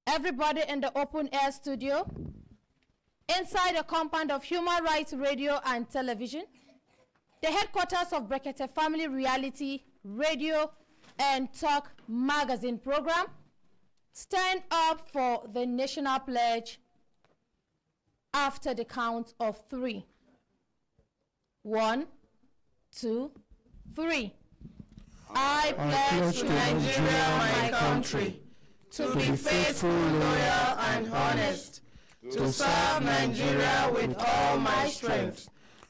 everybody in the open air studio, inside the compound of Human Rights Radio and Television, the headquarters of Brekete Family Reality Radio and Talk Magazine program. Stand up for the national pledge after the count of 3. 1, 2, 3. I pledge to Nigeria, my country, to be faithful, loyal, and honest, to serve Nigeria with all my strength,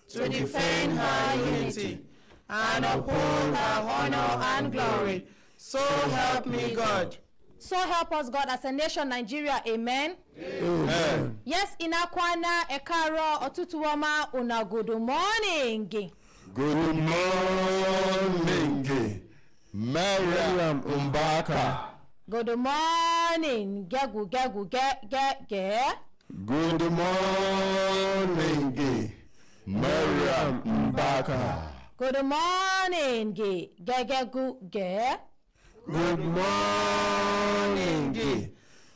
to defend her unity, and uphold her honor and glory. So help me God. So help us God as a nation, Nigeria. Amen. Amen. Yes, inakwana ekaro otutuwama una good morning. Good morning. Mariam Umbaka. Good morning. Gegu gegu ge. Good morning. Mariam Umbaka. Good morning. Ge gegu ge. Good morning.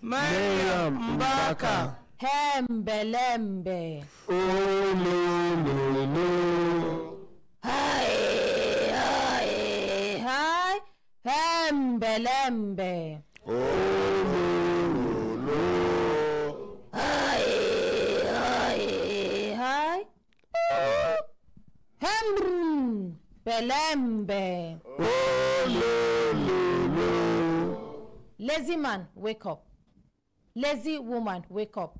Mariam Umbaka. Hembelembe. Oh no no no. Hi. Hembelembe. Oh no no. Hi. Hembelembe. Oh no no no. Lazy man, wake up. Lazy woman, wake up.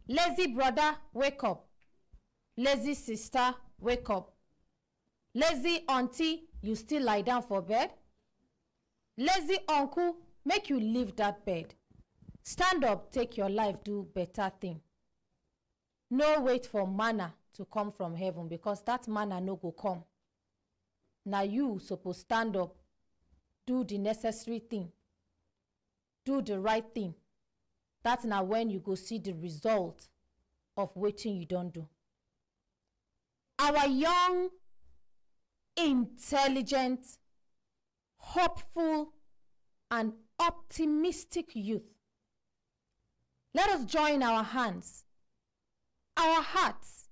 Lazy brother, wake up. Lazy sister, wake up. Lazy auntie, you still lie down for bed. Lazy uncle, make you leave that bed. Stand up, take your life, do better thing. No wait for manna to come from heaven, because that manna no go come. Now you suppose stand up, do the necessary thing, do the right thing. That's now when you go see the result of waiting you don't do. Our young, intelligent, hopeful, and optimistic youth, let us join our hands, our hearts,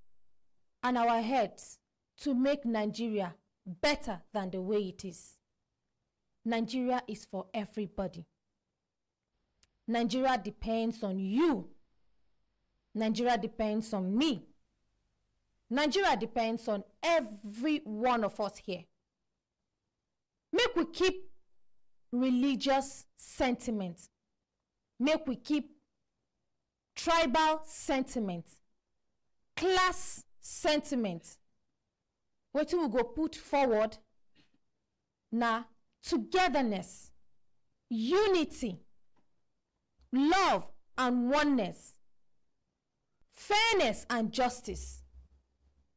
and our heads to make Nigeria better than the way it is. Nigeria is for everybody. Nigeria depends on you. Nigeria depends on me. Nigeria depends on every one of us here. Make we keep religious sentiments. Make we keep tribal sentiments, class sentiments. What we go put forward now: togetherness, unity, love and oneness, fairness and justice.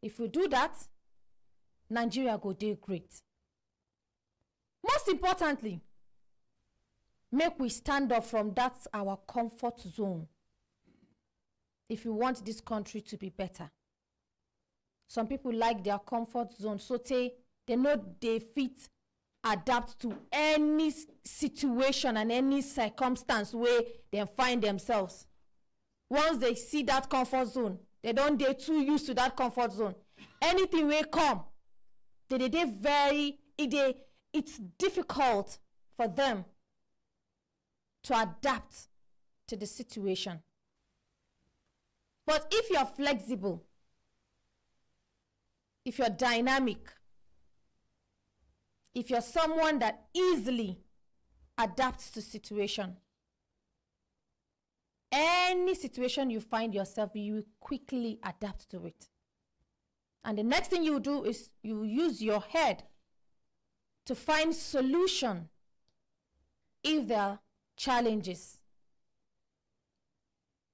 If we do that, Nigeria go do great. Most importantly, make we stand up from that our comfort zone if we want this country to be better. Some people like their comfort zone, so they know they fit adapt to any situation and any circumstance where they find themselves. Once they see that comfort zone, they too used to that comfort zone. Anything will come. It's difficult for them to adapt to the situation. But if you're flexible, if you're dynamic, if you're someone that easily adapts to situation, any situation you find yourself, you will quickly adapt to it. And the next thing you do is you use your head to find solution if there are challenges.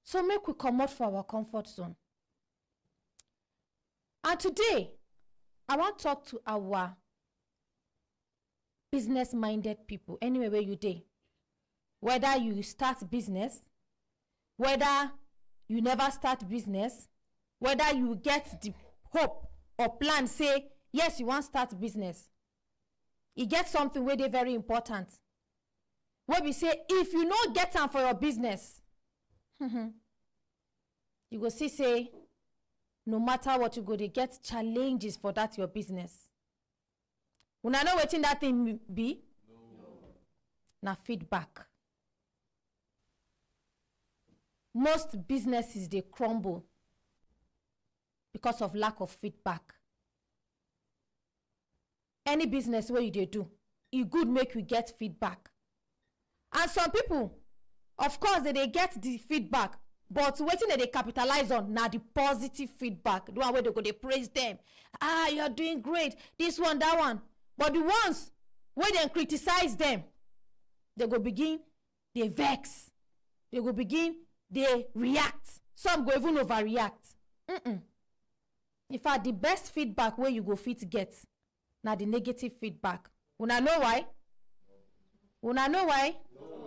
So make we come out from our comfort zone. And today, I want to talk to our business-minded people, anywhere where you dey. Whether you start business, whether you never start business, whether you get the hope or plan, say, yes, you want to start business. You get something where they very important. What we say, if you no get am for your business, you go see say, no matter what you go, they get challenges for that your business. Una know wetin that thing be? No. Na feedback. Most businesses, they crumble because of lack of feedback. Any business where you dey do, it good make you get feedback. And some people, of course, they get the feedback, but wetin they capitalize on na the positive feedback. The one where they go, they praise them. Ah, you're doing great. This one, that one. But the ones where they criticize them, they go begin, they vex. They go begin, they react. Some go even overreact. In fact, the best feedback where you go fit get, now the negative feedback. Una know why? Una know why?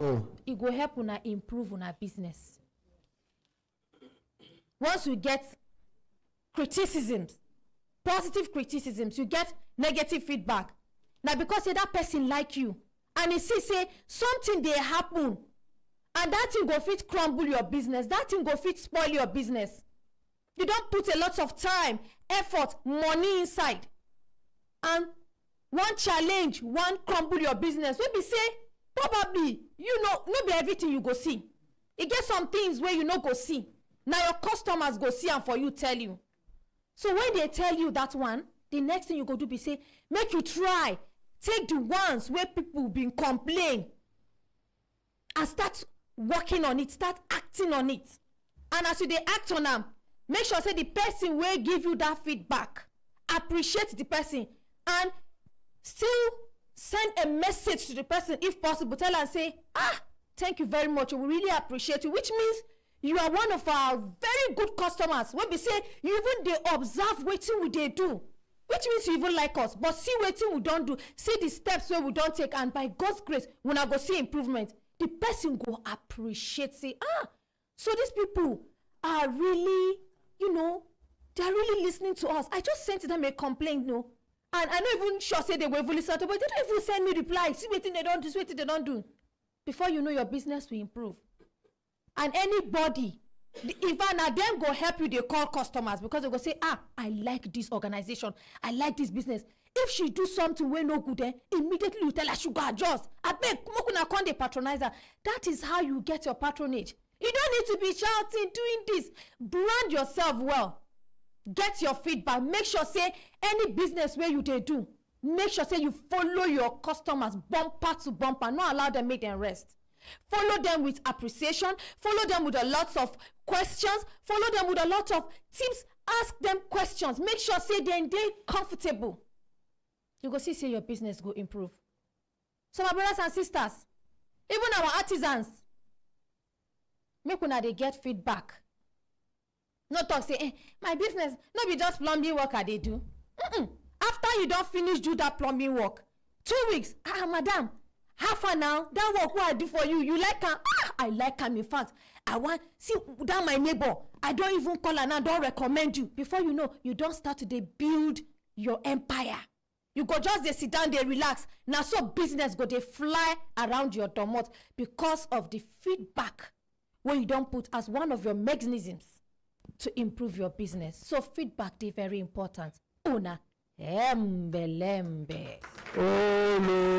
No. It go help una improve una business. Once you get criticisms, positive criticisms, you get negative feedback. Now because say that person like you, and he see say something they happen, and that thing go fit crumble your business, that thing go fit spoil your business. You don't put a lot of time, effort, money inside. And one challenge, one crumble your business. When we say, probably, you know, not be everything you go see. It get some things where you no go see. Now your customers go see and for you tell you. So when they tell you that one, the next thing you go do be say, make you try. Take the ones where people been complain and start working on it, start acting on it. And as you they act on them, make sure say the person will give you that feedback. Appreciate the person and still send a message to the person if possible. Tell and say, thank you very much. We really appreciate you. Which means you are one of our very good customers. When we say you even they observe wetin we they do. Which means you even like us. But see wetin we don't do. See the steps where we don't take. And by God's grace, when I go see improvement, the person go appreciate. Say, so these people are really, you know, they're really listening to us. I just sent them a complaint, no. And I don't even sure say they will even listen to, but they don't even send me reply. See what they don't do, see what they don't do. Before you know, your business will improve. And anybody, if I them go help you, they call customers because they go say, I like this organization. I like this business. If she do something way no good, immediately you tell her she go adjust. I beg, come they patronize her. That is how you get your patronage. You don't need to be shouting, doing this. Brand yourself well. Get your feedback. Make sure say any business where you they do, make sure say you follow your customers bumper to bumper. Not allow them make them rest. Follow them with appreciation. Follow them with a lot of questions. Follow them with a lot of tips. Ask them questions. Make sure say they comfortable. You go see say your business go improve. So my brothers and sisters, even our artisans, make una they get feedback. No talk say, my business, no be just plumbing work they do. After you don't finish do that plumbing work, 2 weeks, madam, how far now? That work what I do for you, you like am? I like am. In fact, I want, see that my neighbor, I don't even call her now, don't recommend you. Before you know, you don't start to build your empire. You go just they sit down, they relax. Now so business go they fly around your domot because of the feedback where you don't put as one of your mechanisms to improve your business. So feedback is very important. Una embelembe. Oh, no.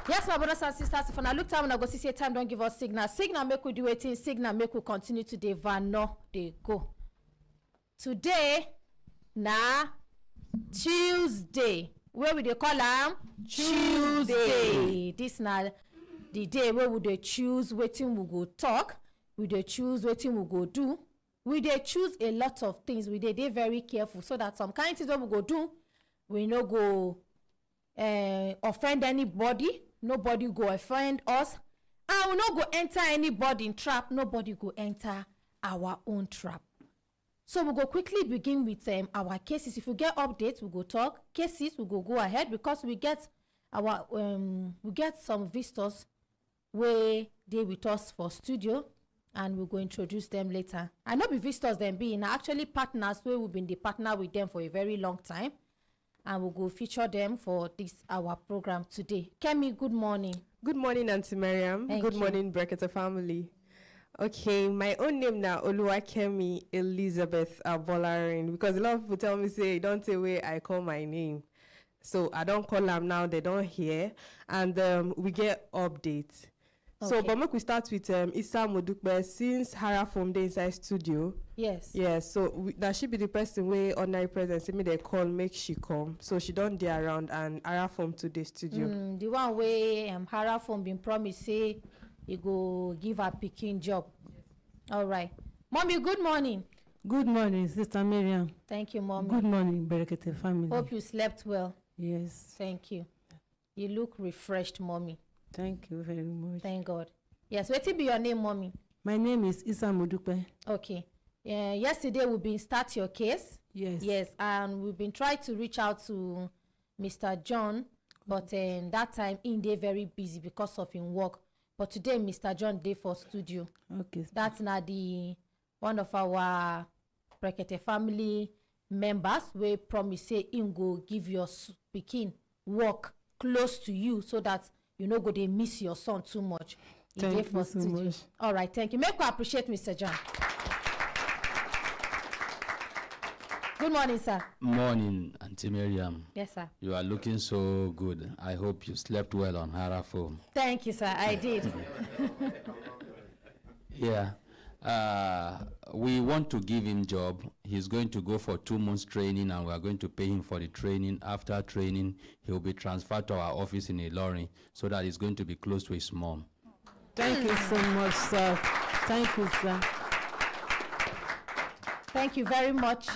Yes, my brothers and sisters, if I look time when I go see time, don't give us signal. Signal make we do it in, signal make we continue to the vano they go. Today, Tuesday. Where would they call them? Tuesday. This now the day where would they choose waiting we go talk. We they choose waiting we go do. We they choose a lot of things. We they very careful so that some kind of things what we go do, we no go offend anybody. Nobody go offend us. And we no go enter anybody in trap. Nobody go enter our own trap. So we'll go quickly begin with our cases. If we get updates, we'll go talk. Cases, we'll go ahead because we get our we get some visitors where they with us for studio, and we'll go introduce them later. I know be visitors them being actually partners where we've been the partner with them for a very long time, and we'll go feature them for this our program today. Kemi, good morning. Good morning, Auntie Miriam. Thank Good you. morning, Brekete family. Okay, my own name now, Oluwakemi Elizabeth Abolarin, because a lot of people tell me, say, don't say where I call my name. So I don't call them now, they don't hear, and we get updates. So, Okay. but make we start with Issa Modukbe, since Hara from the inside studio. Yes. Yes, so that she be the person where ordinary presence, say me they call, make she come. So she don't dey around and Hara from to the studio. The one where Hara from been promised say he go give her picking job. All right. Mommy, good morning. Good morning, Sister Miriam. Thank you, Mommy. Good morning, Brekete family. Hope you slept well. Yes, Thank you. You look refreshed, Mommy. thank you very much. Thank God. Yes, what be your name, Mommy? My name is Issa Modupe. Okay. Yesterday we've been start your case. Yes. Yes, and we've been trying to reach out to Mr. John, but that time he dey very busy because of him work. But today Mr. John dey for studio. Okay. That's not the one of our Brekete family members we promise say him go give your pikin work close to you so that you no go dey miss your son too much. He dey Thank for you so studio. much. All right, thank you. Make we appreciate Mr. John. Good morning, sir. Morning, Auntie Miriam. Yes, sir. You are looking so good. I hope you slept well on Hara foam. Thank you, sir. I did. Yeah. We want to give him job. He's going to go for 2 months training and we are going to pay him for the training. After training, he will be transferred to our office in Ilorin so that he's going to be close to his mom. Thank you so much, sir. Thank you, sir. Thank you very much,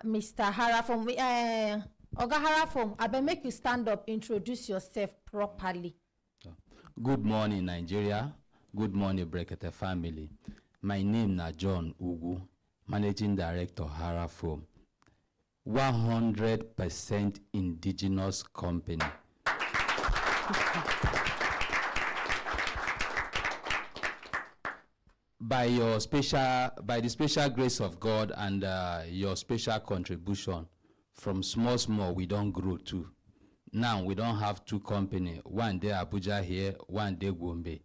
Mr. Harafom. Oga Harafom, I beg make you stand up, introduce yourself properly. Good morning, Nigeria. Good morning, Brekete family. My name is John Ugu, Managing Director, Hara Foam. 100% indigenous company. By the special grace of God and your special contribution, from small, we don't grow too. Now we don't have 2 companies, one day Abuja here, one day Gombe.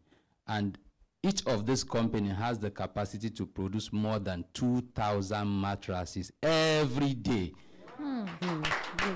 And each of this company has the capacity to produce more than 2,000 mattresses every day. Very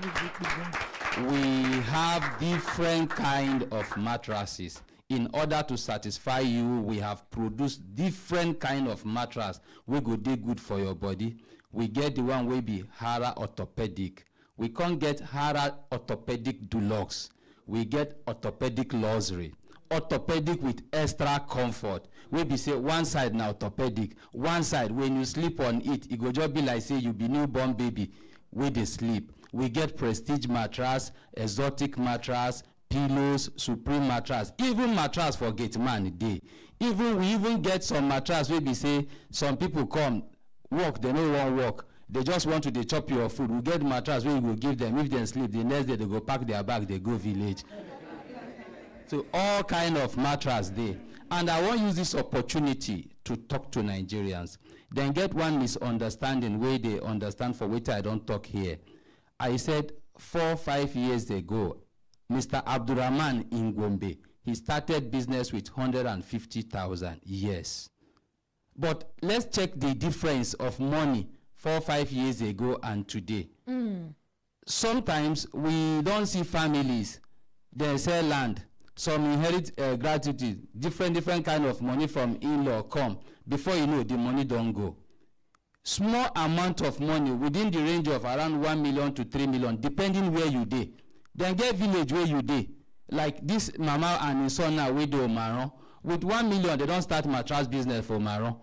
beautiful. We have different kind of mattresses. In order to satisfy you, we have produced different kind of mattress. We go dey good for your body. We get the one wey be Hara orthopedic. We can't get Hara orthopedic deluxe. We get orthopedic luxury. Orthopedic with extra comfort. We be say one side now orthopedic, one side when you sleep on it, it go just be like say you be newborn baby with the sleep. We get prestige mattress, exotic mattress, pillows, supreme mattress, even mattress for gate man day. We even get some mattress where be say some people come work, they no want work. They just want to dey chop your food. We get mattress where you go give them. If they sleep, the next day they go pack their bag, they go village. So all kind of mattress there. And I want to use this opportunity to talk to Nigerians. Then get one misunderstanding where they understand for which I don't talk here. I said 4-5 years ago, Mr. Abdurrahman in Gombe, he started business with 150,000. Yes. But let's check the difference of money 4-5 years ago and today. Sometimes we don't see families, they sell land. Some inherit gratitude, different kind of money from in-law come. Before you know, the money don't go. Small amount of money within the range of around 1 million to 3 million, depending where you dey. Then get village where you dey. Like this mama and his son now, we do Maron. With 1 million, they don't start mattress business for Maron.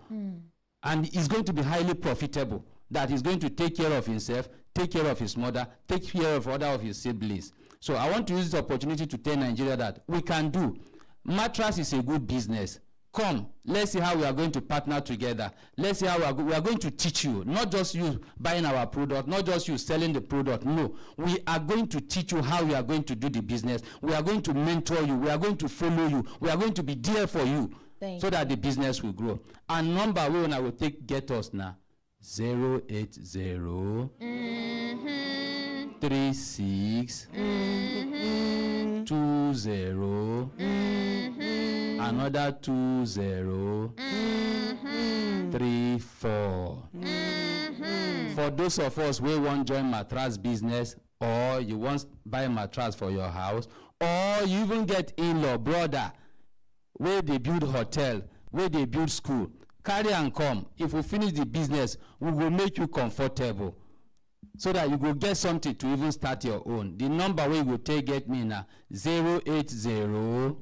And it's going to be highly profitable. That he's going to take care of himself, take care of his mother, take care of other of his siblings. So I want to use this opportunity to tell Nigeria that we can do. Mattress is a good business. Come, let's see how we are going to partner together. Let's see how we are going to teach you, not just you buying our product, not just you selling the product. No, we are going to teach you how we are going to do the business. We are going to mentor you. We are going to follow you. We are going to be there for you so that the business will grow. And number one, I will take get us now. 080 36 20 another 20 34. For those of us who want join mattress business, or you want buy mattress for your house, or you even get in-law brother where they build hotel, where they build school, carry and come. If we finish the business, we will make you comfortable so that you go get something to even start your own. The number where you go take get me now 080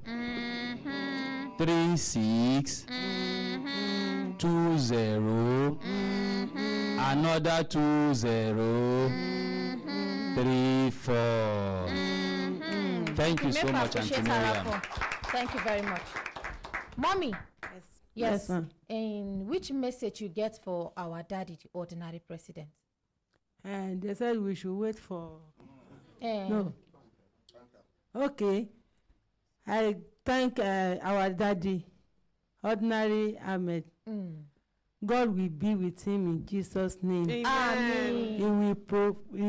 36 20 another 20 34. Thank you so Make much, appreciate Auntie her Miriam. rapport. Thank you very much. Mommy. Yes. Yes. ma'am. And which message you get for our daddy, the ordinary president? And they said we should wait for. Eh, No. Okay. I thank our daddy, Ordinary Ahmed. God will be with him in Jesus' name. Amen. He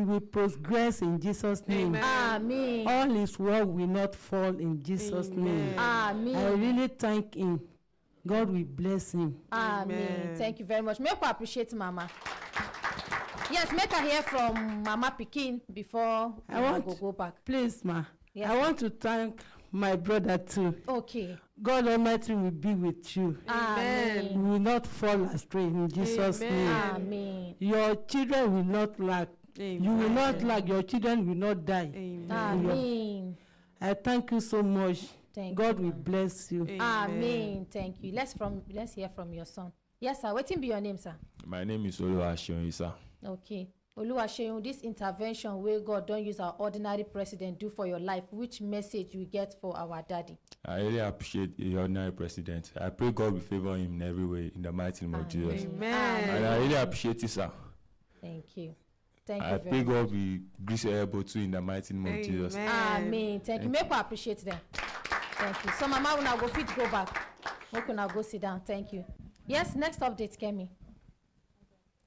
will progress in Jesus' name. Amen. All his work will not fall in Jesus' name. Amen. I really thank him. God will bless him. Amen. Amen. Thank you very much. Make her appreciate Mama. Yes, make her hear from Mama Pikin before I we want- go back. Please, ma. Yes, I ma. want to thank my brother too. Okay. God Almighty will be with you. You Amen. will not fall astray in Jesus' Amen. name. Amen. Your children will not lack. You will not lack. Your children will not die. Amen. Amen. I thank you so much. Thank God you, will ma'am. bless you. Amen. Thank you. Let's hear from your son. Yes, sir. What be your name, sir? My name is Oluwaseun, sir. Okay. Oluwaseun, this intervention where God don't use our ordinary president do for your life, which message you get for our daddy? I really appreciate the ordinary president. I pray God will favor him in every way in the mighty name of Jesus. Amen. And I really appreciate it, sir. Thank you. Thank I you pray very much. God will grace your elbow too in the mighty name of Jesus. Amen. Thank you. Make we appreciate them. Thank you. So, Mama, when I go fit go back. Make we now go sit down. Thank you. Yes, next update, Kemi.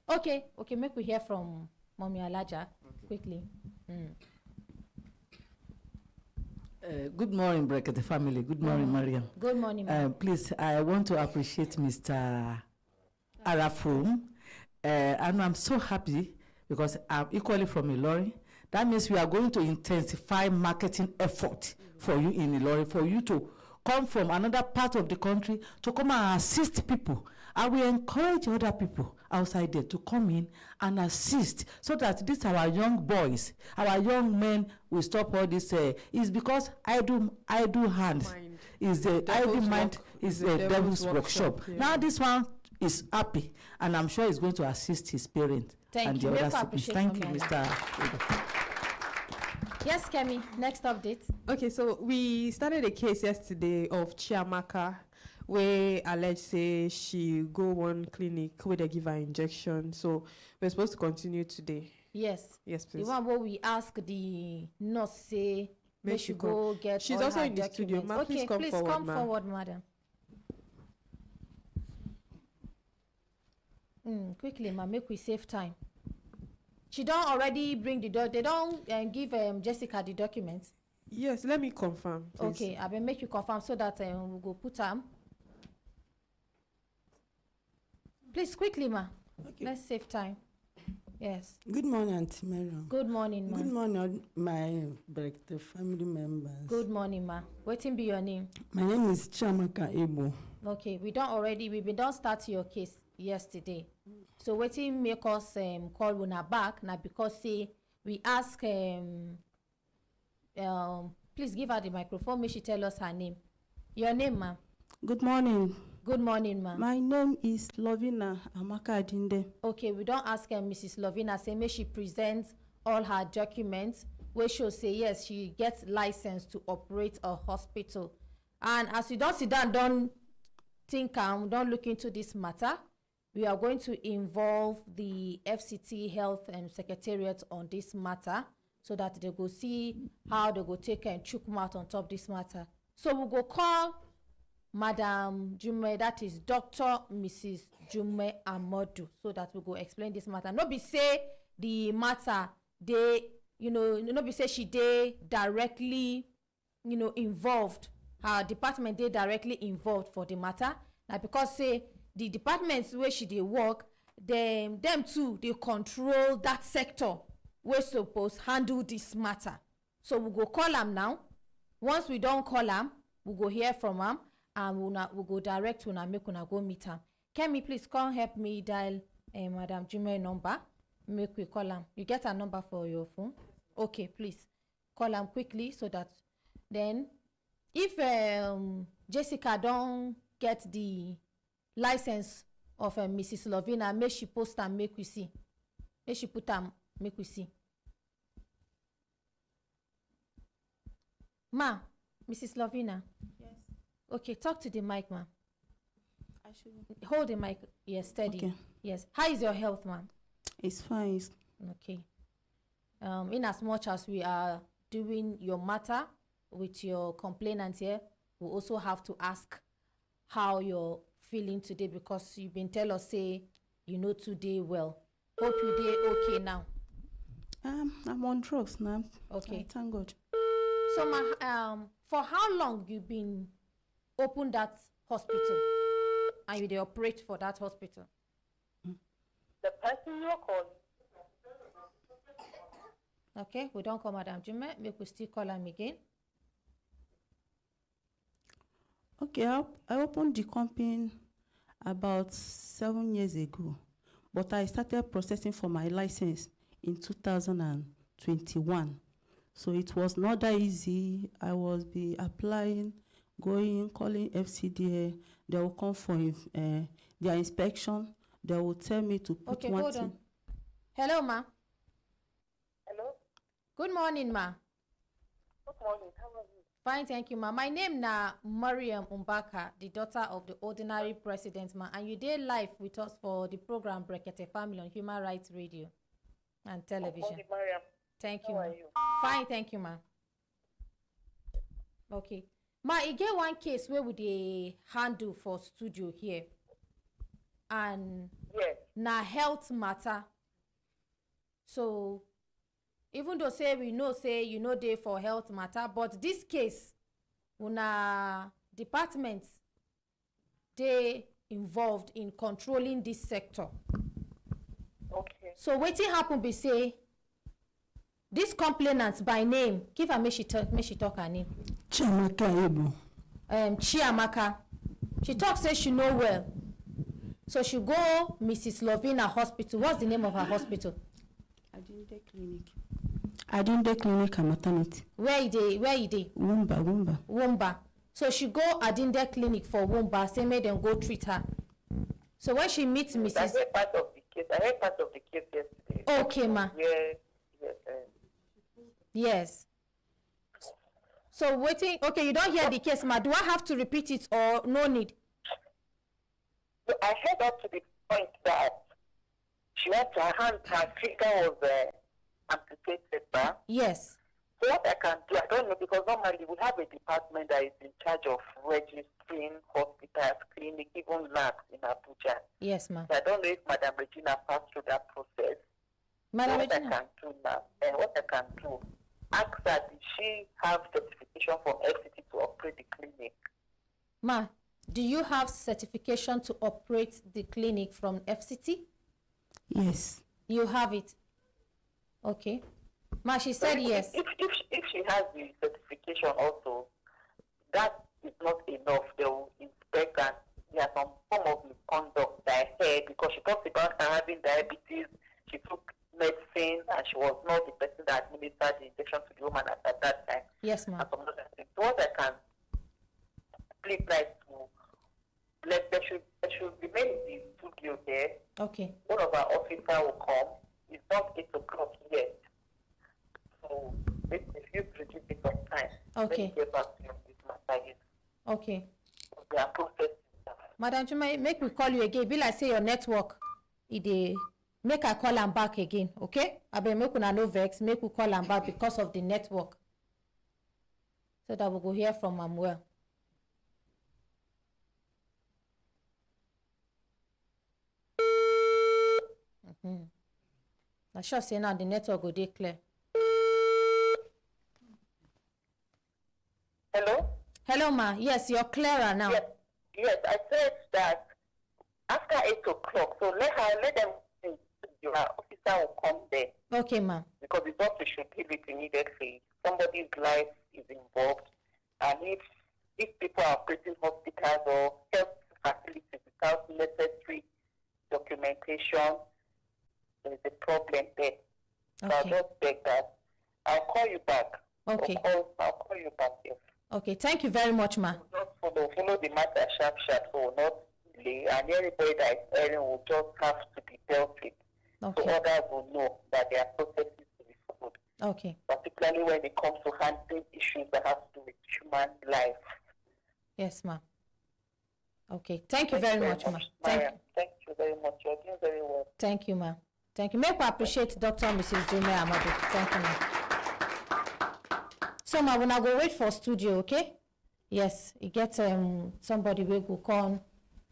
Okay, make we hear from Mommy Alaja quickly. Good morning, Brekete family. Good morning, Mariam. Good morning, ma'am. Please, I want to appreciate Mr. Arafum. And I'm so happy because I'm equally from Ilorin. That means we are going to intensify marketing effort for you in Ilorin, for you to come from another part of the country to come and assist people. And we encourage other people outside there to come in and assist so that these our young boys, our young men will stop all this. It's because idle hands Mind. is the idle Devil's mind work is is the a devil's devil's workshop. workshop, yeah. Now this one is happy, and I'm sure he's going to assist his parents Thank and you. the Make other we siblings. appreciate Thank you, Mommy Mr. Yes, Kemi, next update. Okay, so we started a case yesterday of Chiamaka where alleged say she go one clinic where they give her injection. So we're supposed to continue today. Yes. Yes, The please. one where we ask the nurse say Make make she she come. go get She's all also her in the studio. documents. Ma, Okay, please come forward, come ma. forward, madam. Quickly, ma, make we save time. She don't already bring the they don't give Jessica the documents. Yes, let me confirm, please. Okay, I will make you confirm so that we'll go put them. Please, quickly, ma. Okay. Let's save time. Yes. Good morning, Auntie Miriam. Good morning, ma. Good morning, my Brekete family members. Good morning, ma. Waiting be your name. My name is Chiamaka Ebo. Okay, we don't start your case yesterday. So waiting make us call una back now because say we ask please give her the microphone, may she tell us her name. Your name, ma'am. Good morning. Good morning, ma'am. My name is Lovina Amaka Adinde. Okay, we don't ask Mrs. Lovina, say may she present all her documents where she'll say yes, she gets license to operate a hospital. And as you don't sit down, don't think don't look into this matter, we are going to involve the FCT Health Secretariat on this matter so that they go see how they go take and chook mouth on top this matter. So we'll go call Madam Jume, that is Dr. Mrs. Jume Amodu, so that we go explain this matter. No be say the matter they be say she dey directly, involved. Her department dey directly involved for the matter. Na because say the departments where she dey work, them too dey control that sector wey suppose handle this matter. So we go call am now. Once we don call am, we go hear from am, and we go direct una make una go meet am. Kemi, please come help me dial Madam Jume number. Make we call am. You get her number for your phone? Okay, please call am quickly so that then if Jessica don get the license of Mrs. Lovina, make she post am, make we see. Make she put am, make we see. Ma, Mrs. Lovina. Yes. Okay, talk to the mic, ma. I should. Hold the mic. Yes, steady. Okay. Yes. How is your health, ma'am? It's fine. Okay. In as much as we are doing your matter with your complainant here, we also have to ask how you're feeling today, because you've been tell us say today well. Hope you dey okay now. I'm on drugs now. Okay. Thank God. So ma, for how long you been open that hospital and you dey operate for that hospital? The person you're calling. Okay, we don't call Madam Jume. Make we still call him again. Okay, I opened the company about 7 years ago, but I started processing for my license in 2021. So it was not that easy. I was applying, going, calling FCDA. They will come for their inspection. They will tell me to put okay, one hold thing. on. Hello, ma. Hello? Good morning, ma. Good morning. How are you? Fine, thank you, ma. My name na Mariam Umbaka, the daughter of the ordinary president, ma. And you did live with us for the program Brekete Family on Human Rights Radio and Television. Good morning, Mariam. Thank you, How ma. are you? Fine, thank you, ma. Okay. Ma, e get one case where we dey handle for studio here. And Yes. na health matter. So even though say we know say you know dey for health matter, but this case una department dey involved in controlling this sector. Okay. So wetin happen be say this complainant by name, give her make she talk her name. Chiamaka Ebo. Chiamaka. She talk say she no well. So she go Mrs. Lovina hospital. What's the name of her hospital? Adinde Clinic. Adinde Clinic and Maternity. Where you dey? Womba. So she go Adinde Clinic for Womba, say make them go treat her. So when she meets Mrs. I heard part of the case. I heard part of the case yesterday. Okay, ma. Yes. Yes. So waiting. Okay, you don't hear the case, ma. Do I have to repeat it or no need? So I heard up to the point that she had her finger was amputated, ma. Yes. So what I can do, I don't know, because normally we have a department that is in charge of registering hospitals, clinics, even labs in Abuja. Yes, ma. So I don't know if Madam Regina passed through that process. Madam What Regina. I can do now, and what I can do, ask her, did she have certification from FCT to operate the clinic? Ma, do you have certification to operate the clinic from FCT? Yes. You have it. Okay. Ma, she said yes. If she has the certification also, that is not enough. They will inspect, and there are some form of misconduct that I heard, because she talks about her having diabetes. She took medicine and she was not the person that administered the injection to the woman at that time. Yes, ma'am. And some other things. So what I can please like to let there should remain in the studio there. Okay. One of our officers will come. It's not 8 o'clock yet. So if you reduce it some time, Okay. let me get back to you on this matter. Yes. Okay. They are processing stuff. Madam Chuma, make me call you again. Be like say your network, make I call am back again, okay? I be make una no vex, make we call am back because of the network. So that we go hear from am well. I sure say now the network go dey clear. Hello, ma. Yes, you're clearer now. Yes, I said that after 8 o'clock, so let them, your officer will come there. Okay, ma. Because the doctor should give it immediately. Somebody's life is involved, and if people are operating hospitals or health facilities without necessary documentation, there is a problem there. So I'll just beg that. I'll call you back. Okay. I'll call you back, yes. Okay, thank you very much, ma. Just follow the matter sharp, so not delay, and everybody that is erring will just have to be dealt with. Okay. So others will know that there are processes to be followed. Okay. Particularly when it comes to handling issues that have to do with human life. Yes, ma. Okay, thank you very much, ma. Thank you very much. You're doing very well. Thank you, ma. Thank you. Make we appreciate Dr. and Mrs. Jume Amadu. Thank you, ma. So, ma, when I go wait for studio, okay? Yes, you get somebody will go call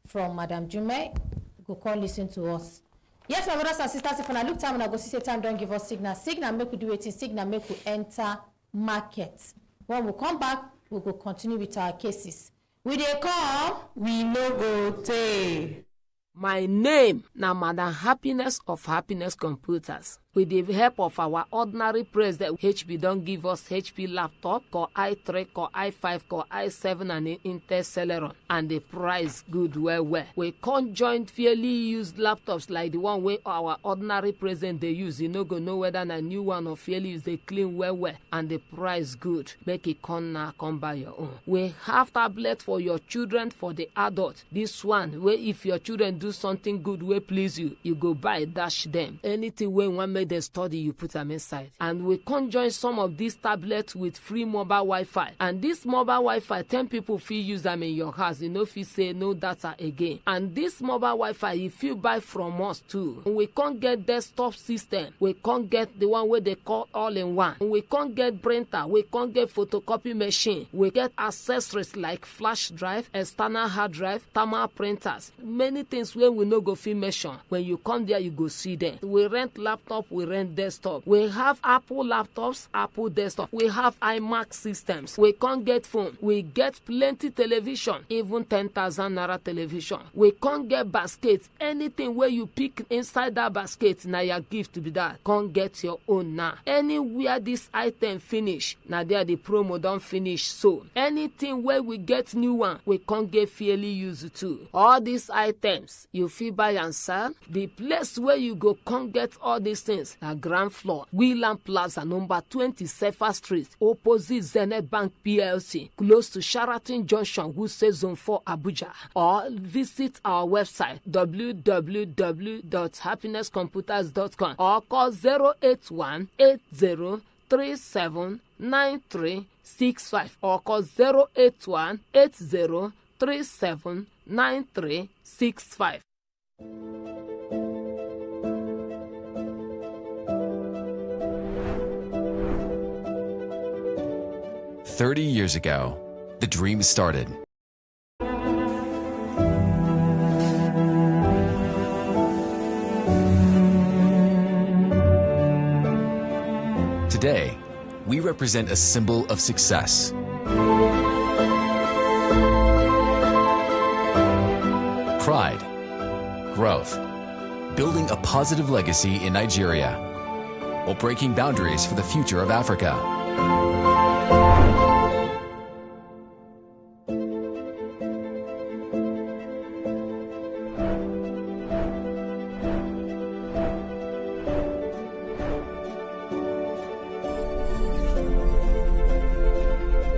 from Madam Jume, go call listen to us. Yes, my brothers and sisters, if I look time and I go see time, don't give us signal. Signal make we do it, signal make we enter market. When we come back, we will continue with our cases. We dey come, We no go take. My name na Madam Happiness of Happiness Computers. With the help of our ordinary president, HP don't give us HP laptop, Core i3, Core i5, Core i7, and Intel Celeron. And the price good well. We can't join fairly used laptops like the one where our ordinary president they use. You no go know whether a new one or fairly used, they clean well. And the price good. Make it come buy your own. We have tablet for your children, for the adult. This one, where if your children do something good, will please you, you go buy, dash them. Anything where one the study, you put them inside. And we conjoin some of these tablets with free mobile Wi-Fi. And this mobile Wi-Fi, 10 people feel use them in your house. You know, if you say no data again. And this mobile Wi-Fi, if you buy from us too, we can't get desktop system. We can't get the one where they call all-in-one. We can't get printer. We can't get photocopy machine. We get accessories like flash drive, external hard drive, thermal printers. Many things where we no go feel mention. When you come there, you go see them. We rent laptop. We rent desktop. We have Apple laptops, Apple desktop. We have iMac systems. We can't get phone. We get plenty television, even 10,000 naira television. We can't get baskets. Anything where you pick inside that basket, now your gift to be that. Can't get your own now. Anywhere this item finish, now there the promo don't finish. So anything where we get new one, we can't get fairly used to. All these items you feel buy and sell. The place where you go can't get all these things. The ground floor, Wheeland Plaza, number 20 Sefa Street, opposite Zenith Bank PLC, close to Sheraton Junction, Wuse Zone 4, Abuja. Or visit our website www.happinesscomputers.com or call 081-8037-9365 or call 081-8037-9365. 30 years ago, the dream started. Today, we represent a symbol of success. Pride, growth, building a positive legacy in Nigeria, while breaking boundaries for the future of Africa.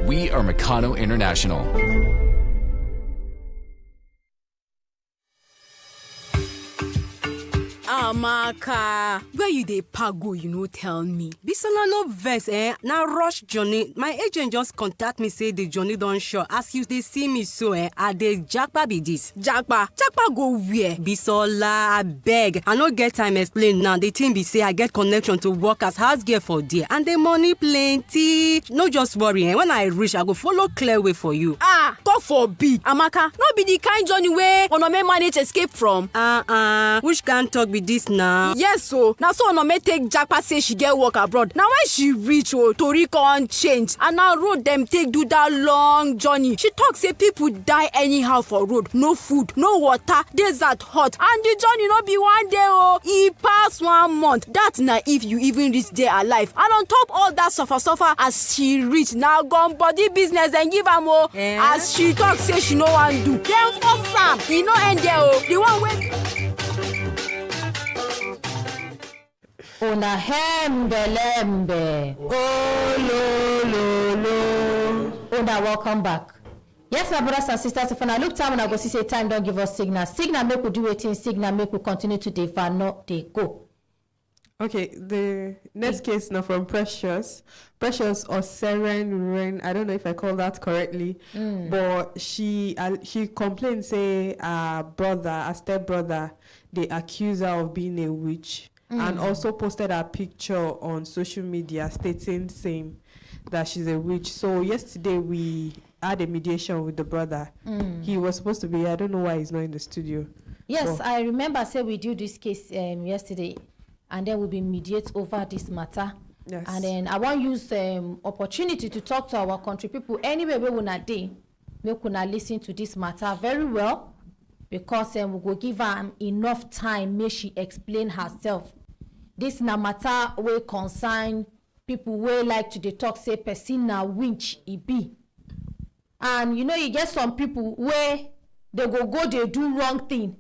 We are Meccano International. Amaka, where you dey pago, you no tell me. Bisola no vex, na rush journey. My agent just contact me say the journey don sure. As you dey see me so, I dey japa be this. Japa go where? Bisola, abeg, I no get time explain now. The thing be say I get connection to work as house girl for there, and the money plenty. No just worry, when I reach, I go follow clear way for you. God forbid, Amaka, no be the kind journey where one of men manage escape from. Which kind talk be this this now. Yes, so now so no may take Jackpa say she get work abroad. Now when she reach Tori con change and now road them take do that long journey. She talk say people die anyhow for road. No food, no water, desert hot, and the journey no be one day e pass 1 month. That na if you even reach there alive. And on top all that suffer as she reach now gone body business and give am as she talk say she no wan do. Then for Sam, e no end there the one wey Una hembelembe. Oh, lo, lo, lo. Una, welcome back. Yes, my brothers and sisters, if I look time and I go see say time, don't give us signal. Signal make we do it in signal, make we continue to defer, not they go. Okay, the next case now from Precious or Seren Ren. I don't know if I call that correctly, but she complained say her stepbrother, they accuse her of being a witch, and also posted a picture on social media saying that she's a witch. So yesterday we had a mediation with the brother. He was supposed to be. I don't know why he's not in the studio. Yes, I remember. Say we do this case yesterday. And then we'll be mediate over this matter. Yes. And then I want to use opportunity to talk to our country people. Anyway, we will not day. We will not listen to this matter very well, because we will give her enough time. May she explain herself. This na matter will concern people will like to talk say person na winch e be. And you know you get some people where they they do wrong thing.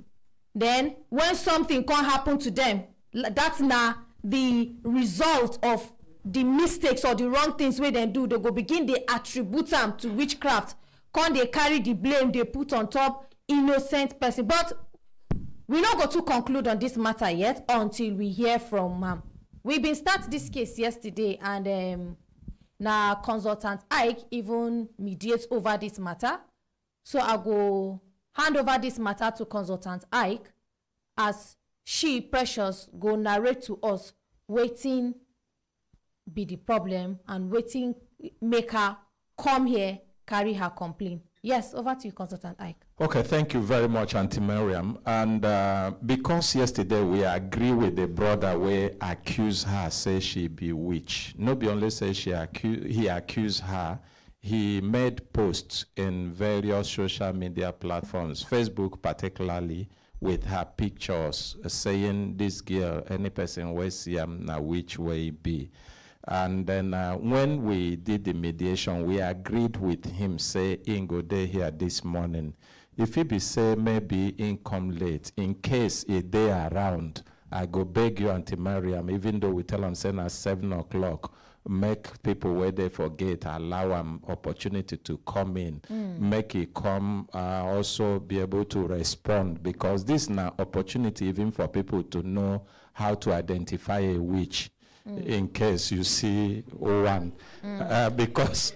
Then when something can happen to them, that's now the result of the mistakes or the wrong things where they do. They go begin they attribute them to witchcraft. Can they carry the blame they put on top innocent person? But we not go to conclude on this matter yet until we hear from we've been start this case yesterday, and now consultant Ike even mediates over this matter. So I go hand over this matter to consultant Ike as she, Precious, go narrate to us waiting be the problem and waiting make her come here, carry her complaint. Yes, over to you, Consultant Ike. Okay, thank you very much, Auntie Miriam. And because yesterday we agree with the brother where accuse her, say she be witch. Nobody only say he accused her. He made posts in various social media platforms, Facebook particularly, with her pictures saying this girl, any person will see him now which way be. And then when we did the mediation, we agreed with him, say, Ingo, day here this morning. If he be say maybe in come late, in case a day around, I go beg you, Auntie Mariam, even though we tell him saying at 7 o'clock, make people where they forget, allow them opportunity to come in, make it come, also be able to respond, because this is an opportunity even for people to know how to identify a witch in case you see one, because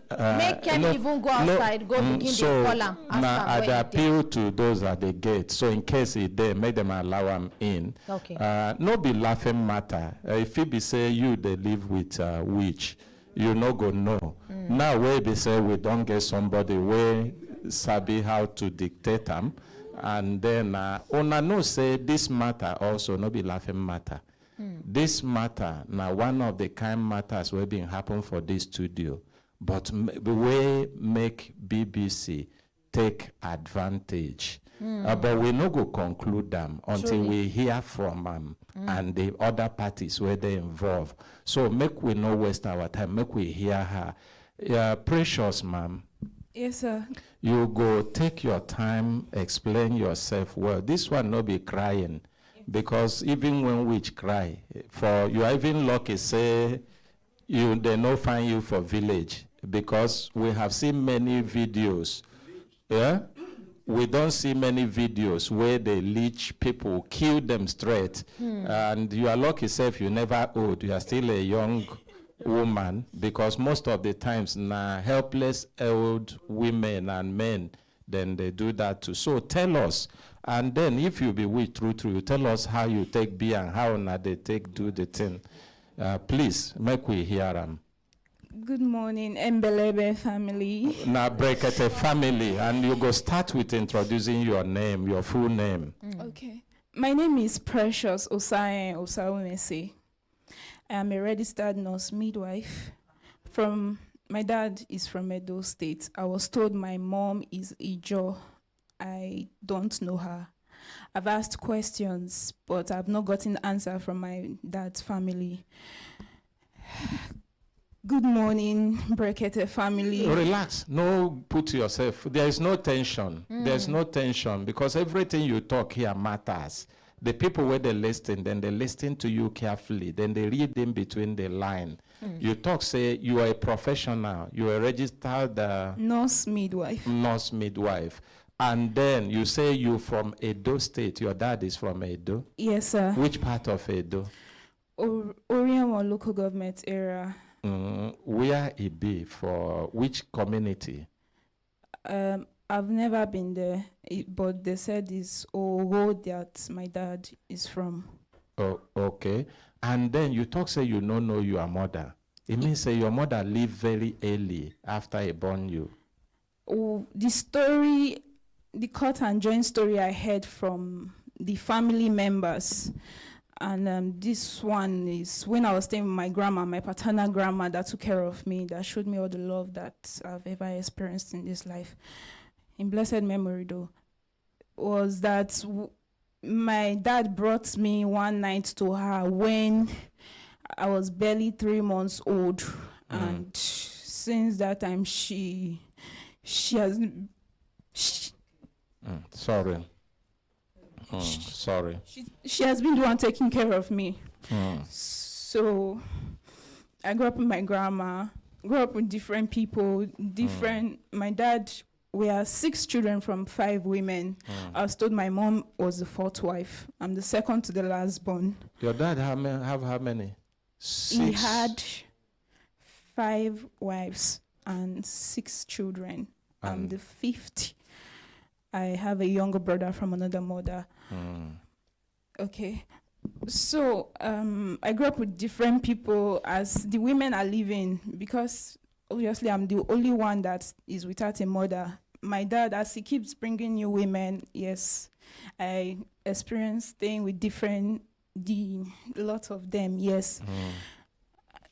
make them even go outside, go begin the call. Now I appeal to those at the gate. So in case it there, make them allow them in. Okay. No be laughing matter. If it be say you they live with witch, you no go know. Now where be say we don't get somebody where sabi how to dictate them, and then una no say this matter also no be laughing matter. This matter now one of the kind matters where been happen for this studio. But the way make BBC take advantage. But we no go conclude them until we hear from them and the other parties where they involve. So make we no waste our time. Make we hear her. Precious, ma'am. Yes, sir. You go take your time, explain yourself well. This one no be crying, because even when witch cry, for you are even lucky say they no find you for village. Because we have seen many videos, we don't see many videos where they leech people, kill them straight, and you are lucky if you never old, you are still a young woman, because most of the times now helpless old women and men, then they do that too. So tell us, and then if you be with true, you tell us how you take be and how now they take do the thing. Please make we hear them. Good morning, Mbelebe family. Now, Brekete family, and you go start with introducing your name, your full name. Okay. My name is Precious Osae Osawumese. I am a registered nurse midwife. My dad is from Edo State. I was told my mom is Ijo. I don't know her. I've asked questions, but I've not gotten answer from my dad's family. Good morning, Brekete family. Relax. No, put yourself. There is no tension. There's no tension because everything you talk here matters. The people where they listen, then they listen to you carefully. Then they read in between the line. You talk, say you are a professional. You are a registered nurse midwife. Nurse midwife. And then you say you from Edo State. Your dad is from Edo? Yes, sir. Which part of Edo? Orion local government area. Where it be? For which community? I've never been there, but they said it's Owo that my dad is from. Oh, okay. And then you talk, say you don't know your mother. It means say your mother lived very early after he born you. Oh, the story, the cut and join story I heard from the family members. And this one is when I was staying with my grandma, my paternal grandma that took care of me, that showed me all the love that I've ever experienced in this life. In blessed memory, though, was that my dad brought me one night to her when I was barely 3 months old. And since that time, she has... Sorry. Sorry. She has been the one taking care of me. So I grew up with my grandma, grew up with different people, my dad, we are 6 children from 5 women. I was told my mom was the 4th wife. I'm the second to the last born. Your dad have how many? 6? He had 5 wives and 6 children. I'm the 5th. I have a younger brother from another mother. Okay. So I grew up with different people as the women are living, because obviously I'm the only one that is without a mother. My dad, as he keeps bringing new women, yes, I experienced staying with lots of them, yes.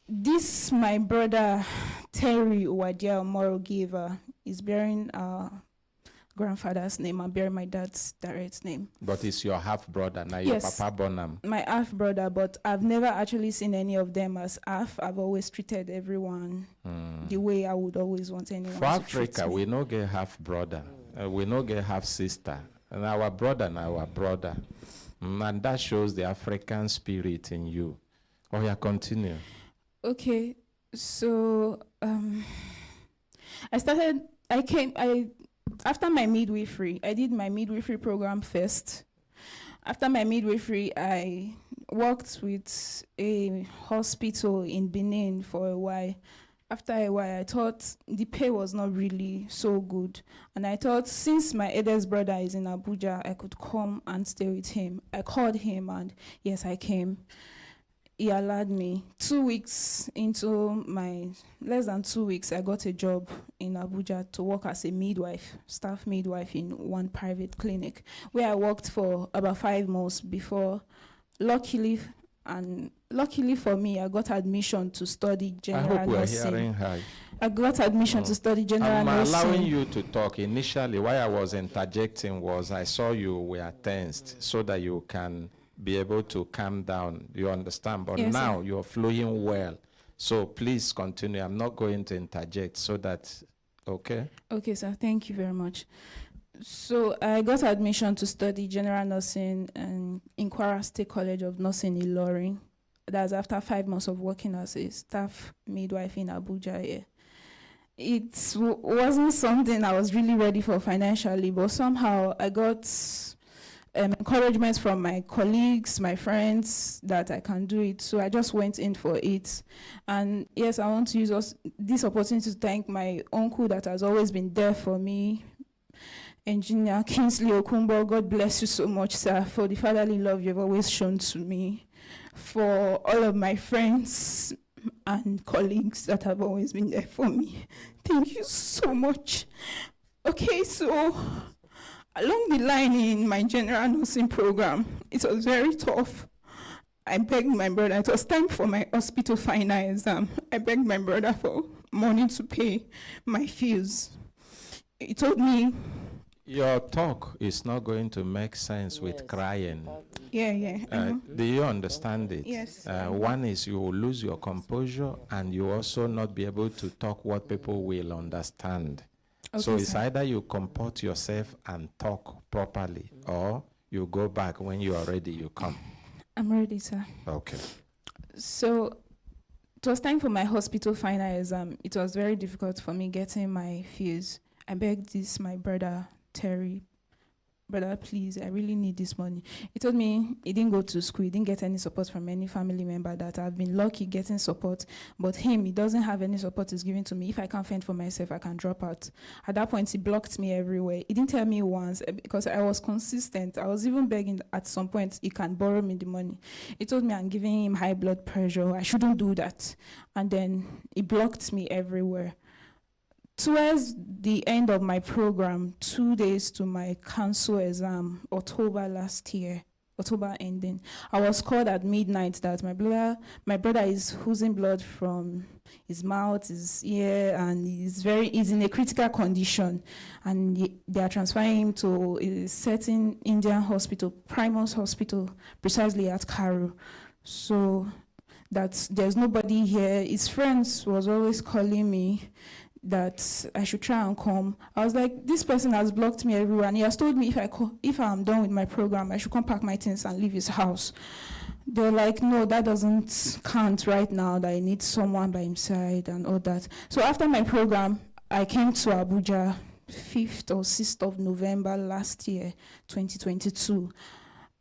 This, my brother, Terry Uwadia Omoro Giver, is bearing grandfather's name. I'm bearing my dad's direct name. But it's your half brother now. Yes, your papa born him. My half brother, but I've never actually seen any of them as half. I've always treated everyone the way I would always want anyone For to Africa, treat me. we no get half brother. We no get half sister. And our brother and our brother. And that shows the African spirit in you. Oh yeah, continue. Okay, so after my midwifery, I did my midwifery program first. After my midwifery, I worked with a hospital in Benin for a while. After a while, I thought the pay was not really so good. And I thought, since my eldest brother is in Abuja, I could come and stay with him. I called him, and yes, I came. He allowed me. 2 weeks into less than 2 weeks, I got a job in Abuja to work as a midwife, staff midwife in one private clinic, where I worked for about 5 months before, luckily for me, I got admission to study general nursing. I got admission to study general nursing. I'm allowing you to talk. Initially, why I was interjecting was I saw you were tensed so that you can be able to calm down. You understand? But yes, now you're flowing well. So please continue. I'm not going to interject so that, okay? Okay, sir. Thank you very much. So I got admission to study general nursing in Kwara State College of Nursing in Ilorin. That's after 5 months of working as a staff midwife in Abuja. Yeah. It wasn't something I was really ready for financially, but somehow I got encouragement from my colleagues, my friends, that I can do it. So I just went in for it. And yes, I want to use this opportunity to thank my uncle that has always been there for me, Engineer Kingsley Okumbo. God bless you so much, sir, for the fatherly love you've always shown to me, for all of my friends and colleagues that have always been there for me. Thank you so much. Okay, so along the line in my general nursing program, It was very tough. I begged my brother. It was time for my hospital final exam. I begged my brother for money to pay my fees. He told me, your talk is not going to make sense with crying. Yeah. Do you understand it? Yes. One is you will lose your composure, and you also not be able to talk what people will understand. Okay, so it's sir. either you comport yourself and talk properly, or you go back when you are ready, you come. I'm ready, sir. Okay. So it was time for my hospital final exam. It was very difficult for me getting my fees. I begged my brother, Terry, brother, please, I really need this money. He told me he didn't go to school, he didn't get any support from any family member, that I've been lucky getting support, but he doesn't have any support he's giving to me. If I can't fend for myself, I can drop out. At that point, he blocked me everywhere. He didn't tell me once because I was consistent. I was even begging at some point he can borrow me the money. He told me I'm giving him high blood pressure. I shouldn't do that. And then he blocked me everywhere. Towards the end of my program, 2 days to my council exam, October last year, October ending, I was called at midnight that my brother is oozing blood from his mouth, his ear, and he's in a critical condition. And they are transferring him to a certain Indian hospital, Primus Hospital, precisely at Cairo. So that there's nobody here. His friends was always calling me that I should try and come. I was like, this person has blocked me everywhere, and he has told me if I'm done with my program, I should come pack my things and leave his house. They're like, no, that doesn't count right now, that I need someone by his side and all that. So after my program, I came to Abuja 5th or 6th of November last year, 2022.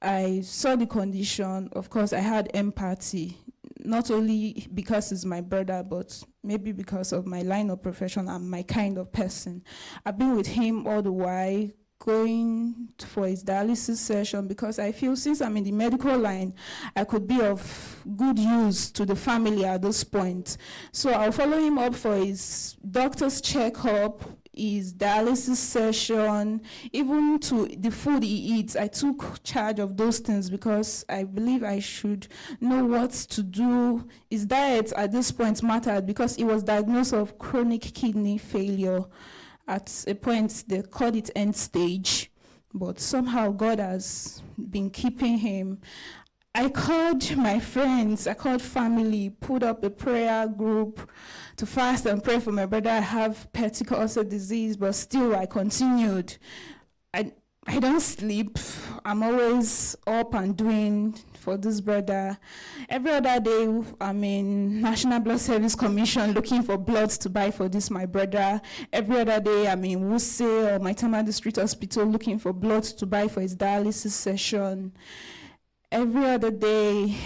I saw the condition. Of course, I had empathy, not only because he's my brother, but maybe because of my line of profession and my kind of person. I've been with him all the while, going for his dialysis session, because I feel since I'm in the medical line, I could be of good use to the family at this point. So I'll follow him up for his doctor's checkup, his dialysis session, even to the food he eats. I took charge of those things because I believe I should know what to do. His diet at this point mattered because he was diagnosed of chronic kidney failure. At a point, they called it end stage, but somehow God has been keeping him. I called my friends, I called family, put up a prayer group to fast and pray for my brother. I have peptic ulcer disease, but still I continued. I don't sleep. I'm always up and doing for this brother. Every other day, I'm in National Blood Service Commission looking for blood to buy for this my brother. Every other day, I'm in Wuse or Maitama District Hospital looking for blood to buy for his dialysis session. Every other day,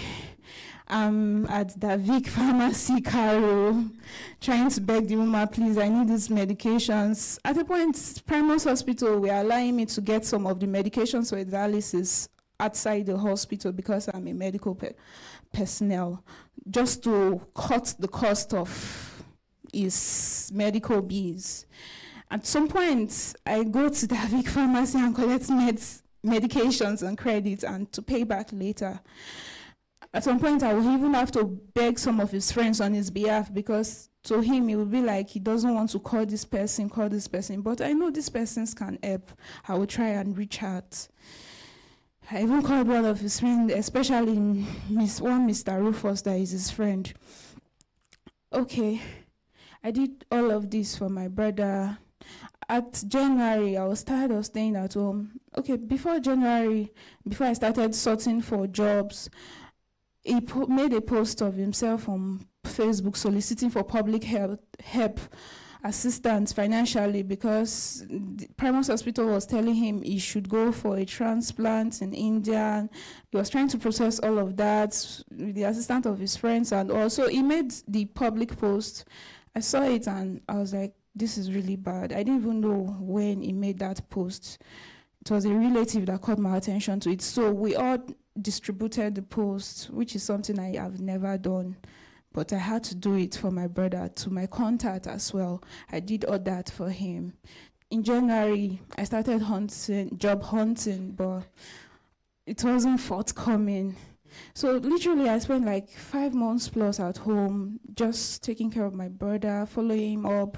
I'm at the Vic Pharmacy, Cairo, trying to beg the woman, please, I need these medications. At a point, Primus Hospital were allowing me to get some of the medications for dialysis outside the hospital because I'm a medical personnel, just to cut the cost of his medical bills. At some point, I go to the Vic Pharmacy and collect medications and credits and to pay back later. At some point, I will even have to beg some of his friends on his behalf because to him, it will be like he doesn't want to call this person. But I know these persons can help. I will try and reach out. I even called one of his friends, especially Mr. Rufus, that is his friend. Okay, I did all of this for my brother. At January, I was tired of staying at home. Okay, before January, before I started sorting for jobs, he made a post of himself on Facebook soliciting for public help assistance financially because the Primus Hospital was telling him he should go for a transplant in India. He was trying to process all of that with the assistance of his friends, and also he made the public post. I saw it and I was like, this is really bad. I didn't even know when he made that post. It was a relative that caught my attention to it. So we all distributed the post, which is something I have never done. But I had to do it for my brother, to my contact as well. I did all that for him. In January, I started job hunting, but it wasn't forthcoming. So literally, I spent like 5 months plus at home, just taking care of my brother, following him up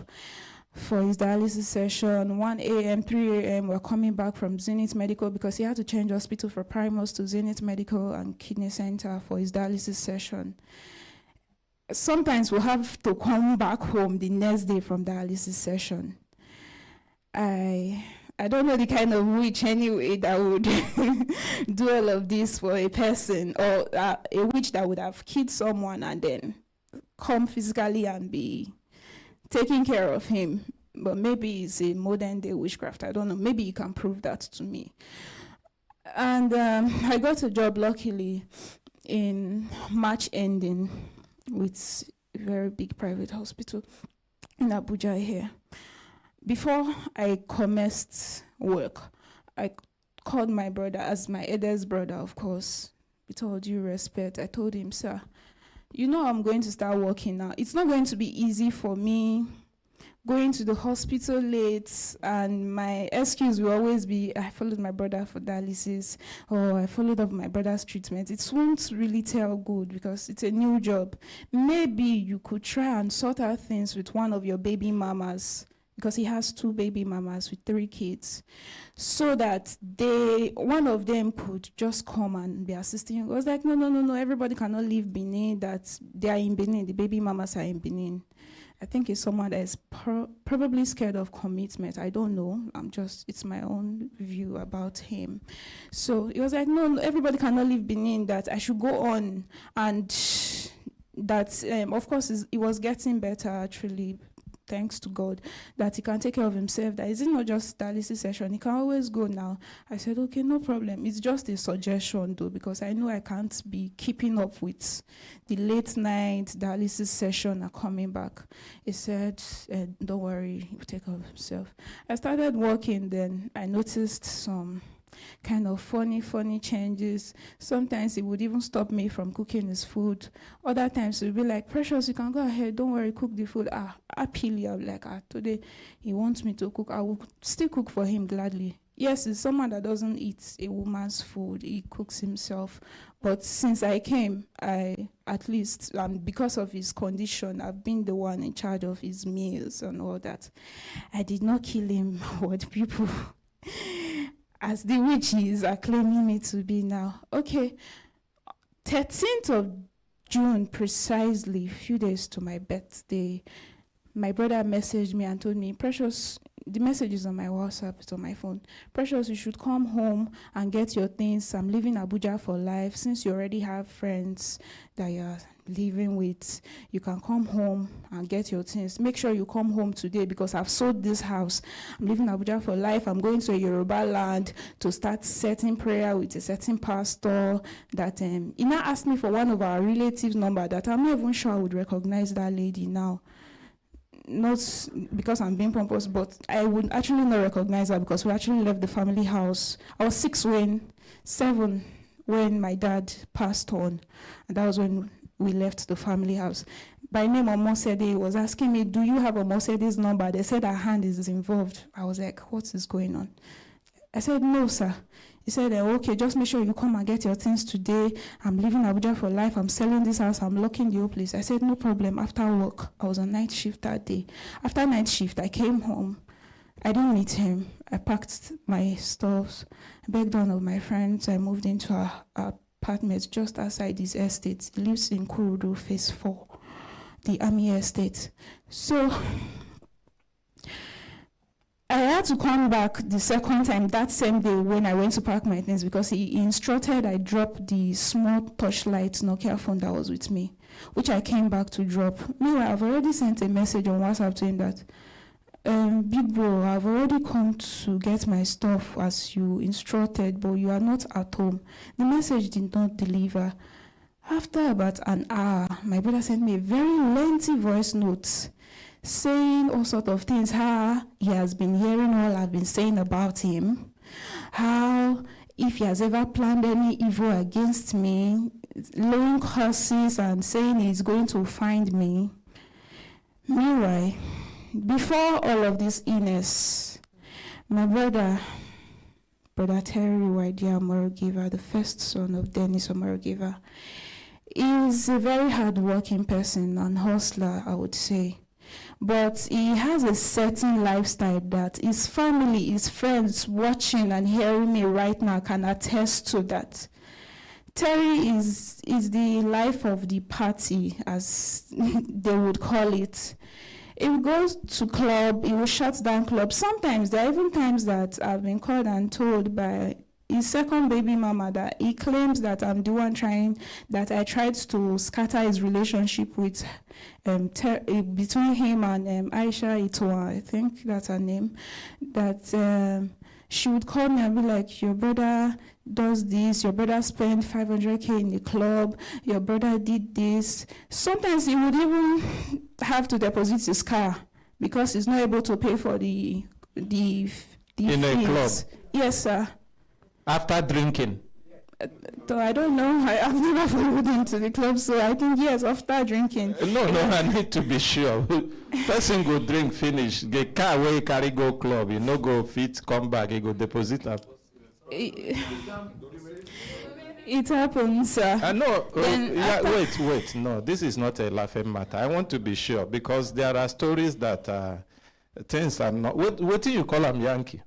for his dialysis session. 1 a.m., 3 a.m., we're coming back from Zenith Medical because he had to change hospital for Primus to Zenith Medical and Kidney Center for his dialysis session. Sometimes we'll have to come back home the next day from dialysis session. I don't know the kind of witch anyway that would do all of this for a person, or a witch that would have killed someone and then come physically and be taking care of him. But maybe it's a modern day witchcraft. I don't know. Maybe you can prove that to me. And I got a job luckily in March ending with a very big private hospital in Abuja here. Before I commenced work, I called my brother, as my eldest brother, of course, with all due respect. I told him, sir, you know I'm going to start working now. It's not going to be easy for me going to the hospital late, and my excuse will always be, I followed my brother for dialysis, or I followed up my brother's treatment. It won't really tell good because it's a new job. Maybe you could try and sort out things with one of your baby mamas, because he has 2 baby mamas with 3 kids, so that one of them could just come and be assisting you. I was like, no, everybody cannot leave Benin, that they are in Benin, the baby mamas are in Benin. I think it's someone that is probably scared of commitment. I don't know. It's my own view about him. So it was like, no, everybody cannot leave Benin, that I should go on. And that, of course, it was getting better, actually, thanks to God, that he can take care of himself, that it's not just dialysis session, he can always go now. I said, okay, no problem. It's just a suggestion though, because I know I can't be keeping up with the late night dialysis session and coming back. He said, don't worry, he'll take care of himself. I started working, then I noticed some kind of funny changes. Sometimes he would even stop me from cooking his food. Other times he would be like, Precious, you can go ahead, don't worry, cook the food. Happily, I'm like, today he wants me to cook. I will still cook for him gladly. Yes, it's someone that doesn't eat a woman's food. He cooks himself. But since I came, at least because of his condition, I've been the one in charge of his meals and all that. I did not kill him, what people as the witches are claiming me to be now. Okay, 13th of June, precisely, a few days to my birthday, my brother messaged me and told me, Precious, the message is on my WhatsApp, it's on my phone. Precious, you should come home and get your things. I'm leaving Abuja for life. Since you already have friends that you're living with, you can come home and get your things. Make sure you come home today because I've sold this house. I'm leaving Abuja for life. I'm going to a Yoruba land to start setting prayer with a certain pastor that he now asked me for one of our relatives' number that I'm not even sure I would recognize that lady now. Not because I'm being pompous, but I would actually not recognize her because we actually left the family house. I was 7 when my dad passed on, and that was when we left the family house. By name Omosede was asking me, do you have Omosede's number? They said her hand is involved. I was like, what is going on? I said, no, sir. He said, okay, just make sure you come and get your things today. I'm leaving Abuja for life. I'm selling this house. I'm locking the whole place. I said, no problem. After work, I was on night shift that day. After night shift, I came home. I didn't meet him. I packed my stuff, begged one of my friends. I moved into our apartment just outside his estate. He lives in Kurudu, phase 4, the army estate. So I had to come back the second time that same day when I went to pack my things because he instructed I drop the small touchlight Nokia phone that was with me, which I came back to drop. Meanwhile, I've already sent a message on WhatsApp to him that, big bro, I've already come to get my stuff as you instructed, but you are not at home. The message did not deliver. After about an hour, my brother sent me a very lengthy voice note saying all sorts of things, how he has been hearing all I've been saying about him, how if he has ever planned any evil against me, laying curses and saying he's going to find me. Meanwhile, before all of this illness, my brother, Brother Terry Waidia Omorogiva, the first son of Dennis Omorogiva. He is a very hardworking person and hustler, I would say. But he has a certain lifestyle that his family, his friends watching and hearing me right now can attest to that. Terry is the life of the party, as they would call it. He will go to club, he will shut down club. Sometimes, there are even times that I've been called and told by his second baby mama that he claims that I'm the one that I tried to scatter his relationship with between him and Aisha Itoa, I think that's her name, that she would call me and be like, your brother does this, your brother spent 500K in the club, your brother did this. Sometimes he would even have to deposit his car because he's not able to pay for the in fees. A club? Yes, sir. After drinking? So I don't know. I've never followed him to the club, so I think yes, after drinking. No, I need to be sure. Person go drink, finish. The car where he carry go club, you no go fit, come back, he go deposit up. It happens, sir. No, wait. No, this is not a laughing matter. I want to be sure because there are stories that things are not. What do you call them, Yankee?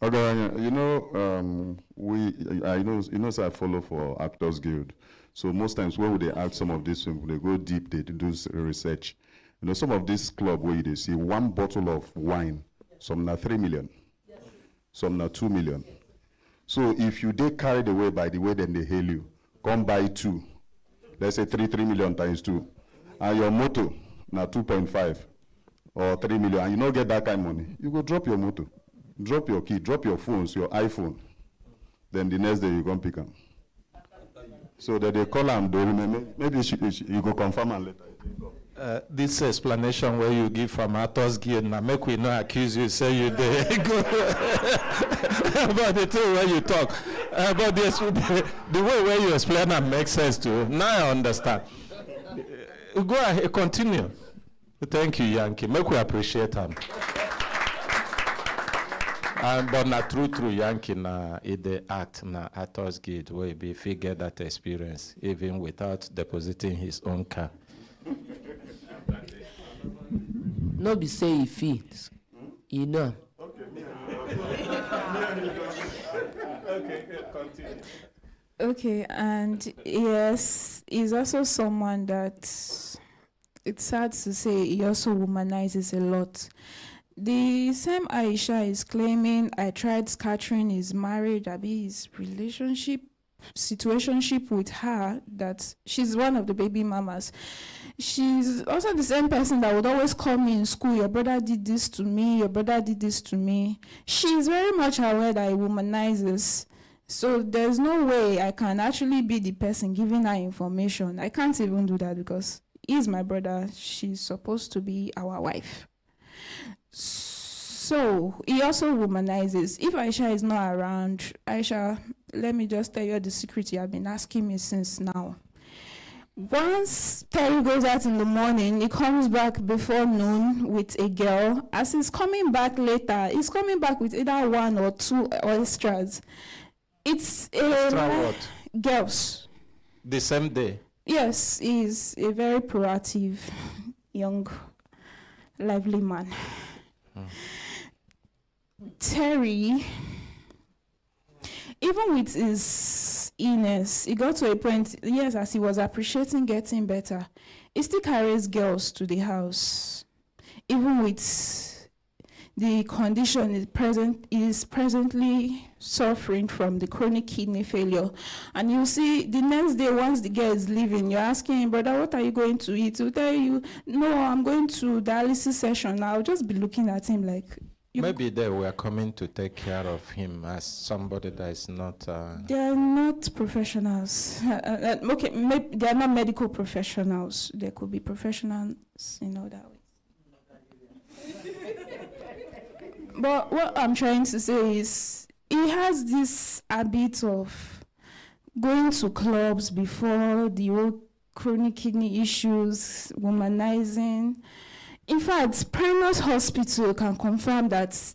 Okay, you know, I follow for Actors Guild. So most times when they ask some of these people, they go deep, they do research. You know, some of this club where they see one bottle of wine, some na 3 million, some na 2 million. So if you they carried away by the way, then they hail you, come buy 2. Let's say 3 million times 2. And your motor, na 2.5 or 3 million, and you don't get that kind of money, you go drop your motor. Drop your key, drop your phones, your iPhone. Then the next day you come pick them. So that they call them, maybe you go confirm and later. This explanation where you give from Actors Guild, now make we not accuse you, say you there. But the thing where you talk, but the way where you explain that makes sense too. Now I understand. Go ahead, continue. Thank you, Yankee. Make we appreciate them. But na true Yankee na the act na Actors Guild where he get that experience even without depositing his own car. No be say he feels, you know. Okay, continue. Okay, and yes, he's also someone that it's sad to say he also womanizes a lot. The same Aisha is claiming I tried scattering his marriage, his situationship with her, that she's one of the baby mamas. She's also the same person that would always call me in school, your brother did this to me, your brother did this to me. She's very much aware that he womanizes. So there's no way I can actually be the person giving her information. I can't even do that because he's my brother. She's supposed to be our wife. So he also womanizes. If Aisha is not around, Aisha, let me just tell you the secret you have been asking me since now. Once Terry goes out in the morning, he comes back before noon with a girl. As he's coming back later, he's coming back with either 1 or 2 extras. It's what? Girls. The same day? Yes, he's a very proactive, young, lively man. Terry, even with his illness, he got to a point, yes, as he was appreciating getting better, he still carries girls to the house. Even with the condition is presently suffering from the chronic kidney failure. And you see, the next day, once the girl is leaving, you're asking him, brother, what are you going to eat? He'll tell you, no, I'm going to dialysis session. I'll just be looking at him like, maybe they were coming to take care of him as somebody that is not... They are not professionals. Okay, maybe they are not medical professionals. They could be professionals in other ways. But what I'm trying to say is, he has this habit of going to clubs before the whole chronic kidney issues, womanizing. In fact, Primus Hospital can confirm that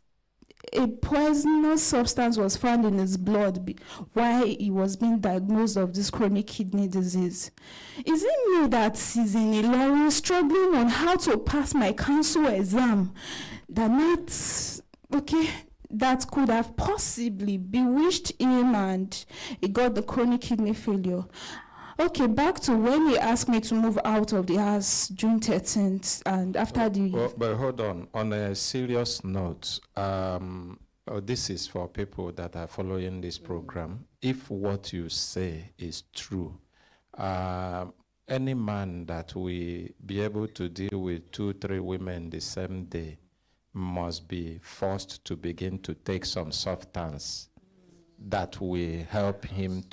a poisonous substance was found in his blood while he was being diagnosed of this chronic kidney disease. Is it me that is in Ilorin struggling on how to pass my council exam that could have possibly bewitched him and he got the chronic kidney failure? Okay, back to when he asked me to move out of the house June 13th, and after But hold on. On a serious note, this is for people that are following this program. If what you say is true, any man that will be able to deal with 2-3 women the same day must be forced to begin to take some substance that will help him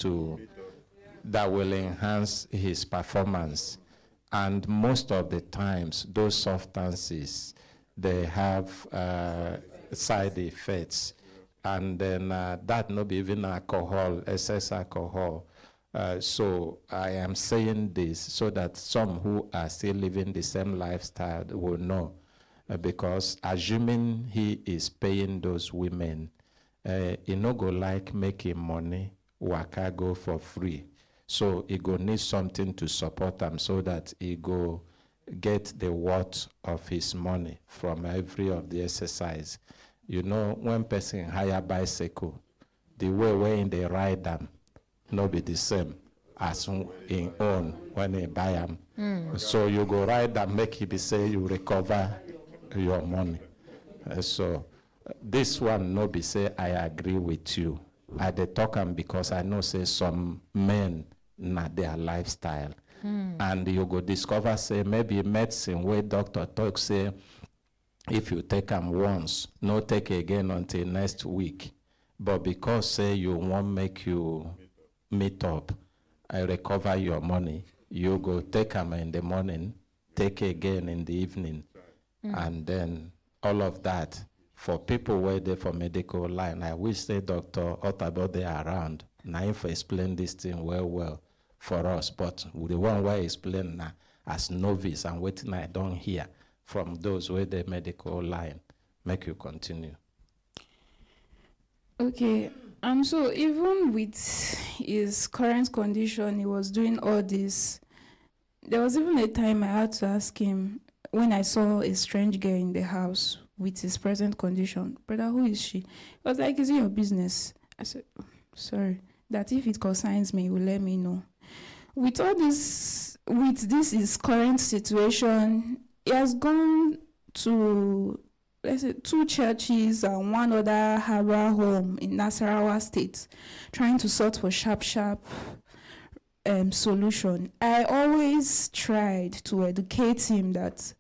that will enhance his performance. And most of the times, those substances, they have side effects. And then that not be even alcohol, excess alcohol. So I am saying this so that some who are still living the same lifestyle will know. Because assuming he is paying those women, he no go like making money, waka go for free. So he go need something to support him so that he go get the worth of his money from every of the exercise. You know, when person hire bicycle, the way when they ride them no be the same as in own when they buy them. So you go ride them, make it be say you recover your money. So this one no be say I agree with you. I dey talk am because I know say some men na their lifestyle. And you go discover say maybe medicine where doctor talk say if you take them once, no take again until next week. But because say you want make you meet up and recover your money, you go take them in the morning, take again in the evening. And then all of that. For people where they for medical line, I wish say Dr. Otabo they are around. Now if I explain this thing well for us, but the one where I explain now as novice and waiting I don't hear from those where the medical line. Make you continue. Okay, so even with his current condition, he was doing all this. There was even a time I had to ask him when I saw a strange girl in the house with his present condition, brother, who is she? He was like, is it your business? I said, sorry, that if it concerns me, you will let me know. With all this, his current situation, he has gone to, let's say, 2 churches and 1 other harbor home in Nasarawa State, trying to sort for sharp solution. I always tried to educate him that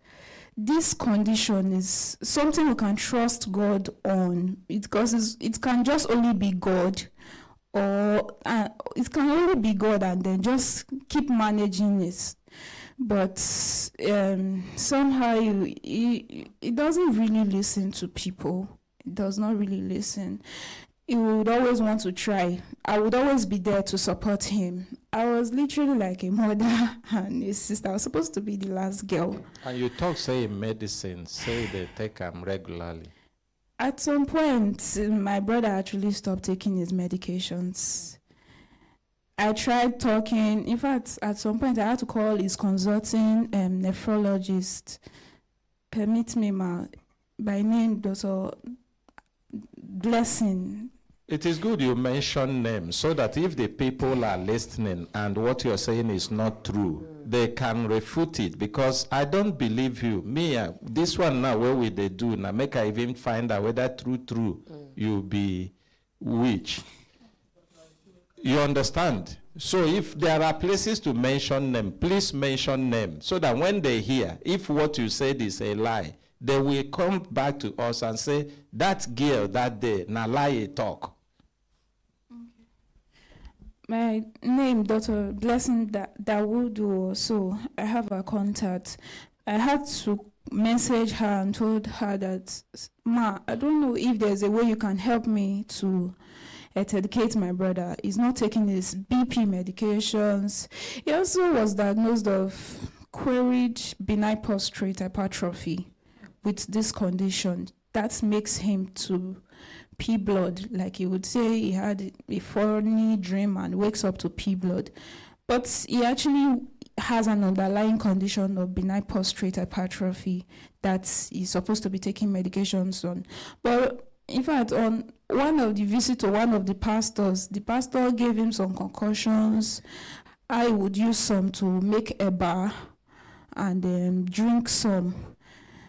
this condition is something we can trust God on, because it can just only be God, or it can only be God, and then just keep managing it. But somehow he doesn't really listen to people. He does not really listen. He would always want to try. I would always be there to support him. I was literally like a mother and a sister. I was supposed to be the last girl. And you talk, say, medicine, say they take them regularly. At some point, my brother actually stopped taking his medications. I tried talking. In fact, at some point, I had to call his consulting nephrologist. Permit me, by name, Dr. Blessing. It is good you mention names so that if the people are listening and what you're saying is not true, they can refute it, because I don't believe you. Me, this one now, where will they do? Now make I even find out whether true, you be which. You understand? So if there are places to mention them, please mention them so that when they hear, if what you said is a lie, they will come back to us and say, that girl that day, na lie talk. My name, Dr. Blessing Dawudu, so I have a contact. I had to message her and told her that, Ma, I don't know if there's a way you can help me to educate my brother. He's not taking his BP medications. He also was diagnosed of queried benign prostrate hypertrophy with this condition. That makes him to pee blood. Like he would say he had a funny dream and wakes up to pee blood. But he actually has an underlying condition of benign prostrate hypertrophy that he's supposed to be taking medications on. But in fact, on one of the visits to one of the pastor gave him some concussions. I would use some to make a bar and drink some.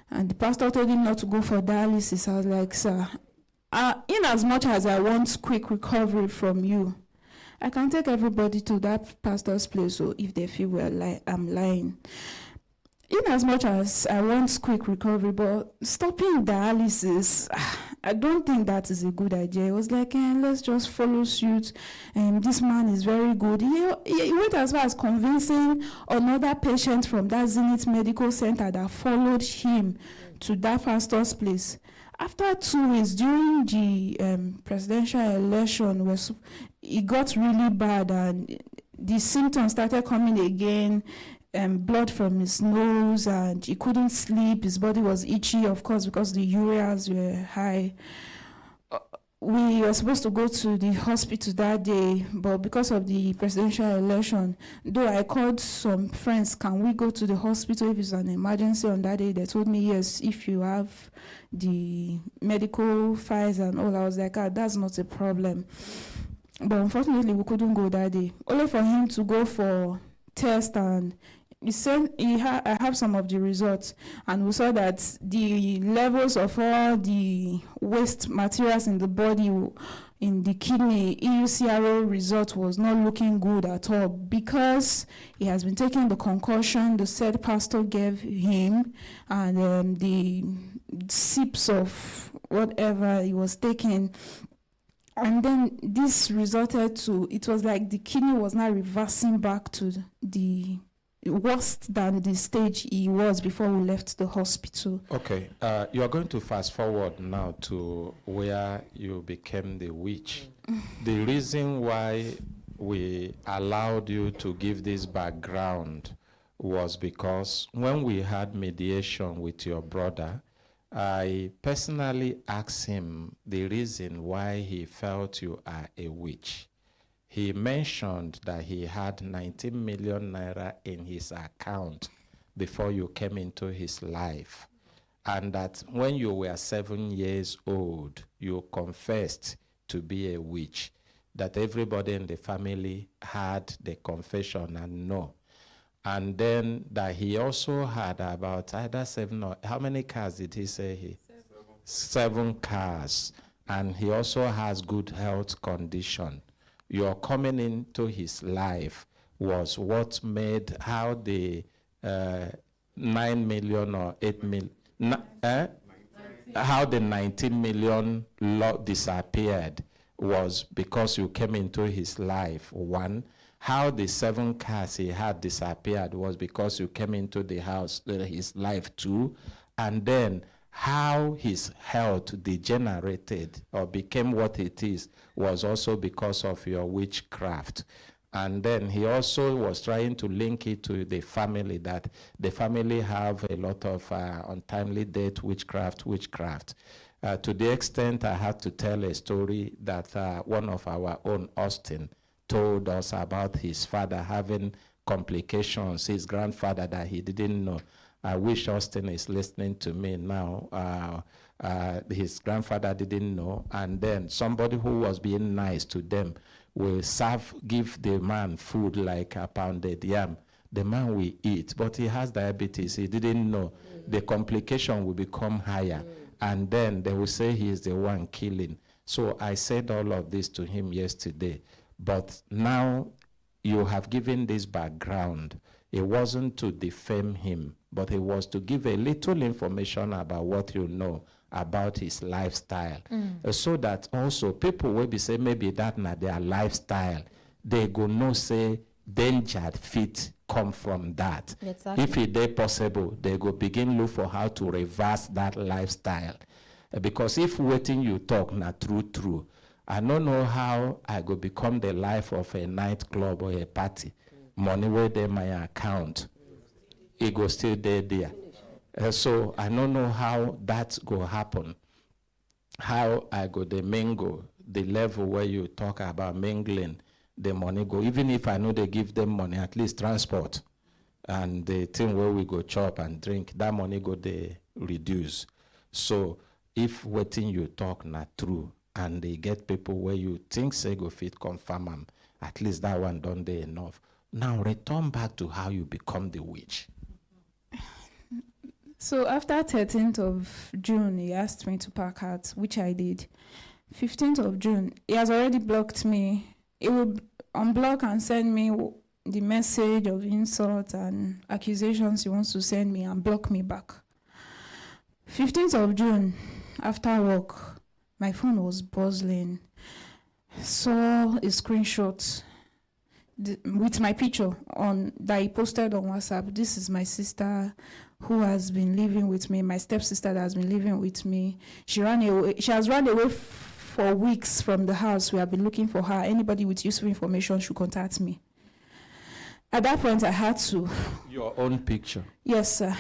And the pastor told him not to go for dialysis. I was like, sir, in as much as I want quick recovery from you, I can take everybody to that pastor's place, so if they feel I'm lying. In as much as I want quick recovery, but stopping dialysis, I don't think that is a good idea. It was like, let's just follow suit. This man is very good. He went as far as convincing another patient from that Zenith Medical Center that followed him to that pastor's place. After 2 weeks, during the presidential election, it got really bad and the symptoms started coming again. Blood from his nose, and he couldn't sleep. His body was itchy, of course, because the ureas were high. We were supposed to go to the hospital that day, but because of the presidential election, though I called some friends, can we go to the hospital if it's an emergency on that day? They told me, yes, if you have the medical files and all. I was like, that's not a problem. But unfortunately, we couldn't go that day. Only for him to go for test, and he said I have some of the results, and we saw that the levels of all the waste materials in the body, in the kidney, EUCRO result was not looking good at all, because he has been taking the concussion the said pastor gave him, and the sips of whatever he was taking. And then this resulted to, it was like the kidney was now reversing back to the worse than the stage he was before we left the hospital. Okay, you are going to fast forward now to where you became the witch. The reason why we allowed you to give this background was because when we had mediation with your brother, I personally asked him the reason why he felt you are a witch. He mentioned that he had 19 million naira in his account before you came into his life, and that when you were 7 years old, you confessed to be a witch, that everybody in the family had the confession and no. And then that he also had about either 7 or, how many cars did he say he? 7 cars. And he also has good health condition. Your coming into his life was what made how the 9 million or 8 million, how the 19 million disappeared was because you came into his life, one. How the 7 cars he had disappeared was because you came into the house, his life too. And then how his health degenerated or became what it is was also because of your witchcraft. And then he also was trying to link it to the family, that the family have a lot of untimely death, witchcraft. To the extent I had to tell a story that one of our own, Austin, told us about his father having complications, his grandfather that he didn't know. I wish Austin is listening to me now. His grandfather didn't know, and then somebody who was being nice to them will give the man food like a pounded yam. The man will eat, but he has diabetes. He didn't know. The complication will become higher, and then they will say he is the one killing. So I said all of this to him yesterday. But now you have given this background. It wasn't to defame him, but it was to give a little information about what you know about his lifestyle. So that also people will be saying maybe that not their lifestyle. They go no say danger fit come from that. Exactly. If it is possible, they go begin look for how to reverse that lifestyle. Because if waiting you talk not true, I don't know how I go become the life of a nightclub or a party. Money where they my account. it go still there. So I don't know how that go happen. How I go the mingle, the level where you talk about mingling, the money go. Even if I know they give them money, at least transport, and the thing where we go chop and drink, that money go they reduce. So if waiting you talk not true, and they get people where you think say go fit confirm them, at least that one done they enough. Now return back to how you become the witch. So after 13th of June, he asked me to pack out, which I did. 15th of June, he has already blocked me. He will unblock and send me the message of insult and accusations he wants to send me and block me back. 15th of June, after work, my phone was buzzing. Saw a screenshot with my picture on that he posted on WhatsApp. This is my sister who has been living with me, my stepsister that has been living with me. She ran away. She has run away for weeks from the house. We have been looking for her. Anybody with useful information should contact me. At that point, I had to. Your own picture? Yes, sir.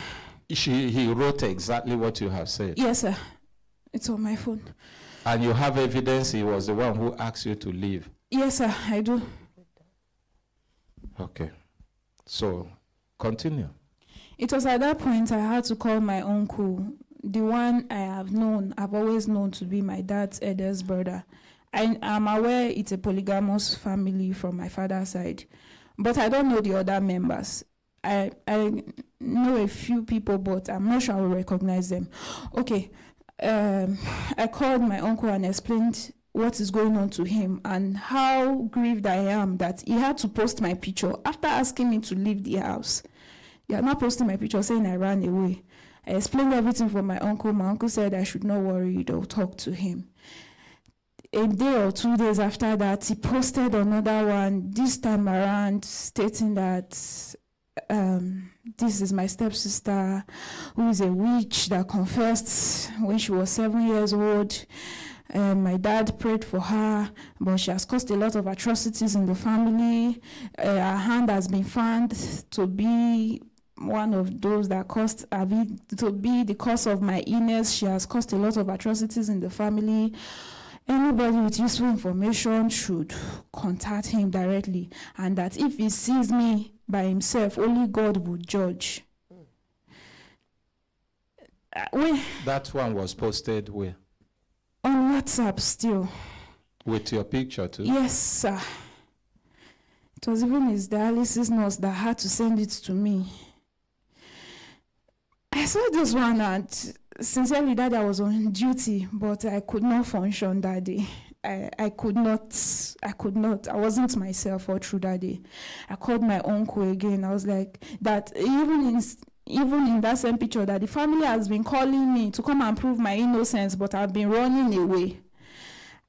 He wrote exactly what you have said? Yes, sir. It's on my phone. And you have evidence he was the one who asked you to leave? Yes, sir, I do. Okay. So, continue. It was at that point I had to call my uncle, the one I've always known to be my dad's eldest brother. I'm aware it's a polygamous family from my father's side, but I don't know the other members. I know a few people, but I'm not sure I will recognize them. Okay, I called my uncle and explained what is going on to him and how grieved I am that he had to post my picture after asking me to leave the house. He had not posted my picture saying I ran away. I explained everything for my uncle. My uncle said I should not worry, they'll talk to him. A day or 2 days after that, he posted another one, this time around, stating that this is my stepsister who is a witch that confessed when she was 7 years old. My dad prayed for her, but she has caused a lot of atrocities in the family. Her hand has been found to be one of those that to be the cause of my illness. She has caused a lot of atrocities in the family. Anybody with useful information should contact him directly, and that if he sees me by himself, only God will judge. That one was posted where? On WhatsApp still. With your picture too? Yes, sir. It was even his dialysis nurse that had to send it to me. I saw this one and sincerely that I was on duty, but I could not function that day. I could not. I wasn't myself all through that day. I called my uncle again. I was like, that even in that same picture, that the family has been calling me to come and prove my innocence, but I've been running away.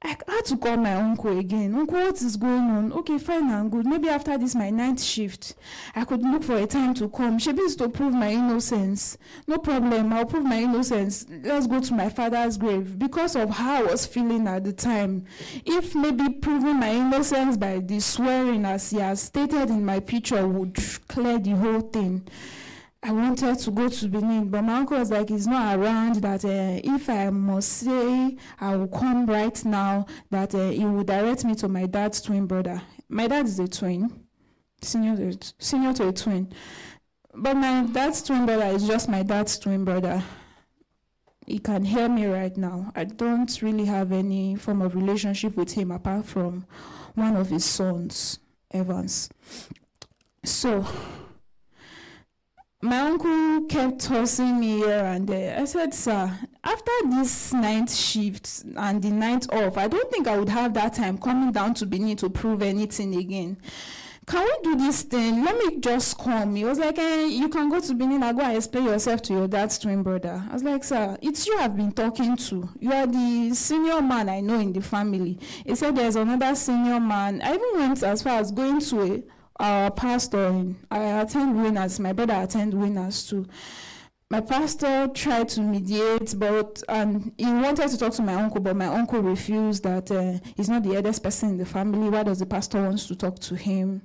I had to call my uncle again. Uncle, what is going on? Okay, fine and good. Maybe after this, my night shift, I could look for a time to come. She needs to prove my innocence. No problem, I'll prove my innocence. Let's go to my father's grave. Because of how I was feeling at the time, if maybe proving my innocence by the swearing as he has stated in my picture would clear the whole thing, I wanted to go to Benin, but my uncle was like, he's not around, that if I must say I will come right now, that he will direct me to my dad's twin brother. My dad is a twin, senior to a twin. But my dad's twin brother is just my dad's twin brother. He can hear me right now. I don't really have any form of relationship with him apart from one of his sons, Evans. So my uncle kept tossing me here and there. I said, sir, after this night shift and the night off, I don't think I would have that time coming down to Benin to prove anything again. Can we do this thing? Let me just come. He was like, you can go to Benin and go and explain yourself to your dad's twin brother. I was like, sir, it's you I've been talking to. You are the senior man I know in the family. He said there's another senior man. I even went as far as going to our pastor. I attend winners. My brother attend winners too. My pastor tried to mediate, and he wanted to talk to my uncle, but my uncle refused, that he's not the eldest person in the family. Why does the pastor want to talk to him?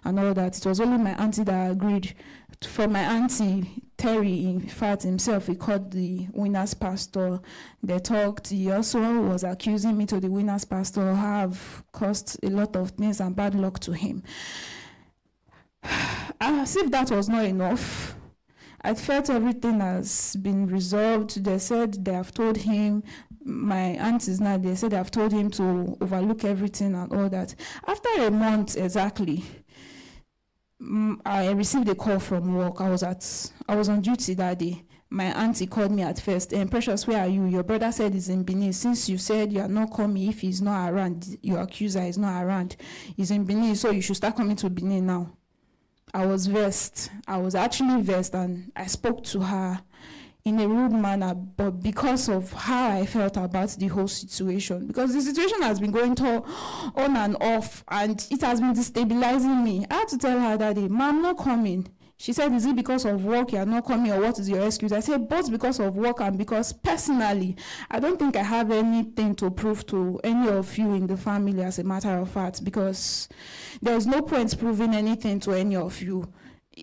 and all that. It was only my auntie that agreed. For my auntie, Terry, in fact, himself, he called the winner's pastor. They talked. He also was accusing me to the winner's pastor have caused a lot of things and bad luck to him. As if that was not enough, I felt everything has been resolved. They said they have told him, my aunties now, they said they have told him to overlook everything and all that. After a month exactly, I received a call from work. I was on duty that day. My auntie called me at first, and Precious, where are you? Your brother said he's in Benin. Since you said you are not coming, if he's not around, your accuser is not around, he's in Benin, so you should start coming to Benin now. I was vexed. I was actually vexed, and I spoke to her in a rude manner, but because of how I felt about the whole situation, because the situation has been going on and off, and it has been destabilizing me. I had to tell her that day, "Ma, I'm not coming." She said, "Is it because of work you are not coming, or what is your excuse?" I said, "Both because of work and because personally, I don't think I have anything to prove to any of you in the family, as a matter of fact, because there's no point proving anything to any of you.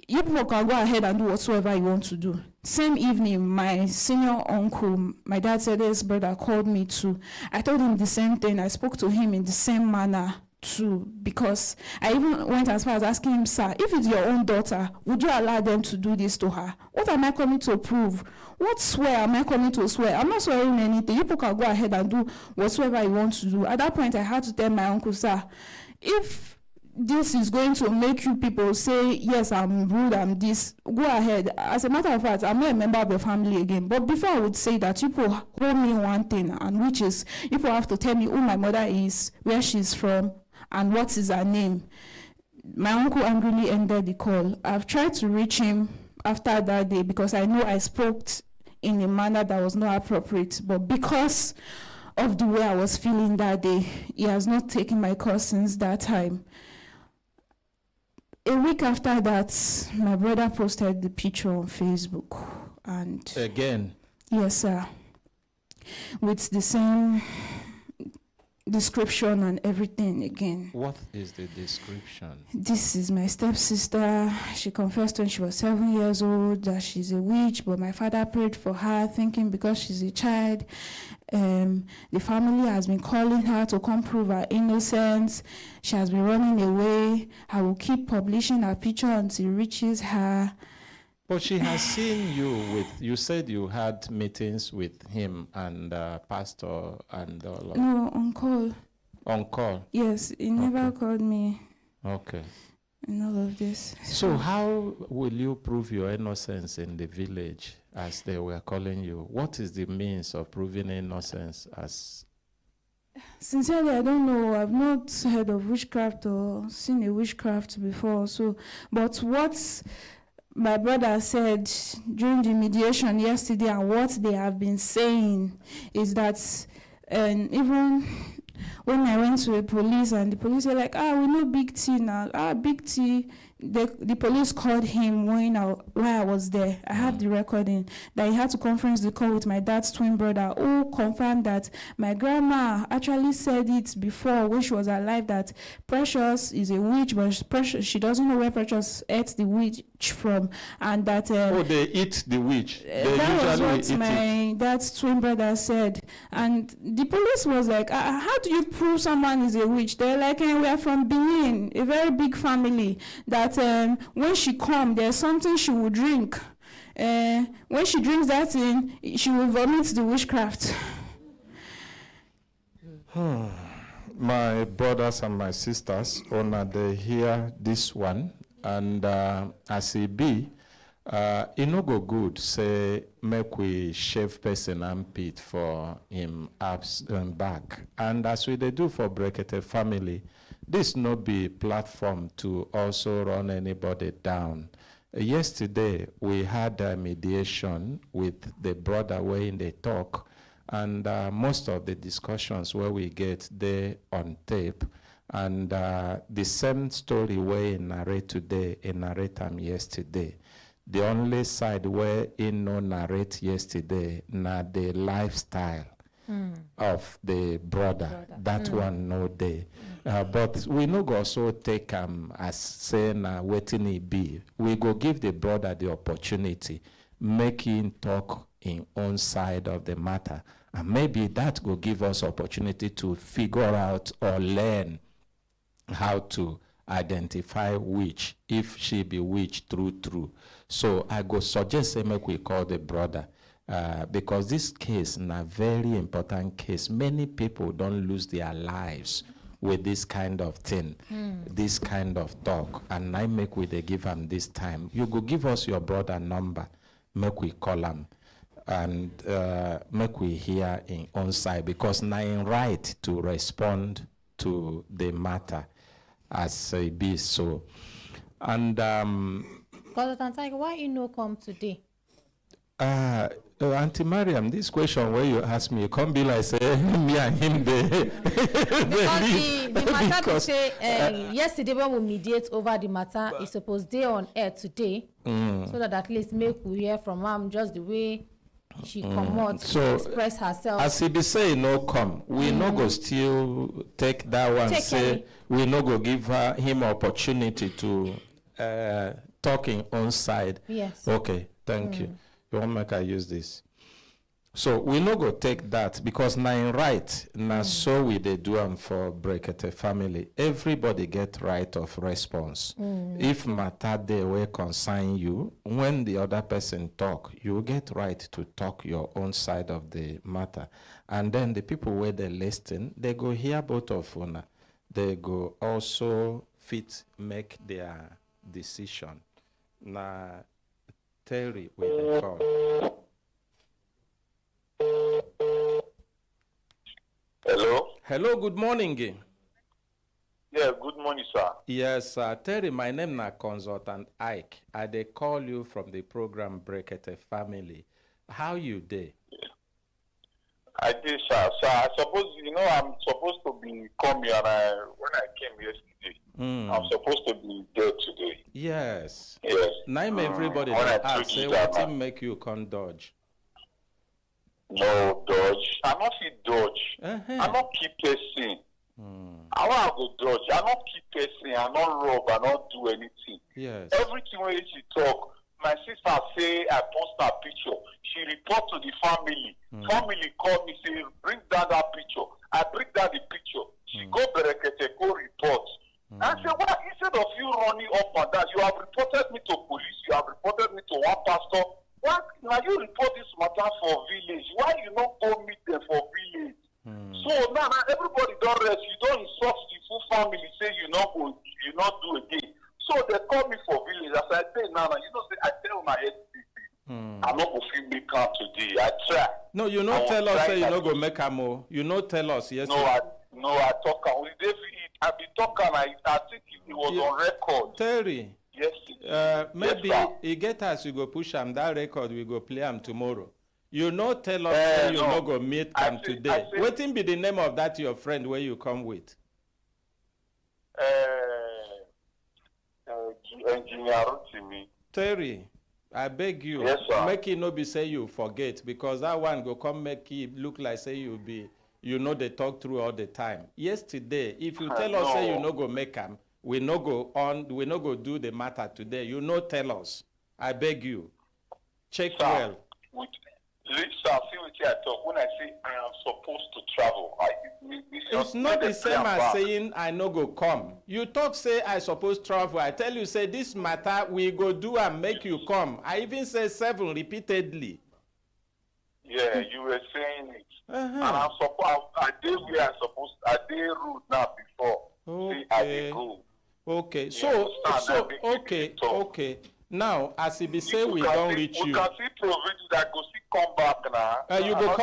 You people can go ahead and do whatsoever you want to do." Same evening, my senior uncle, my dad said his brother, called me too. I told him the same thing. I spoke to him in the same manner too, because I even went as far as asking him, "Sir, if it's your own daughter, would you allow them to do this to her? What am I coming to prove? What swear am I coming to swear? I'm not swearing anything. You people can go ahead and do whatsoever you want to do." At that point, I had to tell my uncle, "Sir, if this is going to make you people say, yes, I'm rude, I'm this, go ahead. As a matter of fact, I'm not a member of your family again. But before I would say that, you people hold me one thing, and which is, you people have to tell me who my mother is, where she's from, and what is her name." My uncle angrily ended the call. I've tried to reach him after that day because I know I spoke in a manner that was not appropriate. But because of the way I was feeling that day, he has not taken my call since that time. A week after that, my brother posted the picture on Facebook. And again? Yes, sir. With the same description and everything again. What is the description? "This is my stepsister. She confessed when she was 7 years old that she's a witch, but my father prayed for her, thinking because she's a child, the family has been calling her to come prove her innocence. She has been running away. I will keep publishing her picture until it reaches her." But she has seen you with, you said you had meetings with him and pastor and all of. No, on call. On call? Yes, he never called me. Okay. In all of this. So how will you prove your innocence in the village as they were calling you? What is the means of proving innocence as? Sincerely, I don't know. I've not heard of witchcraft or seen a witchcraft before. So, but what's my brother said during the mediation yesterday, and what they have been saying, is that even when I went to the police, and the police were like, "We know Big T now. Big T." The police called him when I was there. I have the recording that he had to conference the call with my dad's twin brother, who confirmed that my grandma actually said it before when she was alive, that Precious is a witch, but she doesn't know where Precious ate the witch from, and that they eat the witch. That was what my dad's twin brother said. And the police was like, "How do you prove someone is a witch?" They're like, "We are from Benin, a very big family, that when she come, there's something she will drink. When she drinks that thing, she will vomit the witchcraft." My brothers and my sisters, they hear this one, and as it be, it no go good say make we shave person armpit for him abs and back. And as we they do for Brekete family, this no be platform to also run anybody down. Yesterday we had a mediation with the brother where in the talk, and most of the discussions where we get there on tape, and the same story where he narrate today, he narrate them yesterday. The only side where he no narrate yesterday, na the lifestyle. of the brother. That one no day. But we no go also take as saying waiting it be. We go give the brother the opportunity, make him talk in own side of the matter. And maybe that will give us opportunity to figure out or learn how to identify which, if she be which, true. So I go suggest say make we call the brother. Because this case is a very important case. Many people don't lose their lives with this kind of thing, this kind of talk. And I make we they give him this time. You go give us your brother number, make we call him, and make we hear in on side, because now in right to respond to the matter as it be so. And why you no come today? Auntie Mariam, this question where you ask me, come be like say me and him there. Because the matter to say yesterday when we mediate over the matter is supposed to be on air today, so that at least make we hear from him just the way she come out to express herself. As he be say no come, we no go still take that one. Say we no go give him opportunity to talking on side. Yes. Okay, thank you. You want make I use this? So we no go take that, because now in right, now so we they do them for Brekete family. Everybody get right of response. If matter they will consign you, when the other person talk, you get right to talk your own side of the matter. And then the people where they listen, they go hear both of una. They go also fit make their decision. Now Terry will call. Hello? Hello, good morning. Yeah, good morning, sir. Yes, Terry, my name is Consultant Ike. I dey call you from the program Brekete family. How you dey? I did, sir. So I suppose, I'm supposed to be coming, and when I came yesterday, I'm supposed to be there today. Yes. Yes. Name everybody when that I ask, say that, what make you come dodge? No, dodge. I not fit dodge. I not keep person. I want to go dodge. I not keep person. I not rob. I not do anything. Yes. Everything when she talk, my sister say I post her picture. She report to the family. Family call me, say bring down that picture. I bring down the picture. She go Brekete, go report. I say, well, instead of you running up and down, you have reported me to police. You have reported me to one pastor. Why now you report this matter for village? Why you not go meet them for village? So now everybody don't rest. You don't insult the full family. Say you not go, you not do again. So they call me for village. As I say now, say I tell my SPP, I not go feel me come today. I try. No, you not tell us say you not go make a move. You not tell us yes. No, I talk. I be talking. I think it was on record. Terry. Yes. Maybe he get us, you go push him that record, we go play him tomorrow. You not tell us you not go meet him today. What be the name of that your friend where you come with? Engineer Rotimi. Terry, I beg you, make it no be say you forget, because that one go come make it look like say you know they talk through all the time. Yesterday, if you tell us say you no go make him, we no go do the matter today. You no tell us. I beg you. Check well. Listen, see what I talk. When I say I am supposed to travel, it's not the same as saying I no go come. You talk say I suppose travel. I tell you say this matter we go do and make you come. I even say 7 repeatedly. Yeah, you were saying it. And I'm supposed. I did where I supposed. I did route now before. Okay. See, I did go. Okay. So okay. Now, as it be say we don't reach you. We can see provision that go see come back now. You go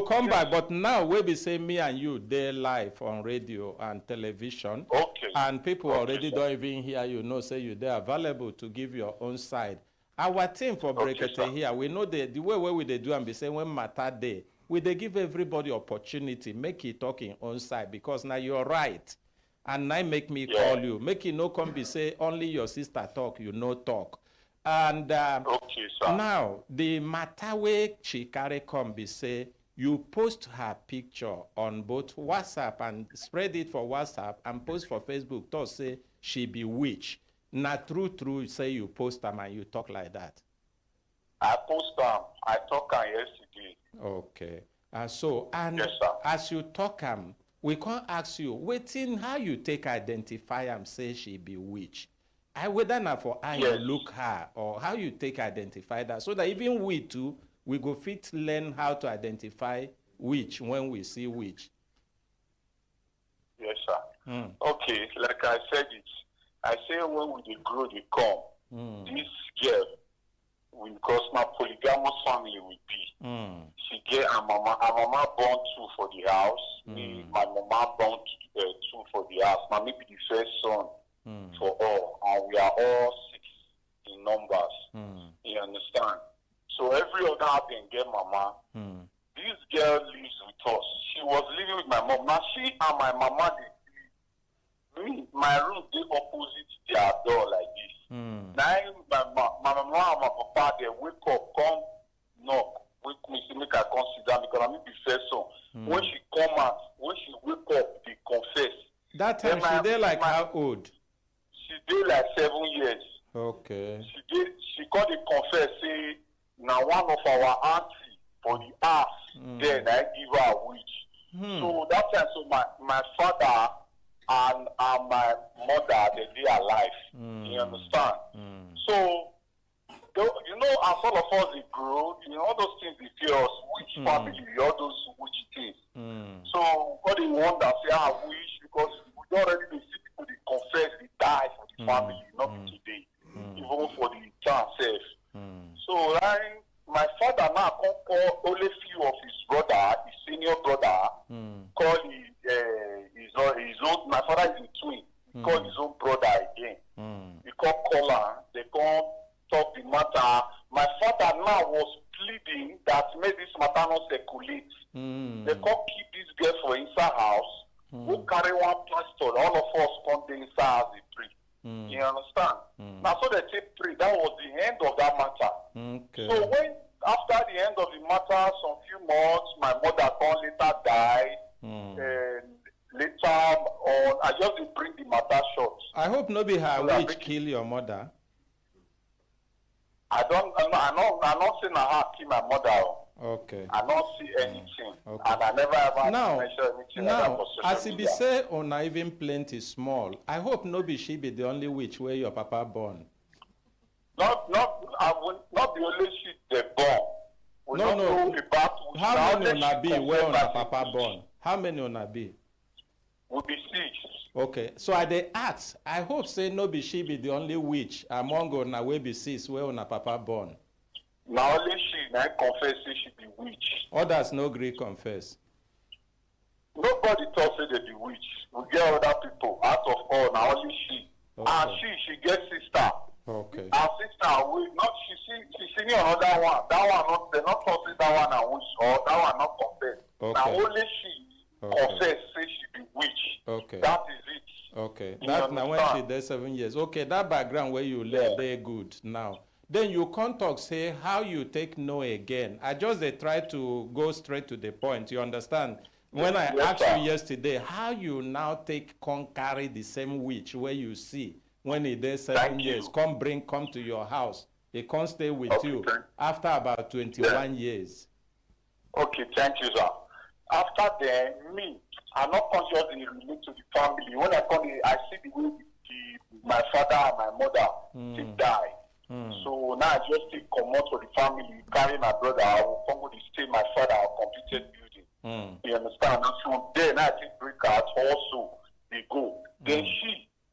come back, but now we be say me and you they live on radio and television. Okay. And people already don't even hear you know say you they available to give your own side. Our team for Brekete here, we know the way we they do and be saying when matter day, we they give everybody opportunity, make it talking on side, because now you're right. And now make me call you. Make it no come be say only your sister talk, you no talk. And now the matter way she carry come be say you post her picture on both WhatsApp and spread it for WhatsApp and post for Facebook to say she be witch. Not true, say you post them and you talk like that. I post them. I talk am yesterday. Okay. And yes, sir. As you talk we can't ask you, waiting how you take identify say she be witch. I whether not for how you look her or how you take identify that, so that even we too, we go fit learn how to identify witch when we see witch. Yes, sir. Okay, like I said it. I say when we grow, they come. This girl, because my polygamous family will be. She get her mama born 2 for the house. Me, my mama born 2 for the house. My maybe the first son for all, and we are all 6 in numbers. You understand? So every other house can get mama. This girl lives with us. She was living with my mom. Now she and my mama, my room they opposite their door like this. Now my mama and my papa they wake up, come knock, wake me, say make I come sit down because I need the first son. When she come out, when she wake up, they confess. That time she dey like how old? She did like 7 years. Okay. She called the confess, say now one of our auntie for the house, then I give her a witch. So that time, so my father and my mother, they alive. You understand? So, you know, as all of us they grow, you know, all those things they fear us, which family, all those witch things. So, God, they wonder, say, wish, because we don't already see people, they confess, they die for the family, not today, even for the town self. So, my father now come call only few of his brother, his senior brother, call his own, my father is a twin, call his own brother again. He call her, they come talk the matter. My father now was pleading that made this matter not circulate. They come keep this girl for inside house, who carry one pastor, all of us come there inside house they pray. You understand? Now so they take pray, that was the end of that matter. So when after the end of the matter, some few months, my mother come later die. Later on, I just did bring the matter short. I hope nobody her witch kill your mother. I'm not saying I have kill my mother. Okay. I don't see anything. Okay. And I never ever mention anything like that for social as it be say on even plenty small, I hope nobody she be the only witch where your papa born. I will not the only shit they born. No. How many on be where on a papa born? How many on be? Will be 6. Okay, so I dey ask. I hope say no be she be the only witch among on we be 6 where on a papa born. Now only she now confess say she be witch. Others no agree confess. Nobody talks say they be witch. We get other people out of all. Now only she. Okay. And she get sister. Okay. Our sister, she senior another one. That one not they not talk say that one a witch or that one not confess. Okay. Now only she confess say she be witch. Okay. That is it. Okay. That now when she did 7 years. Okay, that background where you learn they good now. Then you can't talk say how you take no again. I just they try to go straight to the point. You understand? When I asked you yesterday, how you now take carry the same witch where you see when he did 7 years, come to your house. He can't stay with you after about 21 years. Okay, thank you, sir. After then, I'm not consciously related to the family. When I come here, I see the way my father and my mother they die. So now I just take command for the family, carry my brother, I will come with the stay my father, I completed building. You understand? And from there, now I take break out also, they go. Then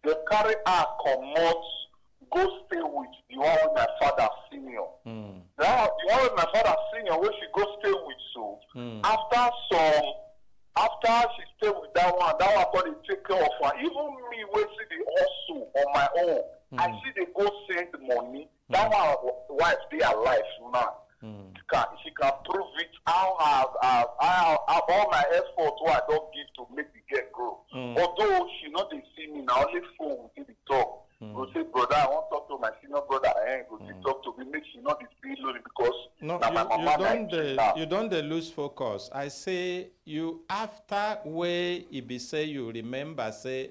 they carry her command, go stay with the one with my father senior. Now, the one with my father senior, where she go stay with, so after she stay with that one going to take care of her. Even me, when see the also on my own, I see they go send money. That one wife they alive now. She can prove it. How all my efforts what I don't give to make the girl grow. Although she not they see me now, only phone we the talk. Go say, brother, I want to talk to my senior brother. Go say, talk to me. Make she not be feel lonely because now my you don't lose focus. I say you after where it be say you remember say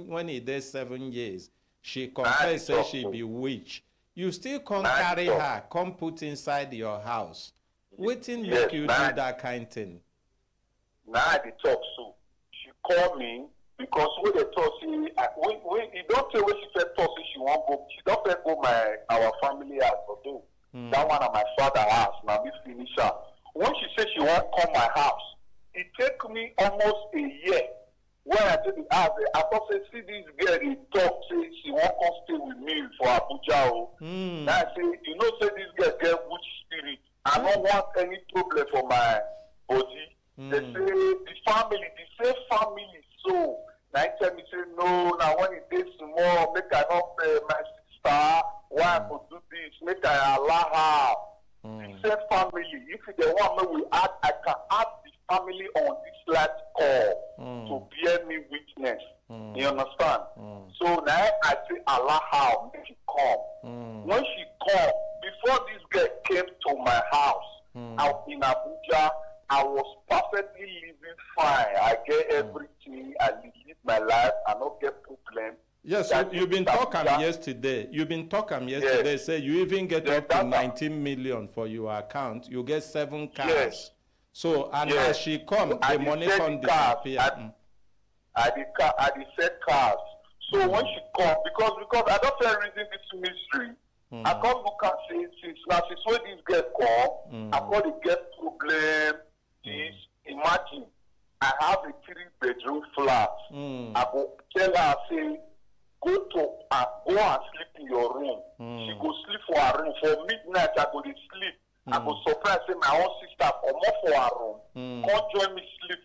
when he did 7 years, she confessed say she be witch. You still can't carry her, come put inside your house. Waiting make you do that kind of thing. Now I talk so. She called me because when they talk, when you don't say when she said talk, she won't go. She don't say go our family house or do. That one at my father house. Now we finish her. When she said she won't come my house, it take me almost a year. When I said the house, I thought say see this girl he talk say she won't come stay with me for Abuja. Now I say you know say this girl get witch spirit. I don't want any problem for my body. They say the same family so. Now I tell me say no. Now when it takes small, make I not pay my sister. Why I could do this? Make I allow her. The same family. If the one we add, I can add the family on this last call to bear me witness. You understand? So now I say allow her. Make she come. When she come, before this girl came to my house out in Abuja, I was perfectly living fine. I get everything. I live my life. I don't get problem. Yes, you've been talking yesterday. You've been talking yesterday. Yes. Say you even get up to 19 million for your account. You get 7 cars. Yes. So and as she come, the money can disappear. I said cars. So when she come, because I don't feel reason this mystery. I come look and say since when this girl come, I call the get problem. Is imagine I have a 3-bedroom flat. I go tell her say go and sleep in your room. She go sleep for her room. For midnight I go to sleep. I go surprise say my own sister come up for her room. Come join me sleep.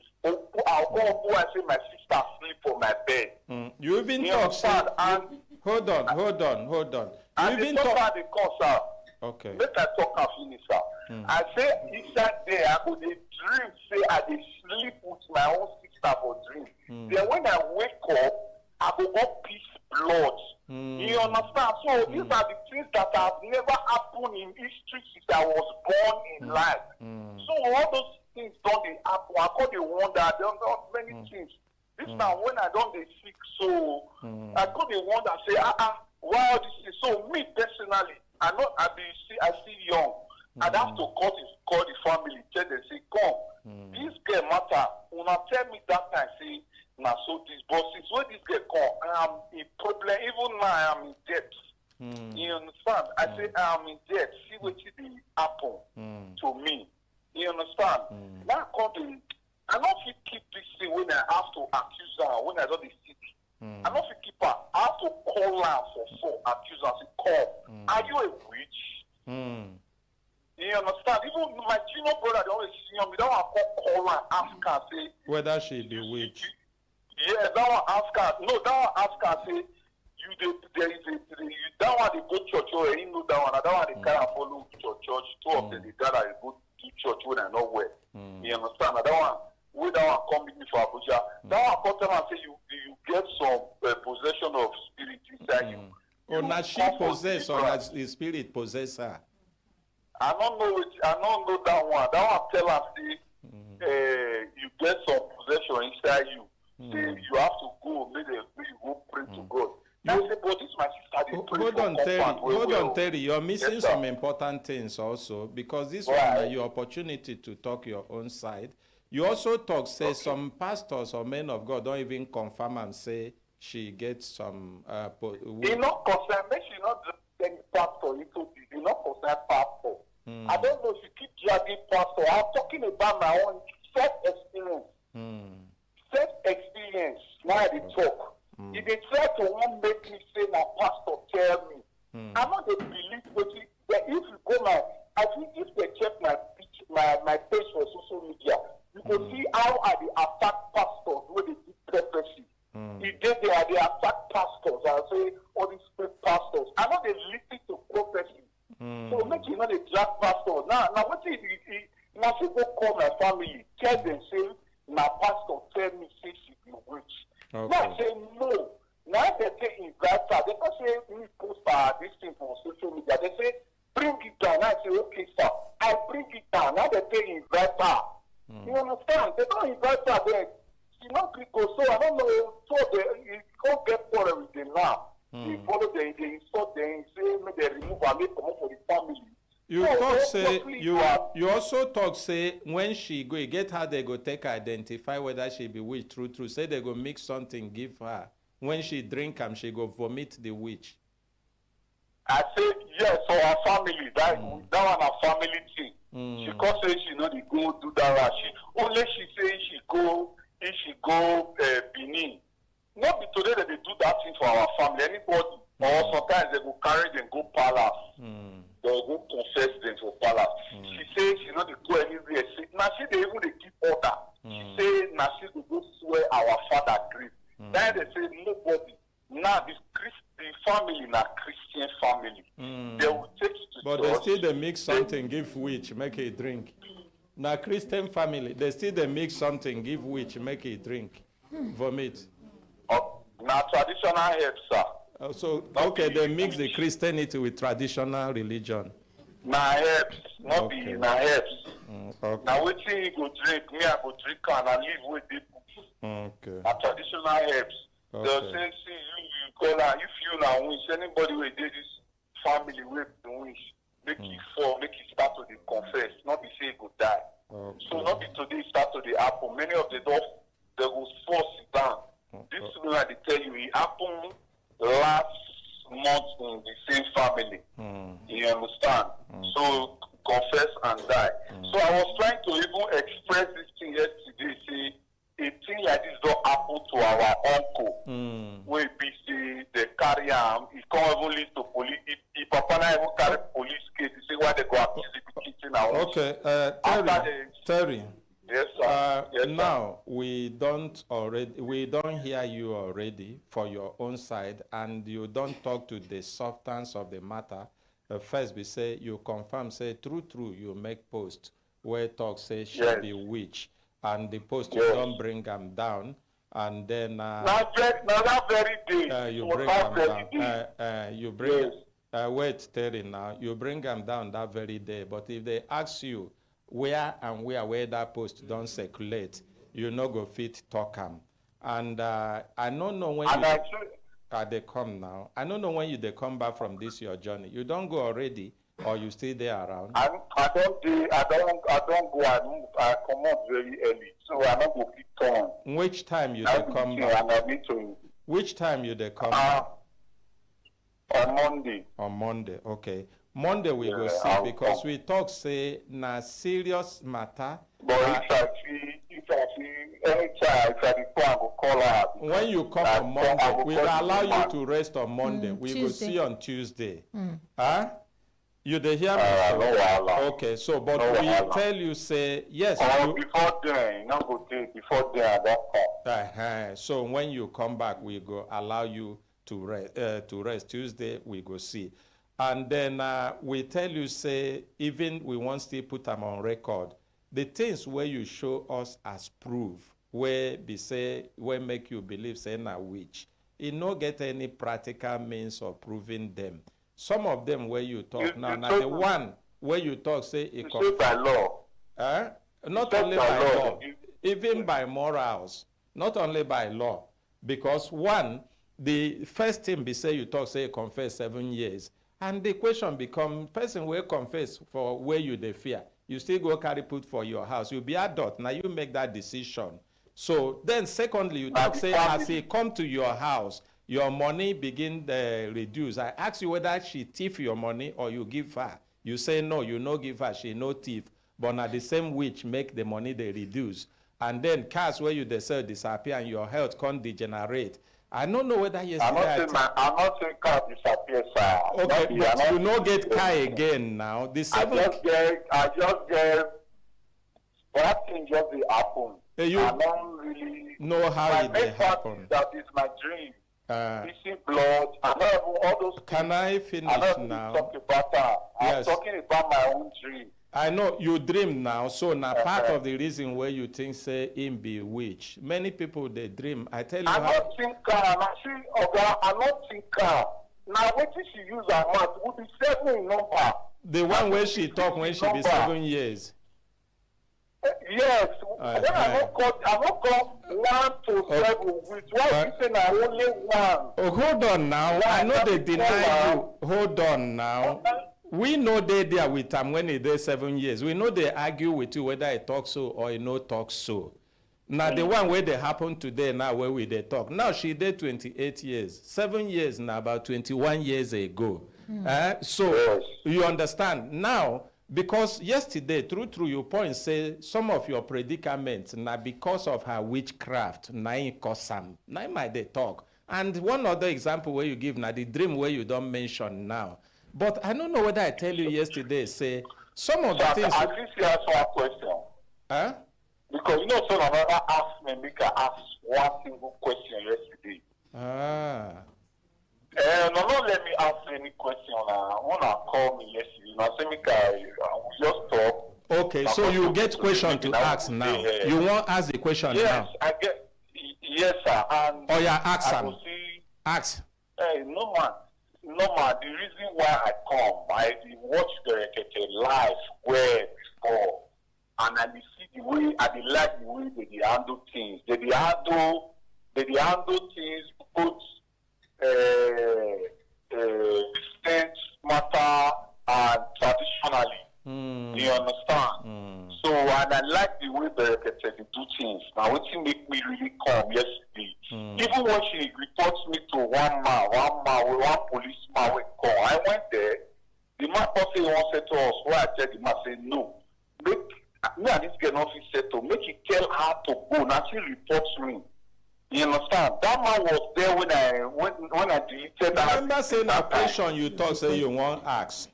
I'll go and say my sister sleep for my bed. You even talk and hold on. And the talk the concert. Okay. Make I talk and finish her. I say inside there I go dey dream say I dey sleep with my own sister for dream. Then when I wake up, I go piss blood. You understand? So these are the things that have never happened in history since I was born in life. So all those things don't they happen. I call the wonder. There are many things. This time when I don't they sick, so I call the wonder. Say why all this is so me personally. I know I see young. I'd have to call the family, tell them, say, come. This girl matter. When I tell me that time, say, now so this boss is when this girl come, I am in problem. Even now I am in debt. You understand? I say I am in debt. See what it happen to me. You understand? Now I don't feel keep this thing when I have to accuse her, when I don't sick. I don't feel keep her. I have to call her for accuse her. Say, come. Are you a witch? You understand? Even my junior brother, they always see me. That one call her and ask her, say whether she be witch. Yeah, that one ask her. No, that one ask her, say that one they go church or you know that one. That one they carry and follow church. 2 of them they gather they go to church when I know where. You understand? That one when that one come with me for Abuja. That one come tell and say you get some possession of spirit inside you. Or now she possess or that the spirit possess her. I don't know that one. That one tell us you get some possession inside you. Say you have to go, maybe you go pray to God. I say, but this my sister. Hold on, Terry. You're missing some important things also because this one is your opportunity to talk your own side. You also talk, say some pastors or men of God don't even confirm and say she gets some. He not concerned. Make she not any pastor into this. He not concerned pastor. I don't know if you keep dragging pastor. I'm talking about my own self-experience. Self-experience. Now they talk. If they try to want make me say my pastor tell me, I'm not a believe what if you go I think if they check my page for social media, you can see how I attack pastors when they do prophecy. If they attack pastors, I say all these fake pastors. I know they listen to prophecy. So make you know they drag pastors. Now what if now people call my family, tell them say my pastor tell me say she be witch. Now I say no. Now they say in daughter there, she not gree go. So I don't know. So he can't get quarrel with them now. He follow them, they insult them, say make they remove and make come up for the family. You So, talk so say please, you also talk say when she go, you get how they go take her identify whether she be witch true. Say they go mix something give her. When she drink am, she go vomit the witch. I say yes for her family. That one a family thing. She can't say she know the go do that. She only she say she go Benin. Not be today that they do that thing for our family. Anybody or sometimes they go carry them go palace. They go confess them for palace. She say she know they go anywhere. Now she they even they give order. She say now she go swear our father grief. Then they say nobody. Now the family na Christian family. They will take it to But church. they still they mix something give witch make it drink. Na Christian family they still they mix something give witch make it drink. Vomit. Now traditional herbs, sir. So okay, they mix the Christianity with traditional religion. Na herbs, not be na herbs. Okay. Now wetin you go drink, me I go drink and I live with people. Okay. Na traditional herbs. Okay. They'll say, see, you call her, if you now wish, anybody will do this family will wish, make it fall, make it start to the confess, not be say it go die. Okay. So not be today start to the happen. Many of the dogs, they will force it down. This one I tell you, it happened last month in the same family. You understand? So confess and die. So I was trying to even express this thing yesterday, say, a thing like this don't happen to our uncle. Where be say they carry him, he can't even lead to police. If Papa na even carry police case, he say why they go accuse the kitchen now. Okay, Terry. Yes, sir. Yes, now we don't hear you already for your own side, and you don't talk to the substance of the matter. First, we say you confirm, say true, you make post where talk say she be witch, and the post you don't bring them down, and then that very day you bring them down. You bring wait, Terry. Now you bring them down that very day, but if they ask you where that post don't circulate, you no go fit talk am. And I don't know when they come now. I don't know when they come back from this your journey. You don't go already, or you stay there around? I don't go. I come out very early, so I don't go fit turn. Which time you they come back? Which time you they come back? On Monday. On Monday, okay. Monday we go see because we talk say na serious matter. But if I see any child, if I go call her. When you come on Monday, we will allow you to rest on Monday. We will see on Tuesday. Huh? You dey hear me? Okay, so but we tell you say yes. Before then, not go take before then at that time. So when you come back, we go allow you to rest. Tuesday we go see. And then we tell you, say, even we want to put them on record, the things where you show us as proof, where be say, where make you believe, say, na witch, it no get any practical means of proving them. Some of them where you talk now, the one where you talk, say, it comes by law. Not only by law, even by morals, not only by law. Because one, the first thing be say, you talk, say, confess 7 years. And the question become, person will confess for where you dey fear. You still go carry put for your house. You be adult. Now you make that decision. So then secondly, you talk, say, as he come to your house, your money begin reduce. I ask you whether she thief your money or you give her. You say, no, you no give her, she no thief. But now the same witch make the money they reduce. And then cars where you dey sell disappear and your health can't degenerate. I don't know whether you I'm not saying car disappear, sir. Okay, but you no get car again now. The I just get that thing just happen. You I don't really know how it may happen. That is my dream. Missing blood. I don't all those. Can I finish now? Talk about that. I'm talking about my own dream. I know you dream now, so now part of the reason where you think say him be witch. Many people they dream. I tell you I'm not thinker, I'm not thinker. Now what if she use her mouth would be 7 in number. The one where she talk when she be 7 years. Yes. When I not call 1 to 7 with why you say na only 1. Oh, hold on now. I know they deny you. Hold on now. We know they there with him when he did 7 years. We know they argue with you whether he talk so or he no talk so. Now the one where they happen today now where we they talk. Now she did 28 years. 7 years now about 21 years ago. So you understand now. Because yesterday, through your point, say some of your predicaments, now because of her witchcraft, now in Kosam, now might they talk. And one other example where you give now the dream where you don't mention now. But I don't know whether I tell you yesterday, say some of the things. I think you asked one question. Huh? Because you know, so another asked me, make I ask one single question yesterday. No, let me ask any question. When I call me yesterday, I say, I will just talk. Okay, so you get question to ask now. You want to ask the question now? Yes, I get. Yes, sir. And oh, yeah, ask him. Ask. Hey, no man. The reason why I come, I watch Brekete live where before, and I see the way, I like the way they handle things. They handle things both distant matter and traditionally. You understand? So, and I like the way Brekete do things. Now, what make me really come yesterday? Even when she reports me to one policeman will call. I went there. The man also said to us, where I tell the man, say no. Me and this girl not settle. Make it tell her to go. Now she reports me. You understand? That man was there when I deleted that. Remember saying that question you talk, say you want ask.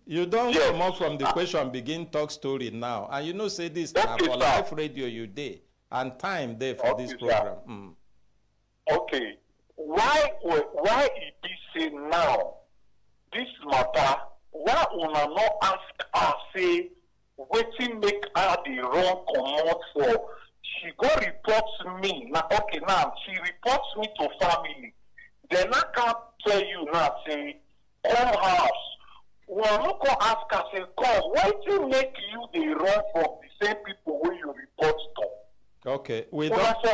You don't come up from the question, begin talk story now. And you know, say this now for live radio you did. And time there for this program. Okay. Why it be say now, this matter, why una not ask her, say, wetin make her the wrong command for? She go report me. Now, okay, now, she reports me to family. Then I can't tell you now, say, come house. Well, not go ask her, say, come, why do you make you the wrong from the same people where you report to? Okay, we don't ask her.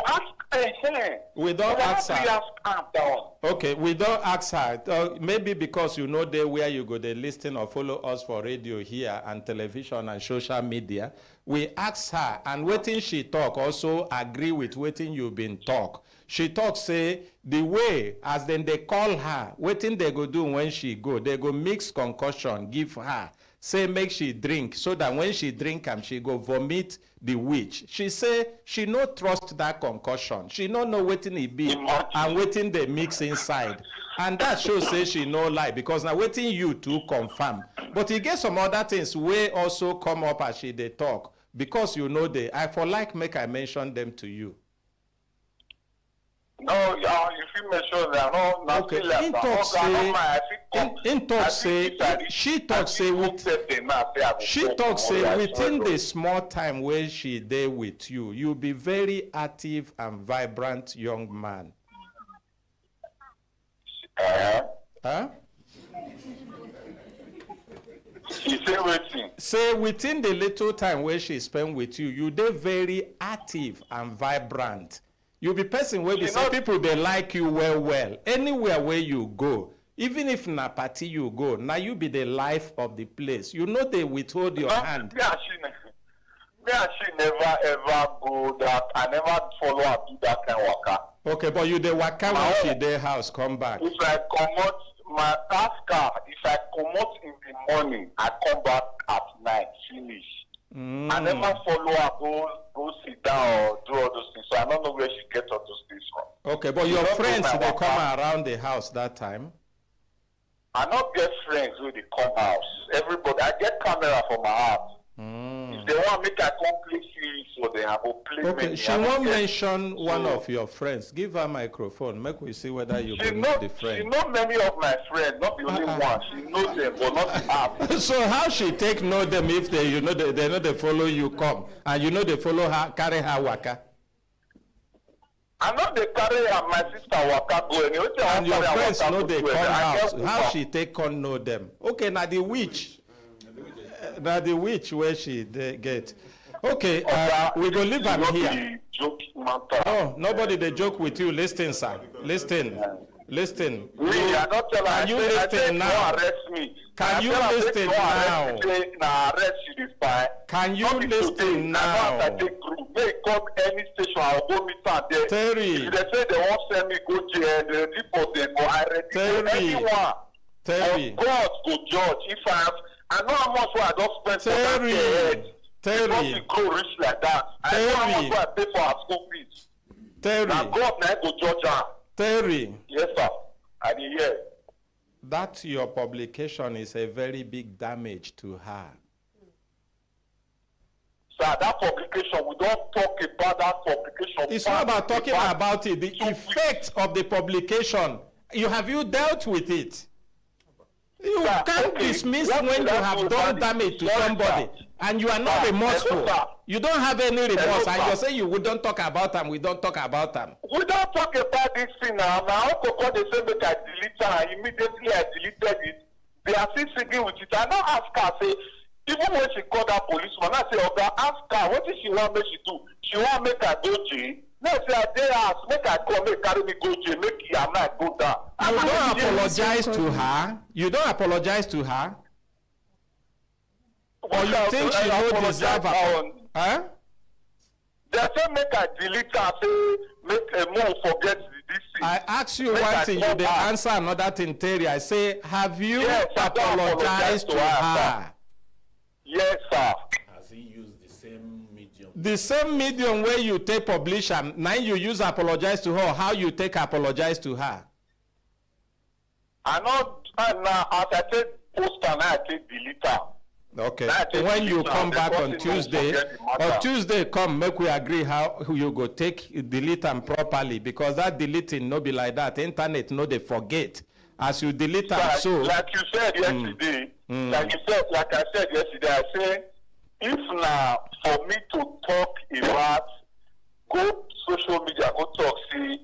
Okay, we don't ask her. Maybe because you know there where you go, they listen or follow us for radio here and television and social media. We ask her, and waiting she talk also agree with waiting you've been talk. She talk say the way as then they call her, waiting they go do when she go, they go mix concussion, give her. Say make she drink so that when she drink she go vomit the witch. She say she no trust that concussion. She no know wetin e be and wetin they mix inside. And that shows say she no lie because now waiting you to confirm. But you get some other things wey also come up as she dey talk because you know I for like make I mention them to you. No, if you mention that, no, okay. She talk say within the small time where she there with you, you'll be very active and vibrant young man. Huh? Say within the little time where she spent with you, you dey very active and vibrant. You be person where be some people they like you well. Anywhere where you go, even if na party you go, now you be the life of the place. You know they withhold your hand. Me and she never ever go that. I never follow her do that kind of waka. Okay, but you the waka when she their house come back. If I come out, my ask her, if I come out in the morning, I come back at night, finish. I never follow her, go sit down or do all those things. So I don't know where she gets all those things from. Okay, but your friends, they come around the house that time? I don't get friends when they come house. Everybody, I get camera for my house. If they want me to come play series for them, I will play. Okay, she won't mention one of your friends. Give her a microphone. Make we see whether you can know the friend. She knows many of my friends, not the only one. She knows them, but not the app. So how she take know them if they, you know, they know they follow you come, and you know they follow her, carry her waka? I know they carry her, my sister waka go anyway. And your friends know they come house. How she take on know them? Okay, now the witch. Now the witch where she get. Okay, we go leave am here. Oh, nobody they joke with you. Listen, sir. Listen. Listen. Me, I don't tell Can you listen now? Arrest me. Can you listen now? Arrest you this time. Can you listen now? I take group. They come any station, I'll go meet them there. Terry. If they say they won't send me go jail, the people they go. I ready anyone. Terry. God go judge. If I know how much I don't spend for that head. Terry. Because you grow rich like that. I know how much I pay for our school fees. Terry. Now God now go judge her. Terry. Yes, sir. I did hear. That your publication is a very big damage to her. Sir, that publication, we don't talk about that publication. It's not about talking about it. The effect of the publication, have you dealt with it? You can't dismiss when you have done damage to somebody and you are not remorseful. You don't have any remorse and you say you don't talk about them, we don't talk about them. We don't talk about this thing now. My uncle called the same I deleted and immediately I deleted it. They are still singing with it. I now ask her, say, even when she called that policeman, I say, okay, ask her, what did she want me to do? She want me to go jail? No, say, I dare ask, make I come, make carry me go jail, make you and I go down. You don't apologize to her? You don't apologize to her? Or you think she don't deserve it? Huh? They say make I delete her, say make a move forget this thing. I ask you one thing, you dey answer another thing, Terry. I say, have you apologized to her? Yes, sir. Has he used the same medium? The same medium where you take publish am, now you use apologize to her. How you take apologize to her? I know, now as I take post and I take delete her. Okay. When you come back on Tuesday, come make we agree how you go take delete them properly, because that deleting no be like that. Internet no they forget. As you delete them, so like you said yesterday, like I said yesterday, I say if now for me to talk about go social media, go talk, see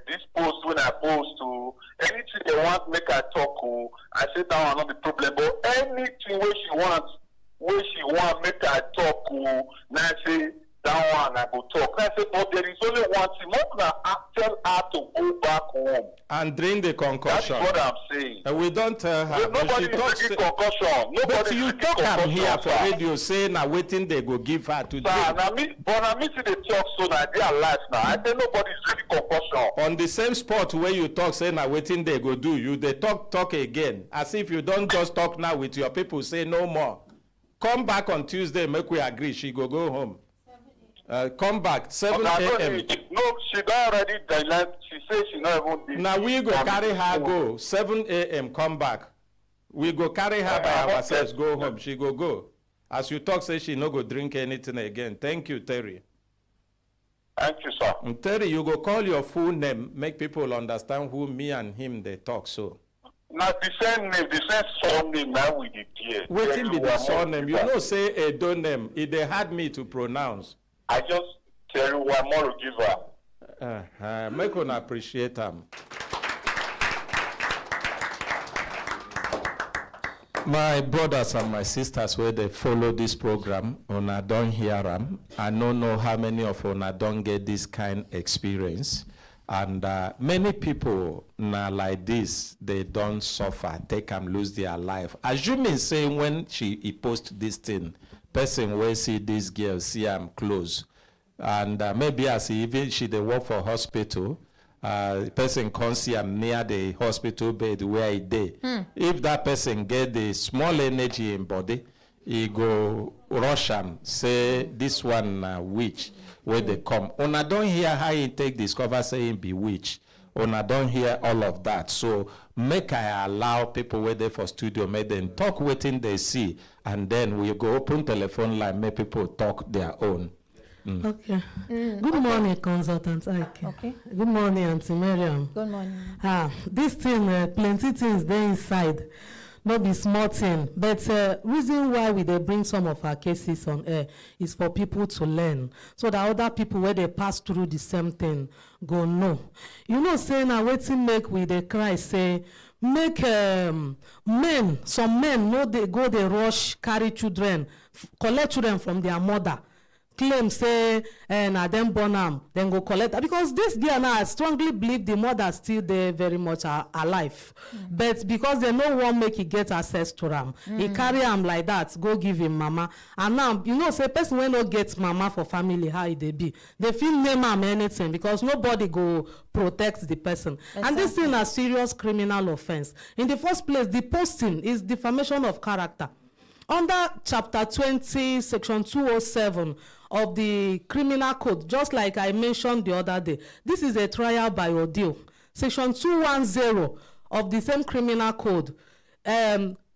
this post when I post to anything they want make I talk to, I say that one not the problem. But anything where she want make I talk to, now I say that one I go talk. I say, but there is only one thing. Not now tell her to go back home and drink the concussion. That's what I'm saying. And we don't tell her. Nobody is drinking concussion. But you talk am here for radio, say now waiting they go give her to drink. But I mean see the talk so now they are live now. I say nobody is drinking concussion. On the same spot where you talk, say now waiting they go do, you they talk again. As if you don't just talk now with your people, say no more. Come back on Tuesday, make we agree. She go home. Come back 7 a.m. No, she don't already died. She says she not even did. Now we go carry her go 7 a.m. Come back. We go carry her by ourselves. Go home. She go. As you talk, say she no go drink anything again. Thank you, Terry. Thank you, sir. And Terry, you go call your full name. Make people understand who me and him they talk so. Now the same name, the same surname now with the dear. Waiting be the surname. You know say a don name. It they had me to pronounce. I just tell you one more to give her. Make one appreciate them. My brothers and my sisters, where they follow this program, una don't hear them. I don't know how many of una don't get this kind experience. And many people now like this, they don't suffer, they can lose their life. Assuming say when he post this thing, person will see this girl, see I'm close. And maybe as even she they work for hospital, person can see I'm near the hospital bed where he dey. If that person get the small energy in body, he go rush am, say this one witch, where they come. Una don't hear how he take discover saying be witch. Una don't hear all of that. So make I allow people where they for studio, make them talk waiting they see, and then we go open telephone line, make people talk their own. Okay. Good morning, consultant Ike. Okay. Good morning, Auntie Miriam. Good morning. This thing, plenty things there inside. Not be small thing, but reason why we they bring some of our cases on air is for people to learn, so that other people where they pass through the same thing go know. You know, saying now waiting make we they cry say make some men know they go they rush carry children collect children from their mother, claim say na dem born am, dem go collect, because this girl now, I strongly believe the mother still dey very much alive, but because they no wan make e get access to am, e carry am like that go give him mama, and now you know say person wey no get mama for family, how e dey be, they fit name am anything because nobody go protect the person. Exactly. And this thing na serious criminal offense. In the first place, the posting is defamation of character. Under chapter 20, section 207 of the criminal code, just like I mentioned the other day, this is a trial by ordeal. Section 210 of the same criminal code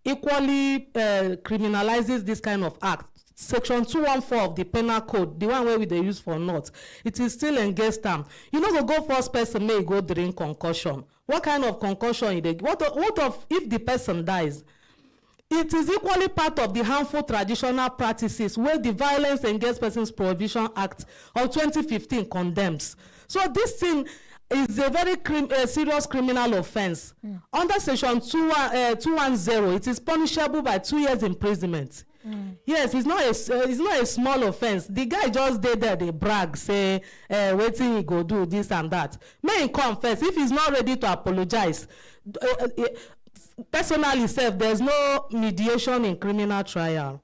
equally criminalizes this kind of act. Section 214 of the penal code, the one where we dey use for north, it is still against them. You know, go first person may go drink concussion. What kind of concussion? What of if the person dies? It is equally part of the harmful traditional practices where the Violence Against Persons Prohibition Act of 2015 condemns. So this thing is a very serious criminal offense. Under section 210, it is punishable by 2 years imprisonment. Yes, it's not a small offense. The guy just did there, they brag, say, waiting he go do this and that. May he confess. If he's not ready to apologize, personally self, there's no mediation in criminal trial.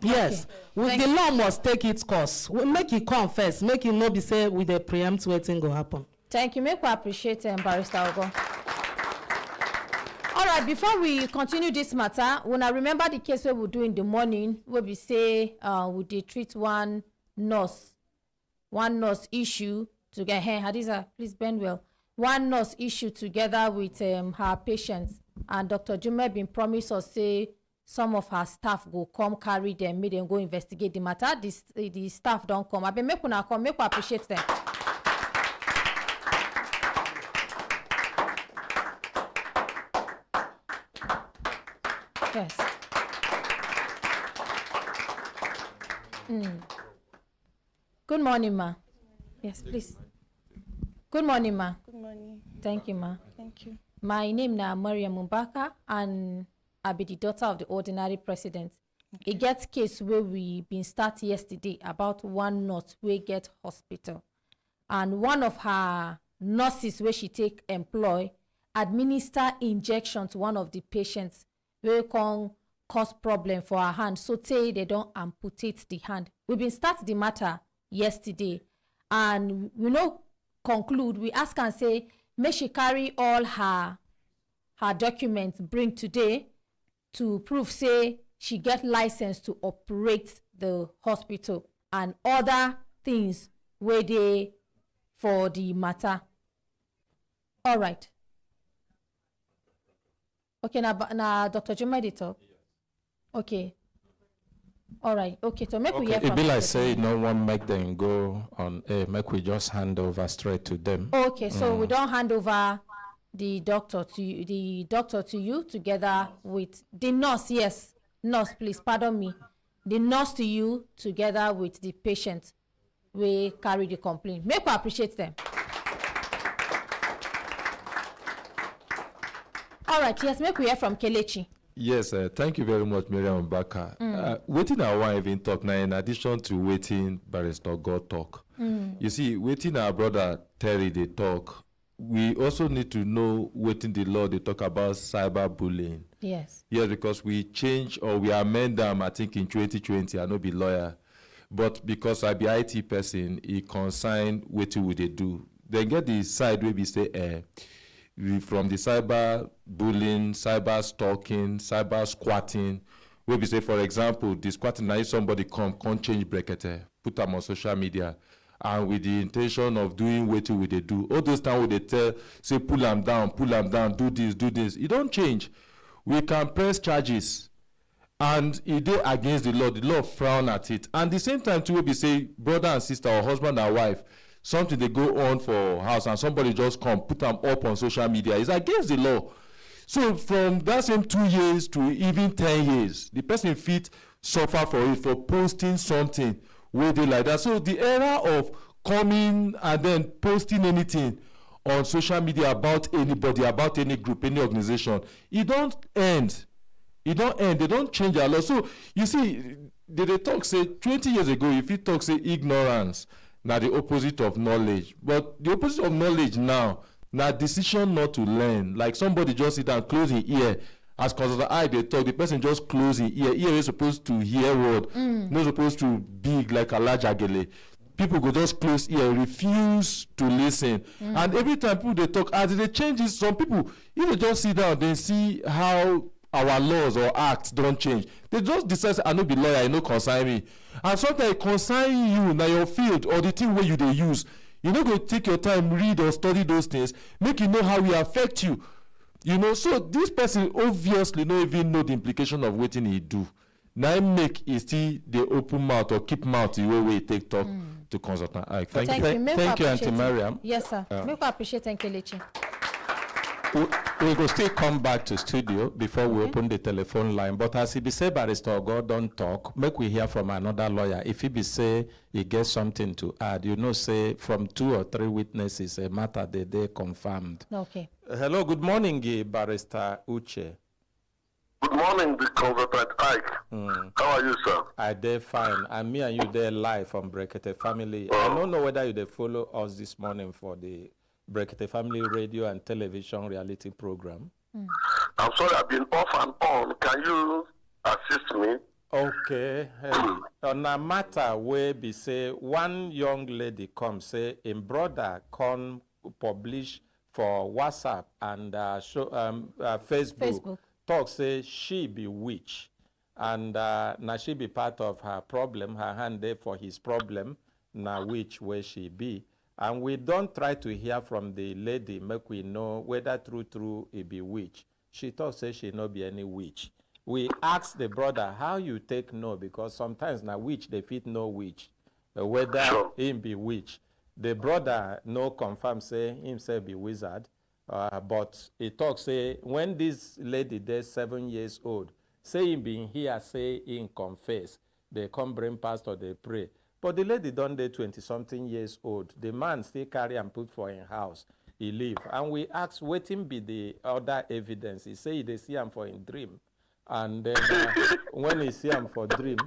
Yes, the law must take its course. We make it confess, make it not be say with a preempt waiting go happen. Thank you. Make we appreciate Barrister Ogo. All right, before we continue this matter, when I remember the case we will do in the morning, where we say we did treat one nurse issue to get her. Hadiza, please bend well. One nurse issue together with her patients, and Dr. Jume been promised us say some of her staff go come carry them, make them go investigate the matter. The staff don't come. I been make una come, make we appreciate them. Yes. Good morning, ma. Yes, please. Good morning, ma. Good morning. Thank you, ma. Thank you. My name is Maria Mumbaka, and I be the daughter of the ordinary president. Okay. It gets case where we been start yesterday about one nurse we get hospital, and one of her nurses where she take employ administer injection to one of the patients. We can cause problem for her hand, so say they don't amputate the hand. We've been start the matter yesterday, and we know conclude. We ask and say, may she carry all her documents bring today to prove say she get license to operate the hospital and other things where they for the matter. All right. Okay, now Dr. Juma did talk. Okay. All right. Okay, so make we hear from. It be like say no one make them go on air. Make we just hand over straight to them. Okay, so we don't hand over the doctor to you, together with the nurse. Yes, nurse, please pardon me. The nurse to you together with the patient. We carry the complaint. Make we appreciate them. All right, yes, make we hear from Kelechi. Yes, thank you very much, Miriam Mbaka. Waiting our one even talk now, in addition to waiting Barrister God talk. You see, waiting our brother Terry they talk, we also need to know waiting the law they talk about cyberbullying. Yes. Yes, because we change or we amend them, I think in 2020, I know be lawyer. But because I be IT person, it consign waiting what they do. They get the side where we say, from the cyber bullying, cyber stalking, cyber squatting, where we say, for example, the squatting, now if somebody can't change Brekete, put them on social media, and with the intention of doing what they do. All those times where they tell, say, pull them down, do this. It don't change. We can press charges, and it is against the law frown at it. And the same time, too, where we say, brother and sister, or husband and wife, something they go on for house and somebody just come put them up on social media, is against the law. So from that same 2 years to even 10 years, the person fit suffer for it, for posting something where they like that. So the era of coming and then posting anything on social media about anybody, about any group, any organization, it don't end. They don't change our law. So you see, they talk say 20 years ago, if you talk say ignorance, now the opposite of knowledge. But the opposite of knowledge now, decision not to learn. Like somebody just sit down, close his ear. As cause the eye they talk, the person just close his ear. Ear is supposed to hear word, not supposed to big like a large agele. People go just close ear, refuse to listen. And every time people they talk, as they change it, some people, if they just sit down, they see how our laws or acts don't change. They just decide, I no be lawyer, I no concern me. And sometimes it concern you, now your field, or the thing where you they use. You know, go take your time, read or study those things, make you know how it affect you. You know, so this person obviously don't even know the implication of what he do. Now make is still the open mouth or keep mouth the way we take talk to consultant. Thank you. Thank you, Auntie Mariam. Yes, sir. Make we appreciate Kelechi. We will still come back to studio before we open the telephone line. But as he be say, Barrister God don't talk, make we hear from another lawyer. If he be say he gets something to add, you know, say from 2 or 3 witnesses, a matter they confirmed. Okay. Hello, good morning, Barrister Uche. Good morning, the consultant Ike. How are you, sir? I dey fine. And me and you there live from Brekete family. I don't know whether you dey follow us this morning for the Brekete family radio and television reality program. I'm sorry, I've been off and on. Can you assist me? Okay. Hey, on a matter where be say one young lady come say in brother come publish for WhatsApp and Facebook. Talk say she be witch and now she be part of her problem, her hand there for his problem, now which where she be. And we don't try to hear from the lady, make we know whether true it be witch. She talk say she no be any witch. We ask the brother how you take no, because sometimes now witch they fit no witch, whether him be witch. The brother no confirm say himself be wizard, but he talk say when this lady there 7 years old, say him being here, say him confess, they come bring pastor, they pray. But the lady done there 20-something years old. The man still carry and put for him house. He leave. And we ask, waiting be the other evidence. He say they see him for him dream. And then when he see him for dream,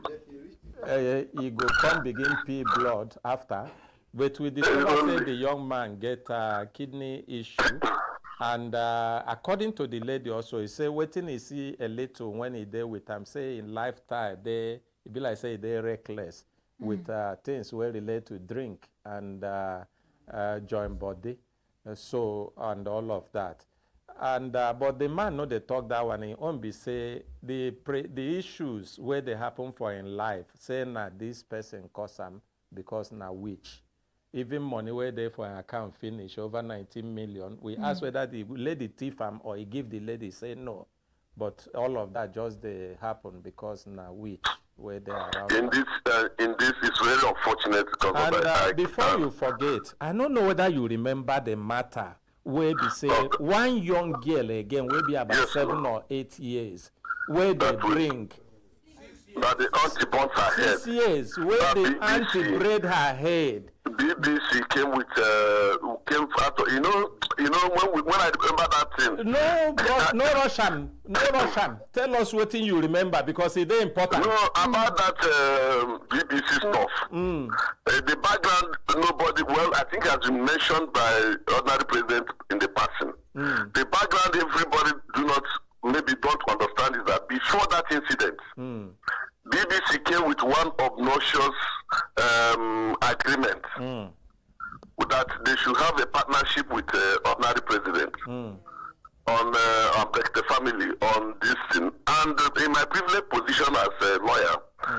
he go come begin pee blood after. But we discover say the young man get a kidney issue. And according to the lady also, he say waiting he see a little when he there with him. Say in lifetime, they be like say they reckless with things where relate to drink and joint body, so and all of that. And but the man no they talk that one. He won't be say the issues where they happen for in life. Say na this person cause him because na witch. Even money where they for an account finish over 19 million. We ask whether the lady thief him or he give the lady say no. But all of that just they happen because na witch where they are around. In this is very unfortunate because and before you forget, I don't know whether you remember the matter where they say one young girl again will be about 7 or 8 years where they bring. That the auntie burnt her head. 6 years where the auntie braid her head. BBC came with came after when I remember that thing. No, but no Russian. Tell us what thing you remember because it's very important. No, about that BBC stuff. The background, nobody. Well, I think has been mentioned by ordinary president in the passing. The background, everybody maybe don't understand is that before that incident, BBC came with one obnoxious agreement that they should have a partnership with ordinary president on the family on this thing. And in my privileged position as a lawyer,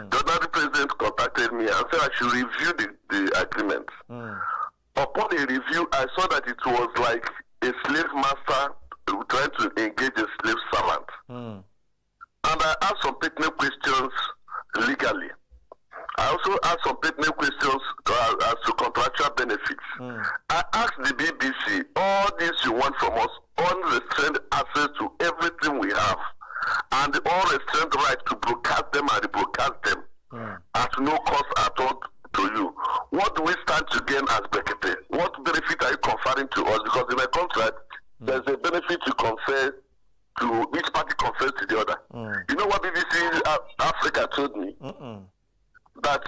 the ordinary president contacted me and said I should review the agreement. Upon a review, I saw that it was like a slave master trying to engage a slave servant. And I asked some pertinent questions legally. I also asked some pertinent questions as to contractual benefits. I asked the BBC, all this you want from us, unrestrained access to everything we have, and the unrestrained right to broadcast them and rebroadcast them at no cost at all to you. What do we stand to gain as Brekete? What benefit are you conferring to us? Because in a contract, there's a benefit you confer to each party confers to the other. You know what BBC Africa told me? that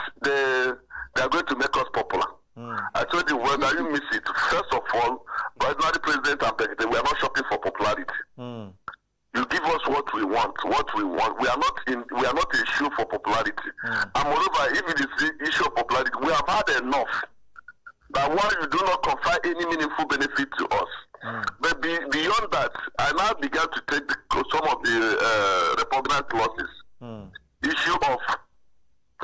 they are going to make us popular. I told you, whether you miss it, first of all, ordinary president and Brekete, we are not shopping for popularity. You give us what we want. We are not a shoe for popularity. And moreover, if it is the issue of popularity, we have had enough. That while you do not confer any meaningful benefit to us. But beyond that, I now began to take some of the repugnant clauses. Issue of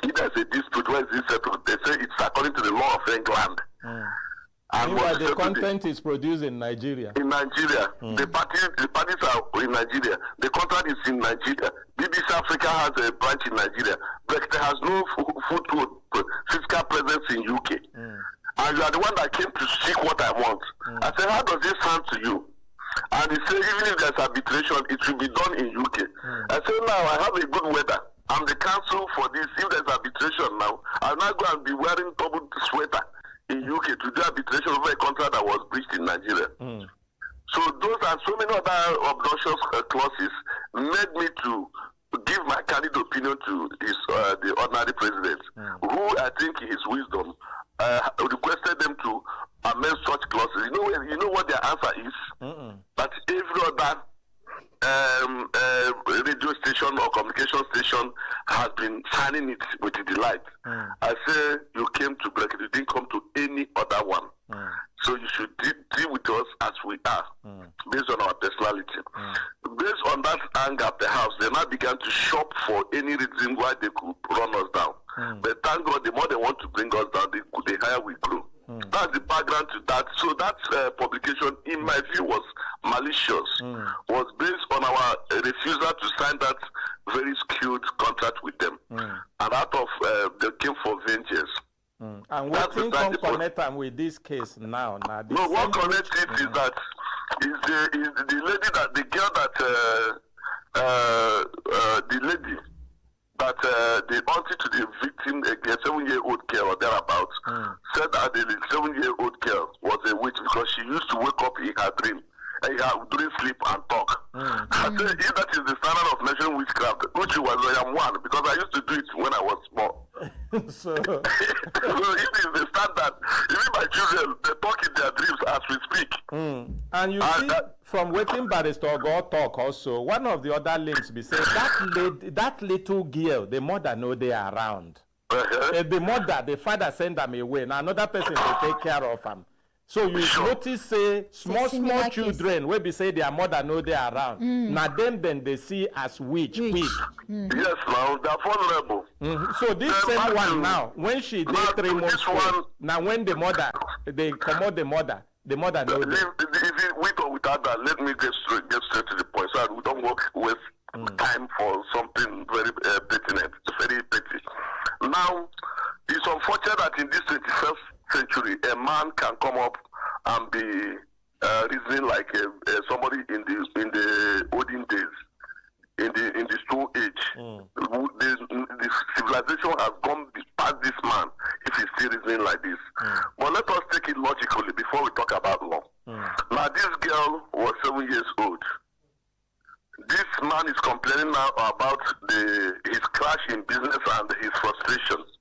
if there's a dispute, where is this settled? They say it's according to the law of England. And what the content is produced in Nigeria. In Nigeria. The parties are in Nigeria. The contract is in Nigeria. BBC Africa has a branch in Nigeria. Brekete has no physical presence in UK. And you are the one that came to seek what I want. I said, how does this sound to you? And he said, even if there's arbitration, it will be done in UK. I said, now I have a good weather. I'm the counsel for this. If there's arbitration now, I'll now go and be wearing double sweater in UK to do arbitration over a contract that was breached in Nigeria. So those and so many other obnoxious clauses made me to give my candid opinion to the ordinary president, who I think in his wisdom requested them to amend such clauses. You know what their answer is? That every other radio station or communication station has been signing it with delight. I say you came to Brekete, you didn't come to any other one. So you should deal with us as we are, based on our personality. Based on that anger, perhaps they now began to shop for any reason why they could run us down. But thank God, the more they want to bring us down, the higher we grow. That's the background to that. So that publication, in my view, was malicious. Was based on our refusal to sign that very skewed contract with them. And out of they came for vengeance. And what thing can connect them with this case now? No, what connects it is that the lady that the girl that the lady that the auntie to the victim, a 7-year-old girl or thereabouts, said that the 7-year-old girl was a witch because she used to wake up in her dream during sleep and talk. I said, if that is the standard of measuring witchcraft, which I am one, because I used to do it when I was small. So if it is the standard, even my children, they talk in their dreams as we speak. And you see, from waiting barrister God talk also, one of the other links be saying that little girl, the mother know they are around. The mother, the father send them away. Now another person will take care of them. So you notice say small children will be say their mother know they are around. Now then they see as witch. Yes, now they are vulnerable. So this same one now, when she did 3 months old, now when the mother, they come out the mother knows. With or without that, let me get straight to the point so we don't waste time for something very pertinent, very petty. Now, it's unfortunate that in this 21st century, a man can come up and be reasoning like somebody in the olden days, in the Stone Age. The civilization has gone past this man if he's still reasoning like this. But let us take it logically before we talk about law. Now, this girl was 7 years old. This man is complaining now about his crash in business and his frustrations.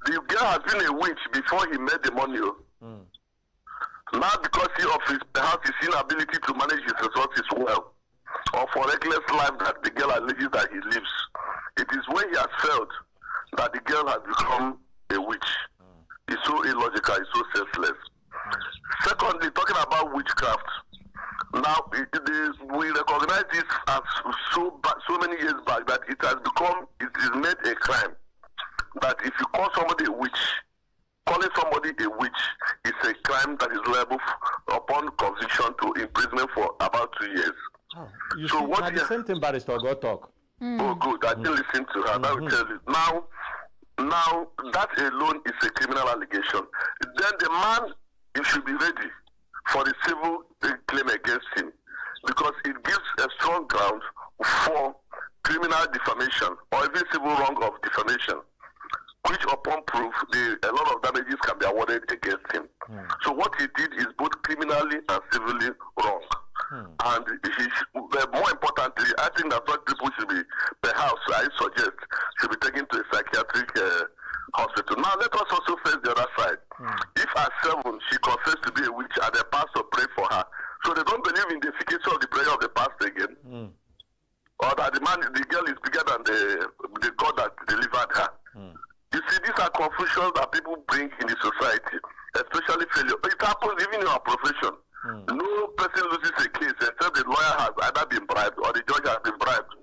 The girl has been a witch before he made the money. Now because perhaps his inability to manage his resources well, or for reckless life that the girl alleges that he lives, it is when he has felt that the girl has become a witch. It's so illogical, it's so senseless. Secondly, talking about witchcraft, now we recognize this as so many years back that it is made a crime. That if you call somebody a witch, calling somebody a witch is a crime that is liable upon conviction to imprisonment for about 2 years. You so see, what the same thing barrister God talk. Oh, good. I didn't listen to her. I will tell you. Now, that alone is a criminal allegation. Then the man, he should be ready for the civil claim against him because it gives a strong ground for criminal defamation or even civil wrong of defamation, which upon proof, a lot of damages can be awarded against him. So what he did is both criminally and civilly wrong. And more importantly, I think that such people should be, perhaps I suggest, should be taken to a psychiatric professed to be a witch and the pastor prayed for her. So they don't believe in the efficacy of the prayer of the pastor again. Or that the girl is bigger than the God that delivered her. You see, these are confusions that people bring in the society, especially failure. It happens even in our profession. No person loses a case except the lawyer has either been bribed or the judge has been bribed.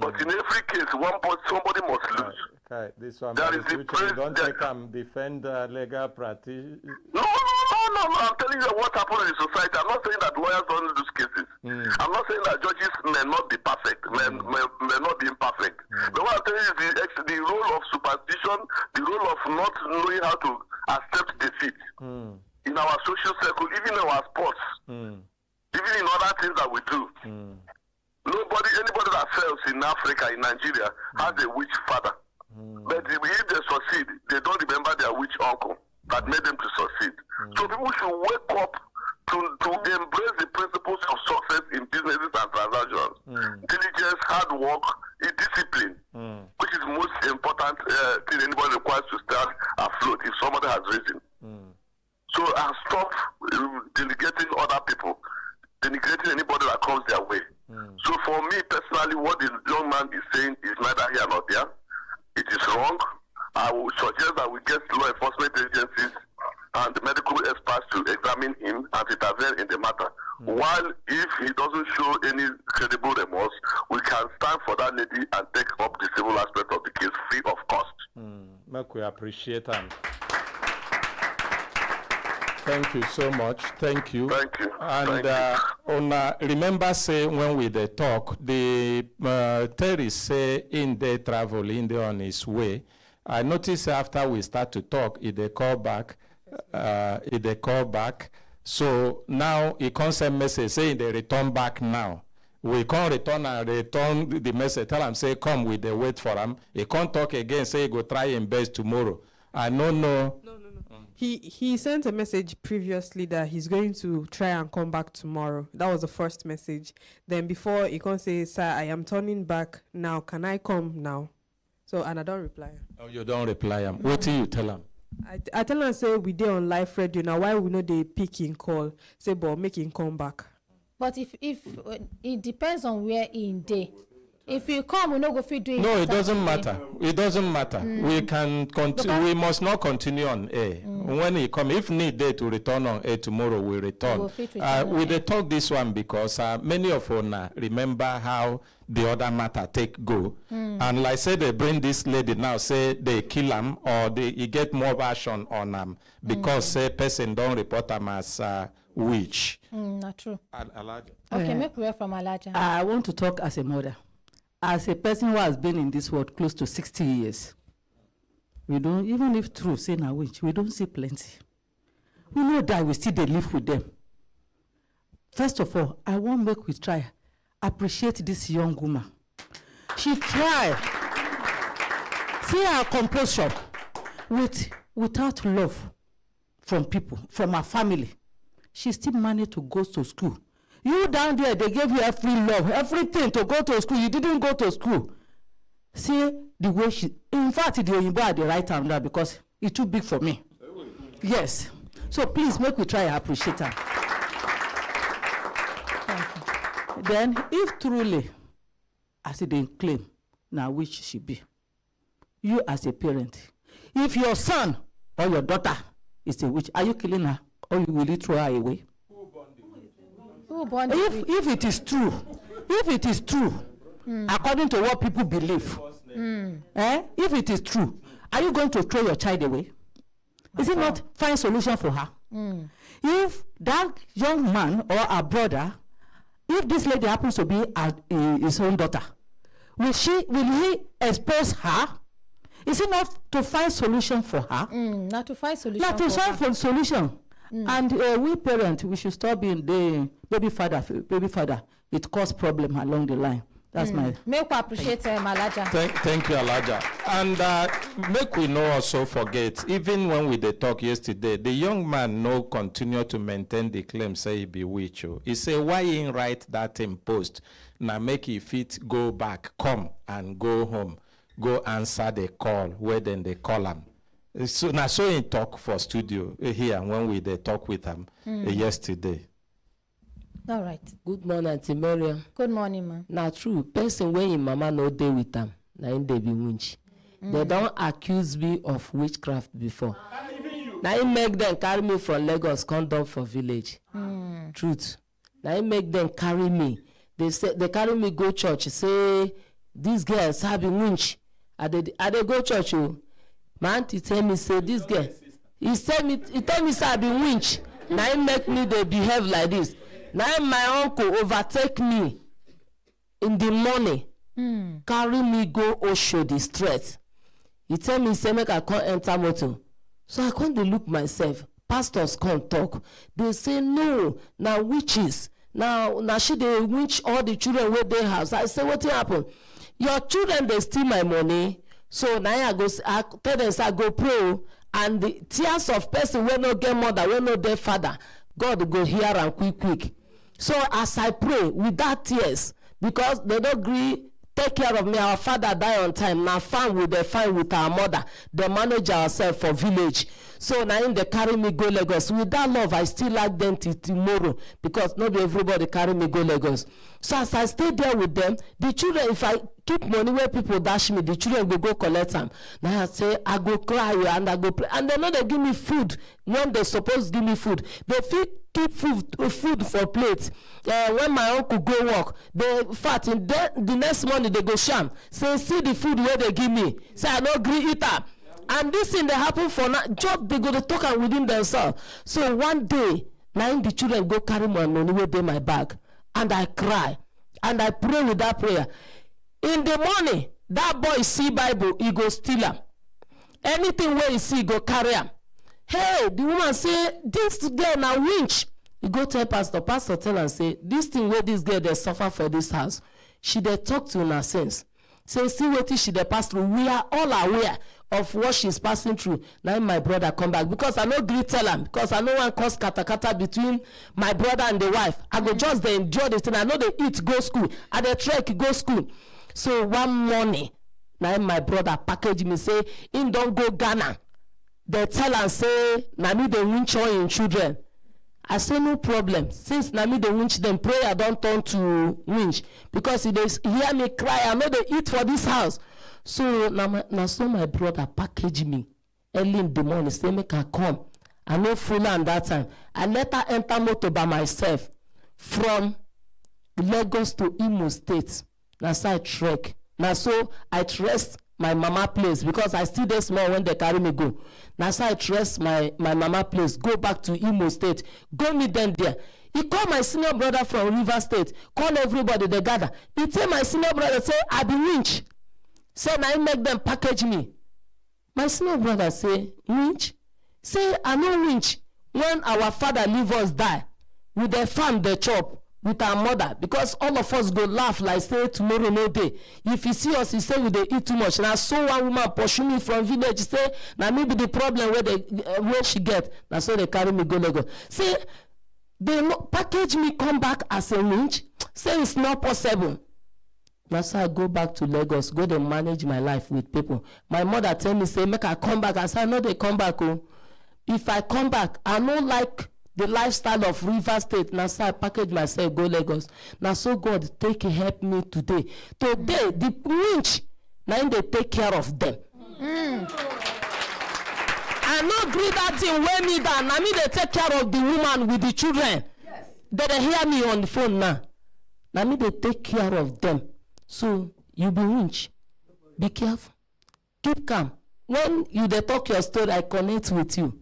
But in every case, somebody must lose. Okay, this one There is the you don't take defend legal practice. No. I'm telling you what happens in society. I'm not saying that lawyers don't lose cases. I'm not saying that judges may not be perfect, may not be imperfect. But what I'm telling you is the role of superstition, the role of not knowing how to accept defeat in our social circle, even in our sports, even in other things that we do. Anybody that fails in Africa, in Nigeria, has a witch father. But if they succeed, they don't remember their witch uncle that made them to succeed. So people should wake up to embrace the principles of success in businesses and transactions. Diligence, hard work, discipline, which is the most important thing anybody requires to start afloat if somebody has risen. So and stop delegating other people, denigrating anybody that comes their way. So for me personally, what the young man is saying is neither here nor there. It is wrong. I would suggest that we get law enforcement agencies and the medical experts to examine him and intervene in the matter. While if he doesn't show any credible remorse, we can stand for that lady and take up the civil aspect of the case free of cost. Make we appreciate him. Thank you so much. Thank you. Thank you. And remember, say when we dey talk, the Terry say in the travel, in the on his way. I notice after we start to talk, they call back. So now he can't send message saying they return back now. We can't return the message. Tell him say come with the wait for him. He can't talk again. Say he go try him best tomorrow. I don't know. No. He sent a message previously that he's going to try and come back tomorrow. That was the first message. Then before he can say, sir, I am turning back now. Can I come now? So, and I don't reply. Oh, you don't reply him. What do you tell him? I tell him, say, we there on live radio. Now, why we know they pick in call? Say, but make him come back. But if it depends on where in day. If you come, we no go fit do it. No, it doesn't matter. It doesn't matter. We can continue. We must not continue on air. When he come, if need day to return on air tomorrow, we return. We dey talk this one because many of us remember how the other matter take go. And like say they bring this lady now, say they kill him or he get more version on him because say person don't report him as witch. Not true. Alaja. Okay, make way from Alaja. I want to talk as a mother. As a person who has been in this world close to 60 years, we don't, even if true, say na witch, we don't see plenty. We know that we still dey live with them. First of all, I want make we try appreciate this young woman. She tried. See her composure without love from people, from her family. She still managed to go to school. You down there, they gave you every love, everything to go to school. You didn't go to school. See the way she, in fact, the Oyinbo at the right time now because it's too big for me. Yes. So please make we try and appreciate her. Then, if truly, as they claim, now which she be, you as a parent, if your son or your daughter is a witch, are you killing her or you will throw her away? If it is true, according to what people believe, if it is true, are you going to throw your child away? Is it not find solution for her? If that young man or a brother, if this lady happens to be his own daughter, will he expose her? Is it not to find solution for her? Not to find solution. Not to find solution. And we parents, we should stop being the baby father. It causes problem along the line. That's my. Make we appreciate Alaja. Thank you, Alaja. And make we no also forget, even when we dey talk yesterday, the young man no continue to maintain the claim say he be witch. He say why he write that in post? Now make he fit go back, come and go home, go answer the call where then they call him. So now so in talk for studio here when we they talk with him yesterday. All right. Good morning, Auntie Miriam. Good morning, ma. Na true. Person when im mama no dey with am, na im dey be winch. They don't accuse me of witchcraft before. Na im make them carry me from Lagos, come down for village. Truth. Na im make them carry me. They carry me go church. Say this girl sabi winch. I dey go church. Oh, my auntie tell me say this girl. He tell me say I be winch. Na im make me dey behave like this. Now my uncle overtake me in the morning, carry me go Oshodi straight. He tell me, say make I come enter motor. So I come to look myself. Pastors come talk. They say no, now witches. Now she dey witch all the children with their house. I say what happen? Your children they steal my money. So now I tell them say I go pray, and the tears of person will not get mother, will not their father. God go hear and quick. So as I pray with that tears, because they don't agree take care of me, our father die on time. Now fine with our mother, they manage ourselves for village. So now they carry me go Lagos. With that love, I still like them till tomorrow, because not everybody carry me go Lagos. So as I stay there with them, the children, if I keep money where people dash me, the children will go collect them. Now I say I go cry and I go play, and they know they give me food when they supposed to give me food. They keep food for plate. When my uncle go work, they fat in the next morning they go sham. Say see the food where they give me. Say I no agree eat am. And this thing they happen for now. Just they go to talk and within themselves. So one day, now the children go carry my money where they my bag, and I cry and I pray with that prayer. In the morning, that boy see Bible, he go steal am. Anything where he see, go carry am. Hey, the woman say, this girl now winch. You go tell pastor tell and say, this thing where this girl they suffer for this house, she they talk to her sense. Say, see what she they pass through. We are all aware of what she's passing through. Now my brother come back, because I no agree tell him, because I know one cause kata between my brother and the wife. I go just they enjoy this thing. I know they eat, go school, and they trek, go school. So one morning, now my brother package me, say, him don't go Ghana. They tell and say, na me they winch all in children. I say no problem. Since na me they winch them, prayer don't turn to winch. Because if they hear me cry, I know they eat for this house. So now so my brother package me early in the morning, say make I come. I know full on that time. I let her enter motor by myself from Lagos to Imo State. Now so I trek. Now so I trust my mama place, because I still there small when they carry me go. Now so I trust my mama place, go back to Imo State, go meet them there. He called my senior brother from River State, call everybody, they gather. He tell my senior brother, say, I be winch. Say, now he make them package me. My senior brother say, winch? Say, I know winch. When our father leave us die, with the farm they chop, with our mother, because all of us go laugh like say tomorrow no day. If you see us, you say we dey eat too much. Now so one woman pursue me from village, say now maybe the problem where she get. Now so they carry me go Lagos. Say they package me come back as a winch. Say it's not possible. Now so I go back to Lagos, go to manage my life with people. My mother tell me, say make I come back. I say I know they come back. Oh, if I come back, I no like the lifestyle of River State. Now so I package myself, go Lagos. Now so God take help me today. Today, the winch, now they take care of them. I no agree that thing weigh me down. Now me they take care of the woman with the children. Yes. They hear me on the phone now. Now me they take care of them. So you be winch. Be careful. Keep calm. When you they talk your story, I connect with you.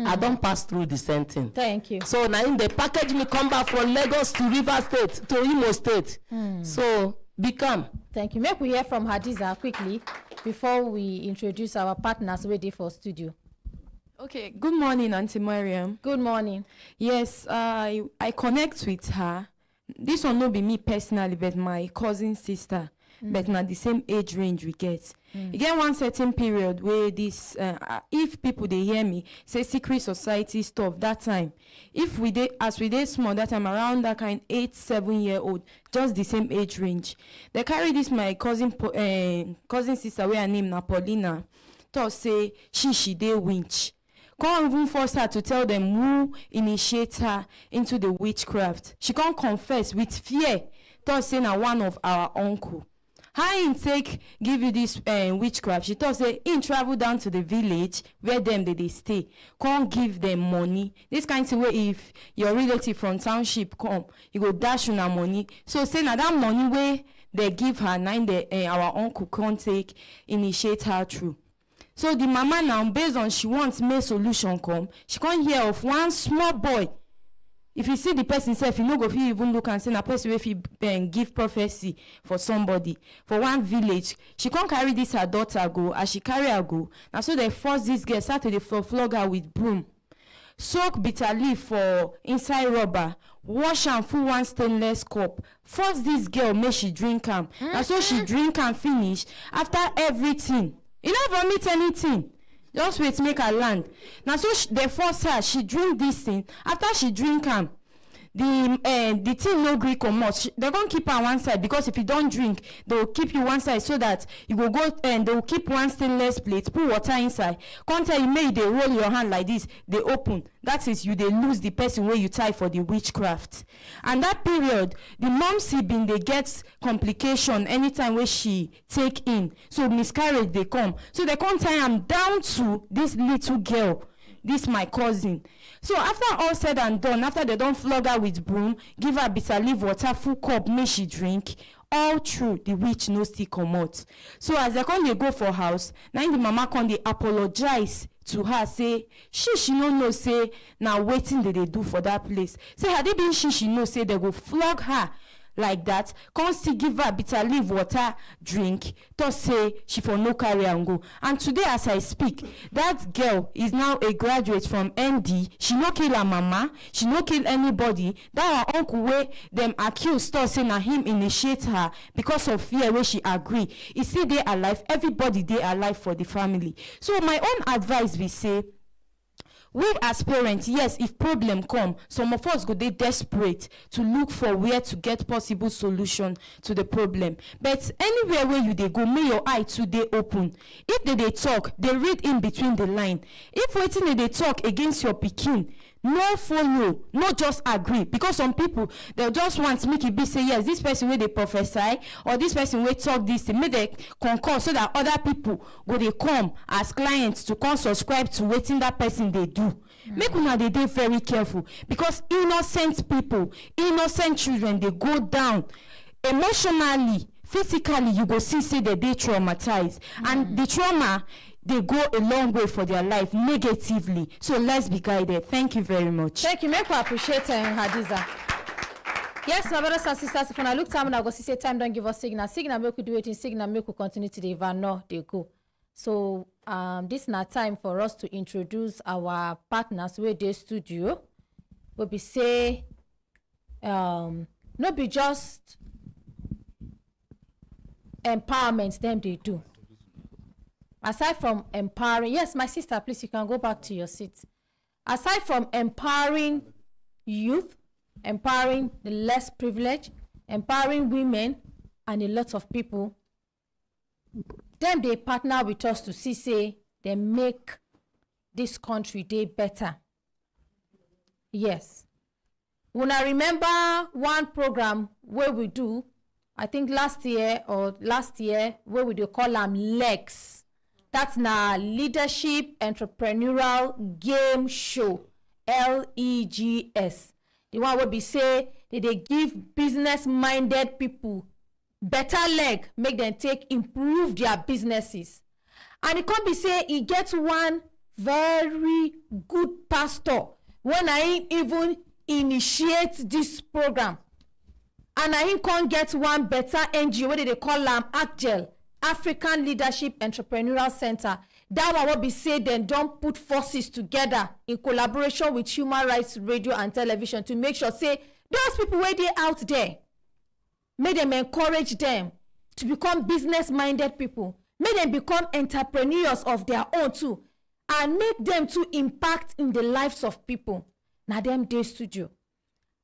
I don't pass through the same thing. Thank you. So now in the package me come back from Lagos to River State to Imo State. So be calm. Thank you. Make we hear from Hadiza quickly before we introduce our partners ready for studio. Okay. Good morning, Auntie Miriam. Good morning. Yes, I connect with her. This one no be me personally, but my cousin sister. But not the same age range we get. You get one certain period where this, if people they hear me say secret society stuff that time, if we did as we did small that time around that kind 8-7 year old, just the same age range, they carry this my cousin sister where her name na Paulina. talk say she dey winch. Come even force her to tell them who initiate her into the witchcraft. She can't confess with fear, thought say na one of our uncle. How him take give you this witchcraft? She thought say him travel down to the village where them they stay. Can't give them money. This kind of way if your relative from township come, you go dash una money. So say na that money way they give her, nine our uncle can't take initiate her through. So the mama now, based on she wants make solution come, she can't hear of one small boy. If you see the person self, you know go fit even look and say na person if he give prophecy for somebody for one village. She can't carry this her daughter go, as she carry her go. Now so they force this girl start to the flog her with broom. Soak bitter leaf for inside rubber, wash am full one stainless cup. Force this girl make she drink am. Now so she drink and finish. After everything, you don't vomit anything. Just wait, make her land. Now so they force her, she drink this thing. After she drink am, the thing no gree comot. They gonna keep her on one side because if you don't drink, they will keep you one side so that you go and they will keep one stainless plate, put water inside. Can't tell you, may they roll your hand like this, they open. That is you they lose the person where you tie for the witchcraft. And that period, the mom see been they get complication anytime where she take in. So miscarriage they come. So they can't tie am down to this little girl. This my cousin. So after all said and done, after they don't flog her with broom, give her bitter leaf water, full cup, make she drink, all through the witch no still come out. So as they come they go for house, now the mama come they apologize to her, say she no know say now waiting they do for that place. Say had it been she know say they go flog her like that, come still give her bitter leaf water drink, to say she for no carry and go. And today as I speak, that girl is now a graduate from ND. She no kill her mama, she no kill anybody. That her uncle where them accused to say na him initiate her because of fear where she agree. You see they alive, everybody they alive for the family. So my own advice be say, we as parents, yes, if problem come, some of us go dey desperate to look for where to get possible solution to the problem. But anywhere where you dey go, may your eye too dey open. If they talk, they read in between the line. If waiting they talk against your pikin, no follow, no just agree, because some people they just want make it be say yes, this person where they prophesy or this person where talk this thing, make they concur so that other people go they come as clients to come subscribe to waiting that person they do. Make una they dey very careful, because innocent people, innocent children, they go down emotionally, physically. You go see say they traumatized, and the trauma they go a long way for their life negatively. So let's be guided. Thank you very much. Thank you. Make we appreciate Hadiza. Yes, my brothers and sisters, if I look time, I go see say time don't give us signal. Signal make we do it in signal, make we continue to the van. No, they go. So this is not time for us to introduce our partners with the studio. We'll be say not be just empowerment them they do. Aside from empowering, yes, my sister, please, you can go back to your seat. Aside from empowering youth, empowering the less privileged, empowering women, and a lot of people, then they partner with us to see, say, they make this country day better. Yes. When I remember one program where we do, I think last year, where we do call them LEGS. That's na Leadership Entrepreneurial Game Show, LEGS. The one where we say that they give business-minded people better leg, make them improve their businesses. And it can be say he gets one very good pastor when I even initiate this program. And I can't get one better NGO, where they call them ACGEL, African Leadership Entrepreneurial Center. That one will be said then don't put forces together in collaboration with Human Rights Radio and Television to make sure say those people where they out there, may them encourage them to become business-minded people. May them become entrepreneurs of their own too, and make them to impact in the lives of people. Now them day studio.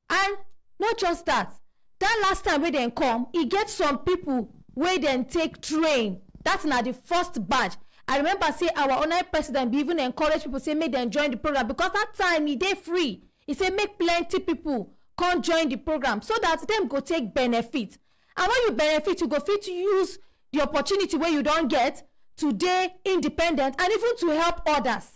And not just that, that last time where they come, he gets some people where then take train. That's not the first batch. I remember say our honorary president be even encourage people say make them join the program because that time e dey free. He say make plenty people come join the program so that them go take benefit. And when you benefit, you go fit to use the opportunity where you don't get today independent and even to help others.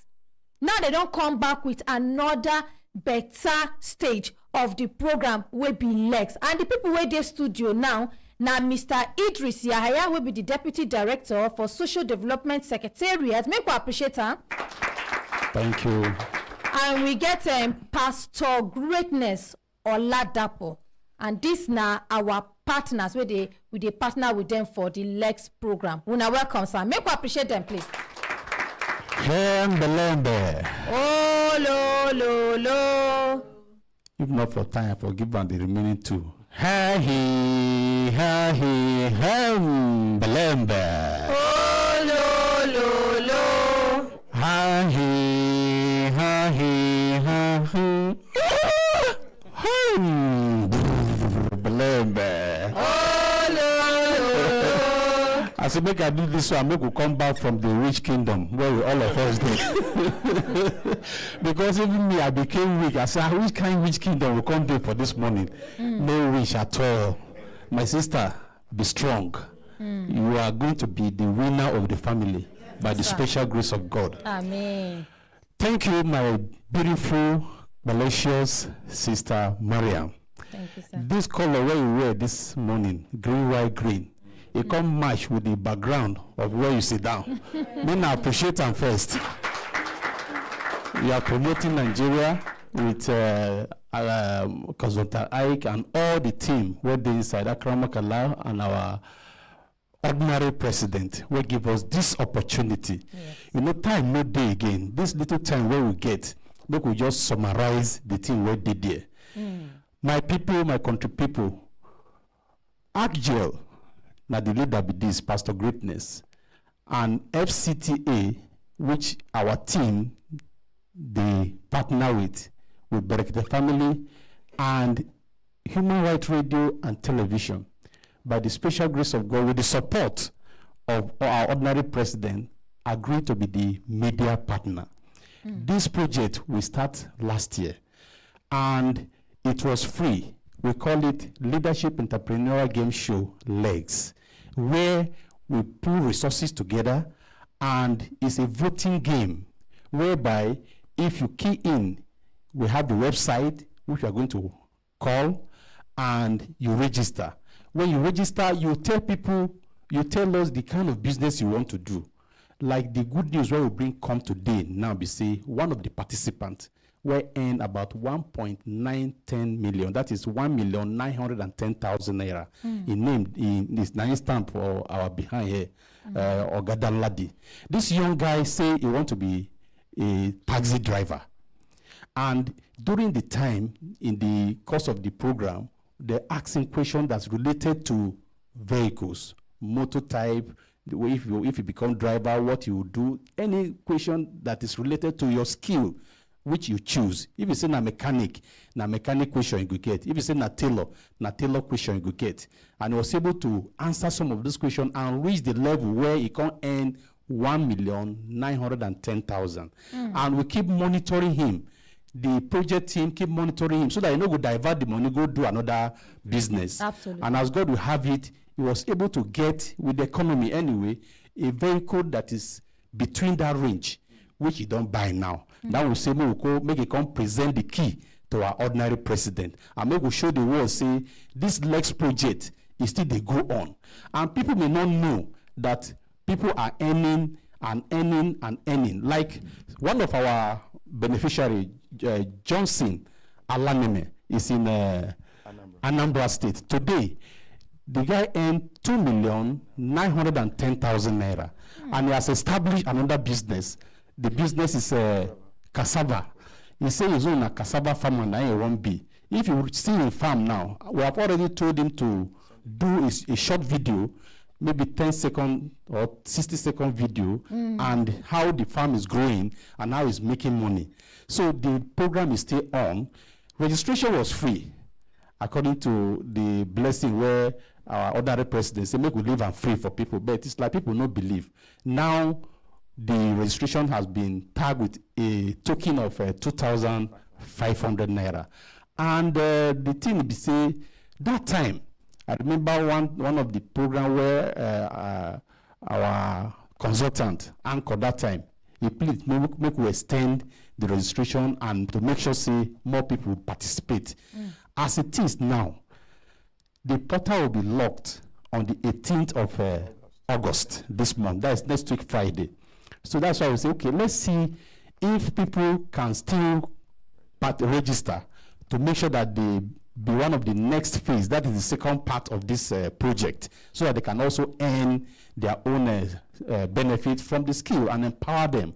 Now they don't come back with another better stage of the program will be Lex. And the people where they studio now Mr. Idris Yahaya will be the Deputy Director for Social Development Secretariat. Make we appreciate her. Thank you. And we get Pastor Greatness Oladapo. And this now our partners where they partner with them for the Lex program. We now welcome sir. Make we appreciate them, please. Hembelembe. Oh lo. If not for time, forgive me the remaining two. Ha-he, hembelembe. Oh lo. Ha-he, hembelembe. Oh lo. I said, make I do this one, make we come back from the rich kingdom where we all of us do. Because even me, I became weak. I said, which kind of rich kingdom will come there for this morning? No rich at all. My sister, be strong. You are going to be the winner of the family by the special grace of God. Amen. Thank you, my beautiful, malicious sister, Mariam. Thank you, sir. This color where you wear this morning, green, white, green, it come match with the background of where you sit down. Then I appreciate them first. We are promoting Nigeria with Kazota Ike and all the team where they inside Akramakala and our ordinary president will give us this opportunity. Yes. You know, time no day again. This little time where we get, we could just summarize the thing we did there. My people, my country people, Agile. Now the leader be this, Pastor Greatness, and FCTA, which our team, they partner with Brekete family, and Human Rights Radio and Television, by the special grace of God, with the support of our ordinary president, agreed to be the media partner. This project we start last year, and it was free. We call it Leadership Entrepreneurial Game Show Legs, where we pull resources together, and it's a voting game whereby if you key in, we have the website which we are going to call, and you register. When you register, you tell people, you tell us the kind of business you want to do. Like the good news where we bring come today, now we say one of the participants will earn about 1.910 million. That is 1,910,000 naira. In name, in this name stamp for our behind here, Ogadan Ladi. This young guy say he want to be a taxi driver. And during the time, in the course of the program, they're asking questions that's related to vehicles, motor type, the way if you become driver, what you do, any question that is related to your skill, which you choose. If you say na mechanic question you could get. If you say na tailor question you could get. And he was able to answer some of these questions and reach the level where he can earn 1,910,000. And we keep monitoring him. The project team keep monitoring him so that he no go divert the money, go do another business. Absolutely. And as God will have it, he was able to get, with the economy anyway, a vehicle that is between that range, which he don't buy now. Now we say, make it come present the key to our ordinary president. And make we show the world, say, this Lex project is still they go on. And people may not know that people are earning and earning and earning. Like one of our beneficiary, Johnson Alaneme, is in Anambra State. Today, the guy earned 2,910,000 naira. And he has established another business. The business is cassava. He says he's on a cassava farm and I won't be. If you see a farm now, we have already told him to do a short video, maybe 10-second or 60-second video, and how the farm is growing and how it's making money. So the program is still on. Registration was free, according to the blessing where our ordinary president said, make we live and free for people. But it's like people don't believe. Now, the registration has been tagged with a token of 2,500 naira. And the thing be say, that time, I remember one of the program where our consultant anchored that time, he please make we extend the registration and to make sure say more people participate. As it is now, the portal will be locked on the 18th of August this month. That is next week Friday. So that's why we say, okay, let's see if people can still register to make sure that they be one of the next phase. That is the second part of this project, so that they can also earn their own benefit from the skill and empower them.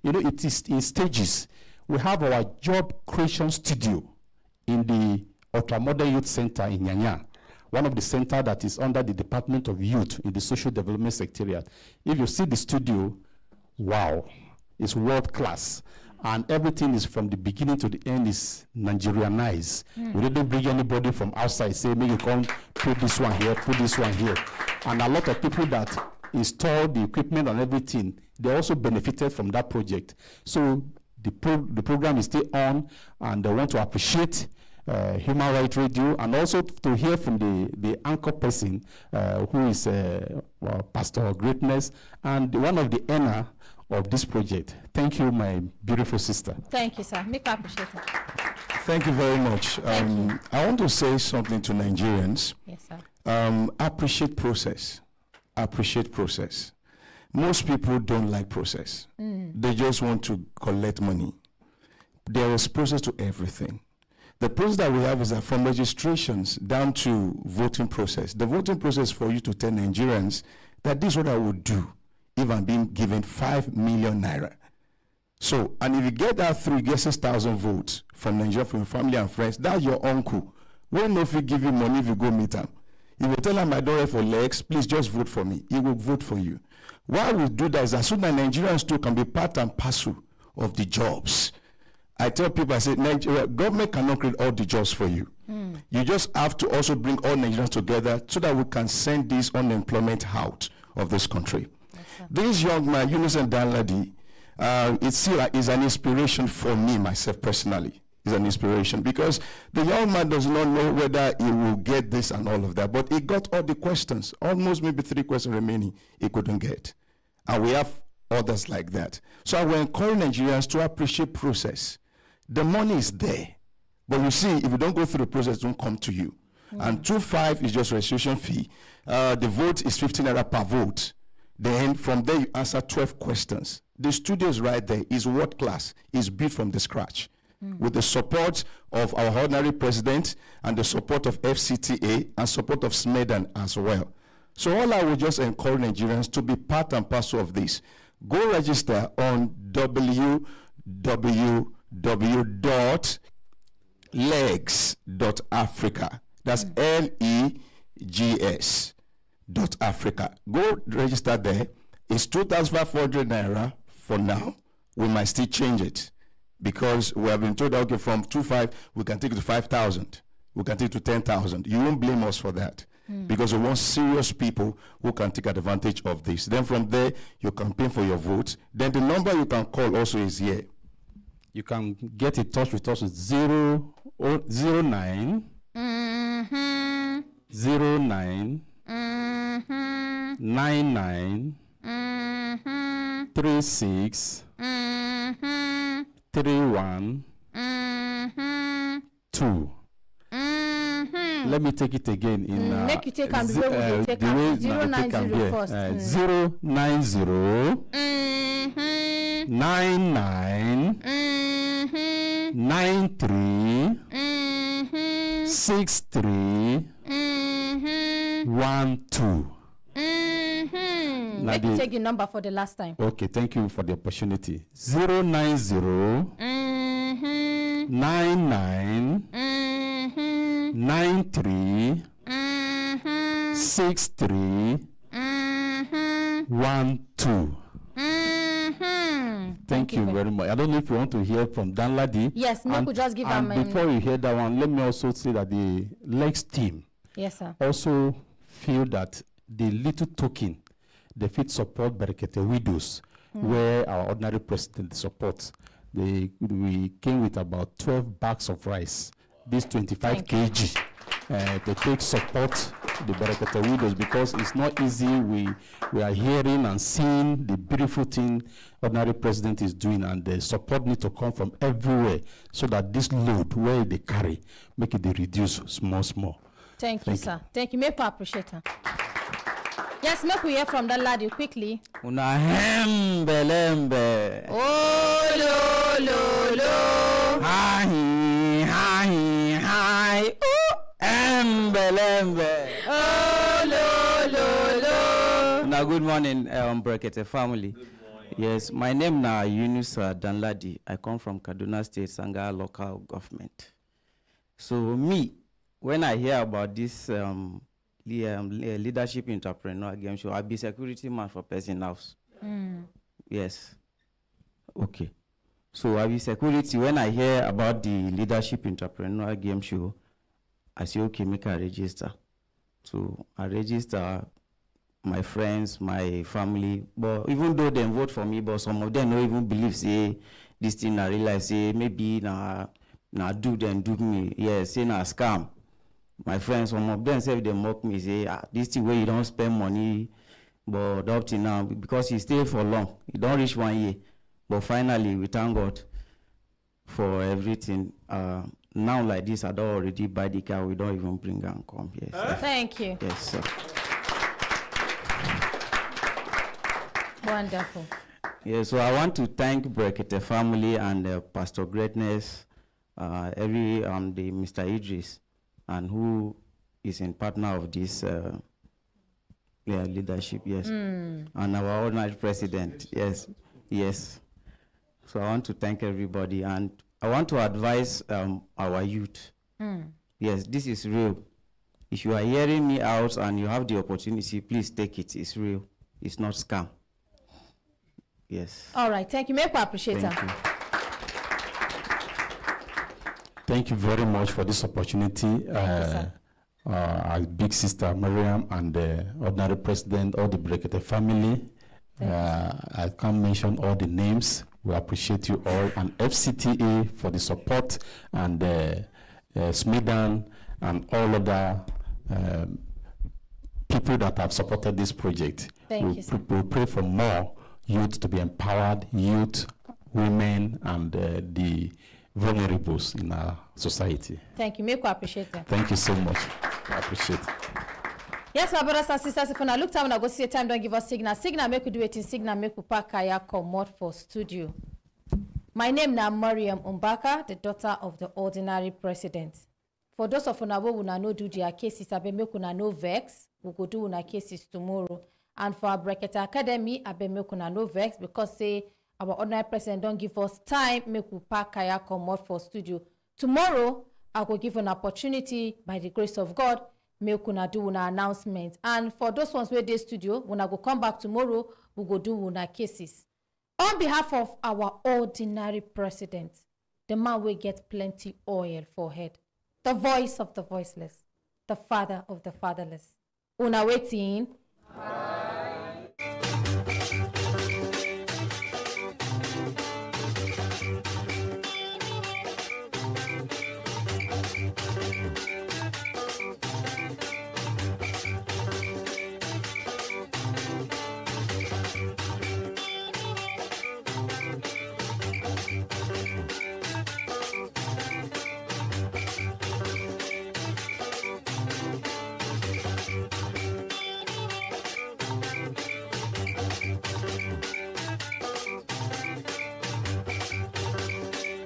You know, it is in stages. We have our job creation studio in the Ultramodern Youth Center in Nyanya, one of the centers that is under the Department of Youth in the Social Development Secretariat. If you see the studio, wow, it's world class. And everything is from the beginning to the end is Nigerianized. We didn't bring anybody from outside, say, make you come put this one here, put this one here. And a lot of people that installed the equipment and everything, they also benefited from that project. So the program is still on, and I want to appreciate Human Rights Radio, and also to hear from the anchor person who is Pastor Greatness, and one of the owner of this project. Thank you, my beautiful sister. Thank you, sir. Make appreciate it. Thank you very much. I want to say something to Nigerians. Yes, sir. Appreciate process. Appreciate process. Most people don't like process. They just want to collect money. There is process to everything. The process that we have is that from registrations down to voting process. The voting process for you to tell Nigerians that this is what I would do if I'm being given 5 million naira. So, and if you get that through, you get 6,000 votes from Nigeria, from your family and friends, that's your uncle. When no, if you give him money, if you go meet him. If you tell him I don't have for legs, please just vote for me. He will vote for you. Why we do that is as soon as Nigerians too can be part and parcel of the jobs. I tell people, I say, Nigeria, government cannot create all the jobs for you. You just have to also bring all Nigerians together so that we can send this unemployment out of this country. This young man, Yunus and Danladi, is an inspiration for me, myself personally. It's an inspiration because the young man does not know whether he will get this and all of that, but he got all the questions, almost maybe 3 questions remaining he couldn't get. And we have others like that. So I will encourage Nigerians to appreciate process. The money is there, but you see, if you don't go through the process, it won't come to you. And 2.5 is just registration fee. The vote is 15 naira per vote. Then from there, you answer 12 questions. The studio is right there. It's world class. It's built from the scratch. With the support of our ordinary president and the support of FCTA and support of SMEDAN as well. So all I would just encourage Nigerians to be part and parcel of this. Go register on www.legs.africa. That's LEGS.Africa. Go register there. It's 2,500 naira for now. We might still change it because we have been told that, okay, from 2.5 we can take it to 5,000. We can take it to 10,000. You won't blame us for that because we want serious people who can take advantage of this. Then from there, you campaign for your votes. Then the number you can call also is here. You can get in touch with us with 09 99 36 31 2. Let me take it again in make you take and the way we take and 090 first. 090 99 93 63 12. Make you take the number for the last time. Okay, thank you for the opportunity. 090 99 93 63 12. Thank you very much. I don't know if you want to hear from Danladi. Yes, maybe we'll just give them. And before you hear that one, let me also say that the Legs team also feel that the little token, they fit support Brekete widows where our ordinary president supports. We came with about 12 bags of rice, this 25 kg, to take support the Brekete widows, because it's not easy. We are hearing and seeing the beautiful thing ordinary president is doing, and the support need to come from everywhere so that this load where they carry, make it they reduce small. Thank you, sir. Thank you. Make we appreciate her. Yes, make we hear from that lady quickly. Una hembe. Oh, lo. Hi. Oh, embelembe. Oh, lo. Una good morning, Brekete family. Yes, my name na Yunus Danladi. I come from Kaduna State, Sanga local government. So me, when I hear about this leadership entrepreneur game show, I'll be security man for person house. Yes. Okay. So I'll be security. When I hear about the leadership entrepreneur game show, I say, okay, make a register. So I register my friends, my family. But even though they vote for me, but some of them don't even believe, say, this thing I realize, say, maybe na do them do me. Yes, say na scam. My friends, some of them say they mock me, say, this thing where you don't spend money, but up till now, because he stay for long, he don't reach 1 year. But finally, we thank God for everything. Now like this, I don't already buy the car, we don't even bring and come here. Thank you. Yes, sir. Wonderful. Yeah, so I want to thank Brekete family and Pastor Greatness, the Mr. Idris, and who is in partner of this leadership, yes. And our ordinary president, yes. So I want to thank everybody, and I want to advise our youth. Yes, this is real. If you are hearing me out and you have the opportunity, please take it. It's real. It's not scam. Yes. All right. Thank you. Make we appreciate her. Thank you very much for this opportunity. Our big sister Mariam and the ordinary president, all the Brekete family. I can't mention all the names. We appreciate you all, and FCTA for the support, and Smidan and all other people that have supported this project. Thank you, sir. We pray for more youth to be empowered, youth, women, and the vulnerables in our society. Thank you. Make we appreciate that. Thank you so much. I appreciate it. Yes, my brothers and sisters, if you look time, I go see time, don't give us signal. Signal make we do it in signal, make we pack kaya come out for studio. My name is Mariam Umbaka, the daughter of the ordinary president. For those of you who know do their cases, I make una no vex. We go do una cases tomorrow. And for our Brekete Academy, I make una no vex, because say our ordinary president don't give us time, make we pack kaya come out for studio. Tomorrow, I will give an opportunity by the grace of God. Make una do una announcement. And for those ones where they studio, when I go come back tomorrow, we go do una cases. On behalf of our ordinary president, the man will get plenty oil for head, the voice of the voiceless, the father of the fatherless. Una waiting.